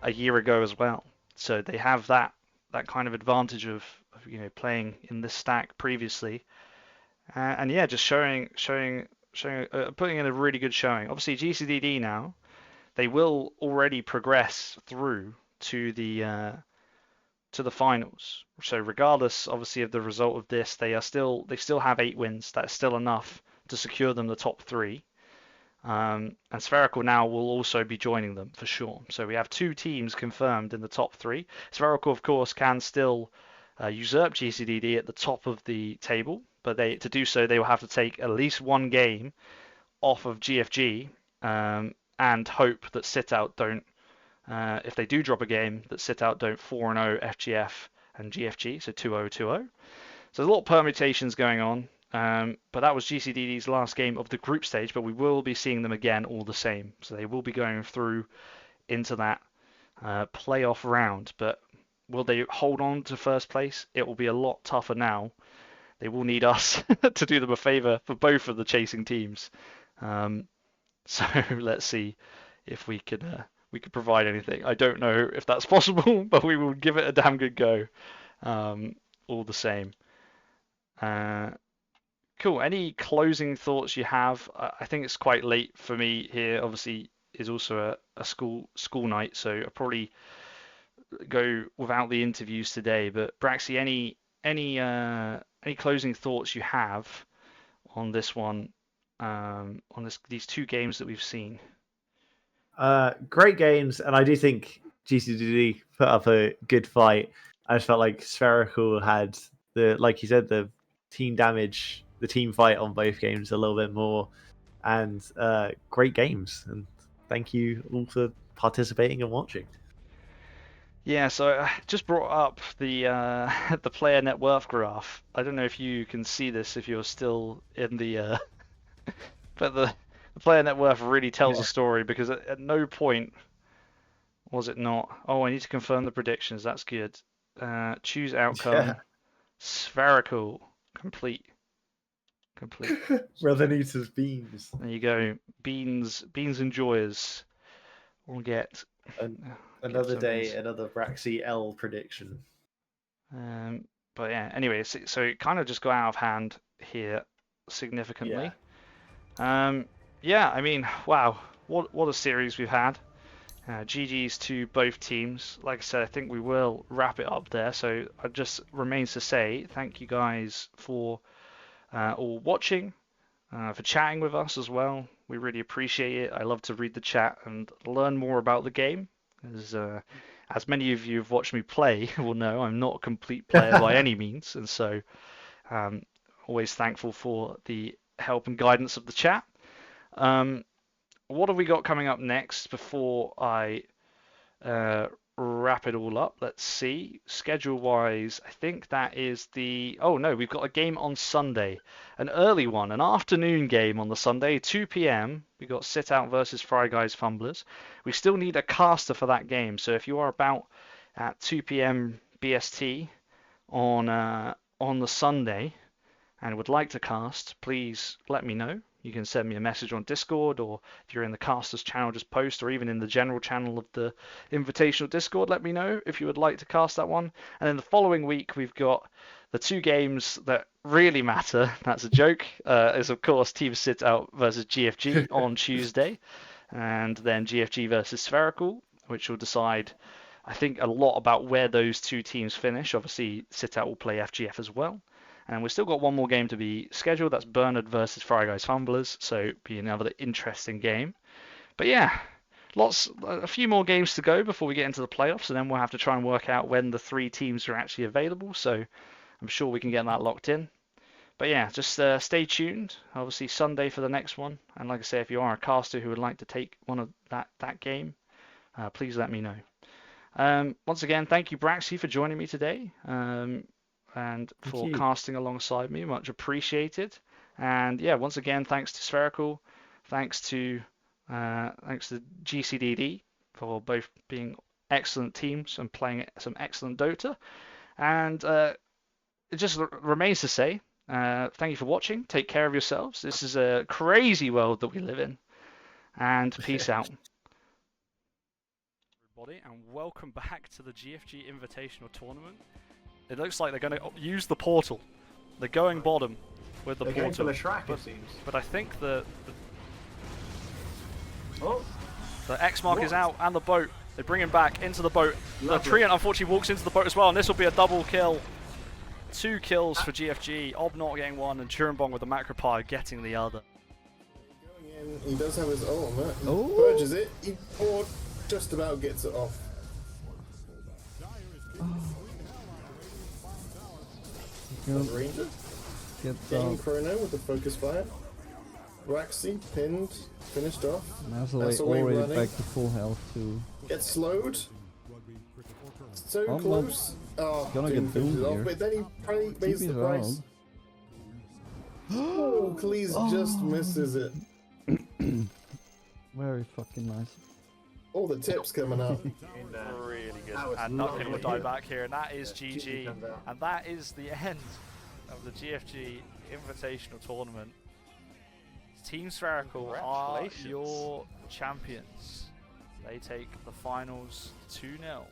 [SPEAKER 5] a year ago as well, so they have that kind of advantage of playing in this stack previously, and yeah, just showing putting in a really good showing. Obviously, GCDD now, they will already progress through to the finals. So regardless, obviously, of the result of this, they still have 8 wins. That's still enough to secure them the top 3. And Spherical now will also be joining them for sure. So we have 2 teams confirmed in the top 3. Spherical, of course, can still usurp GCDD at the top of the table, but to do so, they will have to take at least 1 game off of GFG and hope that Sit-Out don't. If they do drop a game, that Sit-Out don't 4-0 FGF and GFG, so 2-0, 2-0. So there's a lot of permutations going on, but that was GCDD's last game of the group stage, but we will be seeing them again all the same. So they will be going through into that playoff round, but Will they hold on to first place? It will be a lot tougher now. They will need us to do them a favour for both of the chasing teams. So let's see if we could provide anything. I don't know if that's possible, but we will give it a damn good go. All the same. Cool. Any closing thoughts you have? I think it's quite late for me here. Obviously, is also a school night, so I'll probably go without the interviews today. But Braxy, any closing thoughts you have on this one, on these two games that we've seen?
[SPEAKER 2] Great games, and I do think GCDD put up a good fight. I just felt like Spherical had like you said, the team damage, the team fight on both games a little bit more, and great games. And thank you all for participating and watching.
[SPEAKER 5] Yeah, so I just brought up the the player net worth graph. I don't know if you can see this if you're still in the but the player net worth really tells a story, because at no point was it not. Oh, I need to confirm the predictions. That's good. Choose outcome.
[SPEAKER 2] Yeah.
[SPEAKER 5] Spherical. Complete.
[SPEAKER 2] Revenutus beans.
[SPEAKER 5] There you go. Beans enjoyers will get
[SPEAKER 2] Another day,
[SPEAKER 5] something.
[SPEAKER 2] another Braxy L prediction.
[SPEAKER 5] But yeah, anyway, so it kind of just got out of hand here significantly. Yeah, I mean, wow, what a series we've had. GG's to both teams. Like I said, I think we will wrap it up there. So it just remains to say thank you guys for all watching, for chatting with us as well. We really appreciate it. I love to read the chat and learn more about the game. As many of you have watched me play will know, I'm not a complete player by any means, and so always thankful for the help and guidance of the chat. What have we got coming up next before I wrap it all up? Let's see. Schedule-wise, I think that is the... Oh, no, we've got a game on Sunday. An early one, an afternoon game on the Sunday, 2 p.m. We've got Sit Out versus Fry Guys Fumblers. We still need a caster for that game, so if you are about at 2 p.m. BST on the Sunday and would like to cast, please let me know. You can send me a message on Discord, or if you're in the casters channel, just post, or even in the general channel of the Invitational Discord, let me know if you would like to cast that one. And then the following week, we've got the two games that really matter. That's a joke. Is of course Team Sit Out versus GFG on Tuesday, and then GFG versus Spherical, which will decide, I think, a lot about where those two teams finish. Obviously, Sit Out will play FGF as well. And we've still got one more game to be scheduled. That's Bernard versus Fry Guys Fumblers. So be another interesting game. But yeah, a few more games to go before we get into the playoffs, and then we'll have to try and work out when the three teams are actually available. So I'm sure we can get that locked in. But yeah, just stay tuned. Obviously Sunday for the next one. And like I say, if you are a caster who would like to take one of that game, please let me know. Once again, thank you, Braxy, for joining me today. And for casting alongside me, much appreciated. And yeah, once again, thanks to Spherical, thanks to GCDD for both being excellent teams and playing some excellent Dota. And it just remains to say, thank you for watching. Take care of yourselves. This is a crazy world that we live in. And peace out.
[SPEAKER 1] Everybody, and welcome back to the GFG Invitational Tournament. It looks like they're going to use the portal. They're going bottom with the portal.
[SPEAKER 2] Going for the track, it seems.
[SPEAKER 1] But I think the X mark is out, and the boat. They bring him back into the boat. The Treant unfortunately walks into the boat as well, and this will be a double kill. 2 kills for GFG. Ob not getting one, and Churenbong with the Macropie getting the other.
[SPEAKER 3] Going in, he does have his ultimate. He
[SPEAKER 4] Oh.
[SPEAKER 3] purges it. He just about gets it off. Ranger.
[SPEAKER 4] Get
[SPEAKER 3] Game
[SPEAKER 4] down.
[SPEAKER 3] Chrono with the focus fire. Raxi pinned, finished off.
[SPEAKER 4] That's
[SPEAKER 3] away
[SPEAKER 4] already
[SPEAKER 3] running.
[SPEAKER 4] back to full health too.
[SPEAKER 3] Gets slowed. So
[SPEAKER 4] I'm
[SPEAKER 3] close. Oh,
[SPEAKER 4] gonna
[SPEAKER 3] Doom
[SPEAKER 4] get
[SPEAKER 3] finishes
[SPEAKER 4] doomed
[SPEAKER 3] it off,
[SPEAKER 4] here.
[SPEAKER 3] but then he probably pays the
[SPEAKER 4] TP's
[SPEAKER 3] price. Oh, Cleese just misses it.
[SPEAKER 4] Very fucking nice.
[SPEAKER 3] All the tips coming out.
[SPEAKER 1] Really good.
[SPEAKER 2] That was
[SPEAKER 1] And
[SPEAKER 2] not
[SPEAKER 1] nothing will
[SPEAKER 2] good.
[SPEAKER 1] die back here, and that is
[SPEAKER 2] GG comes
[SPEAKER 1] GG.
[SPEAKER 2] out.
[SPEAKER 1] And that is the end of the GFG Invitational Tournament. Team Spherical are
[SPEAKER 5] Congratulations.
[SPEAKER 1] your champions. They take the finals 2-0.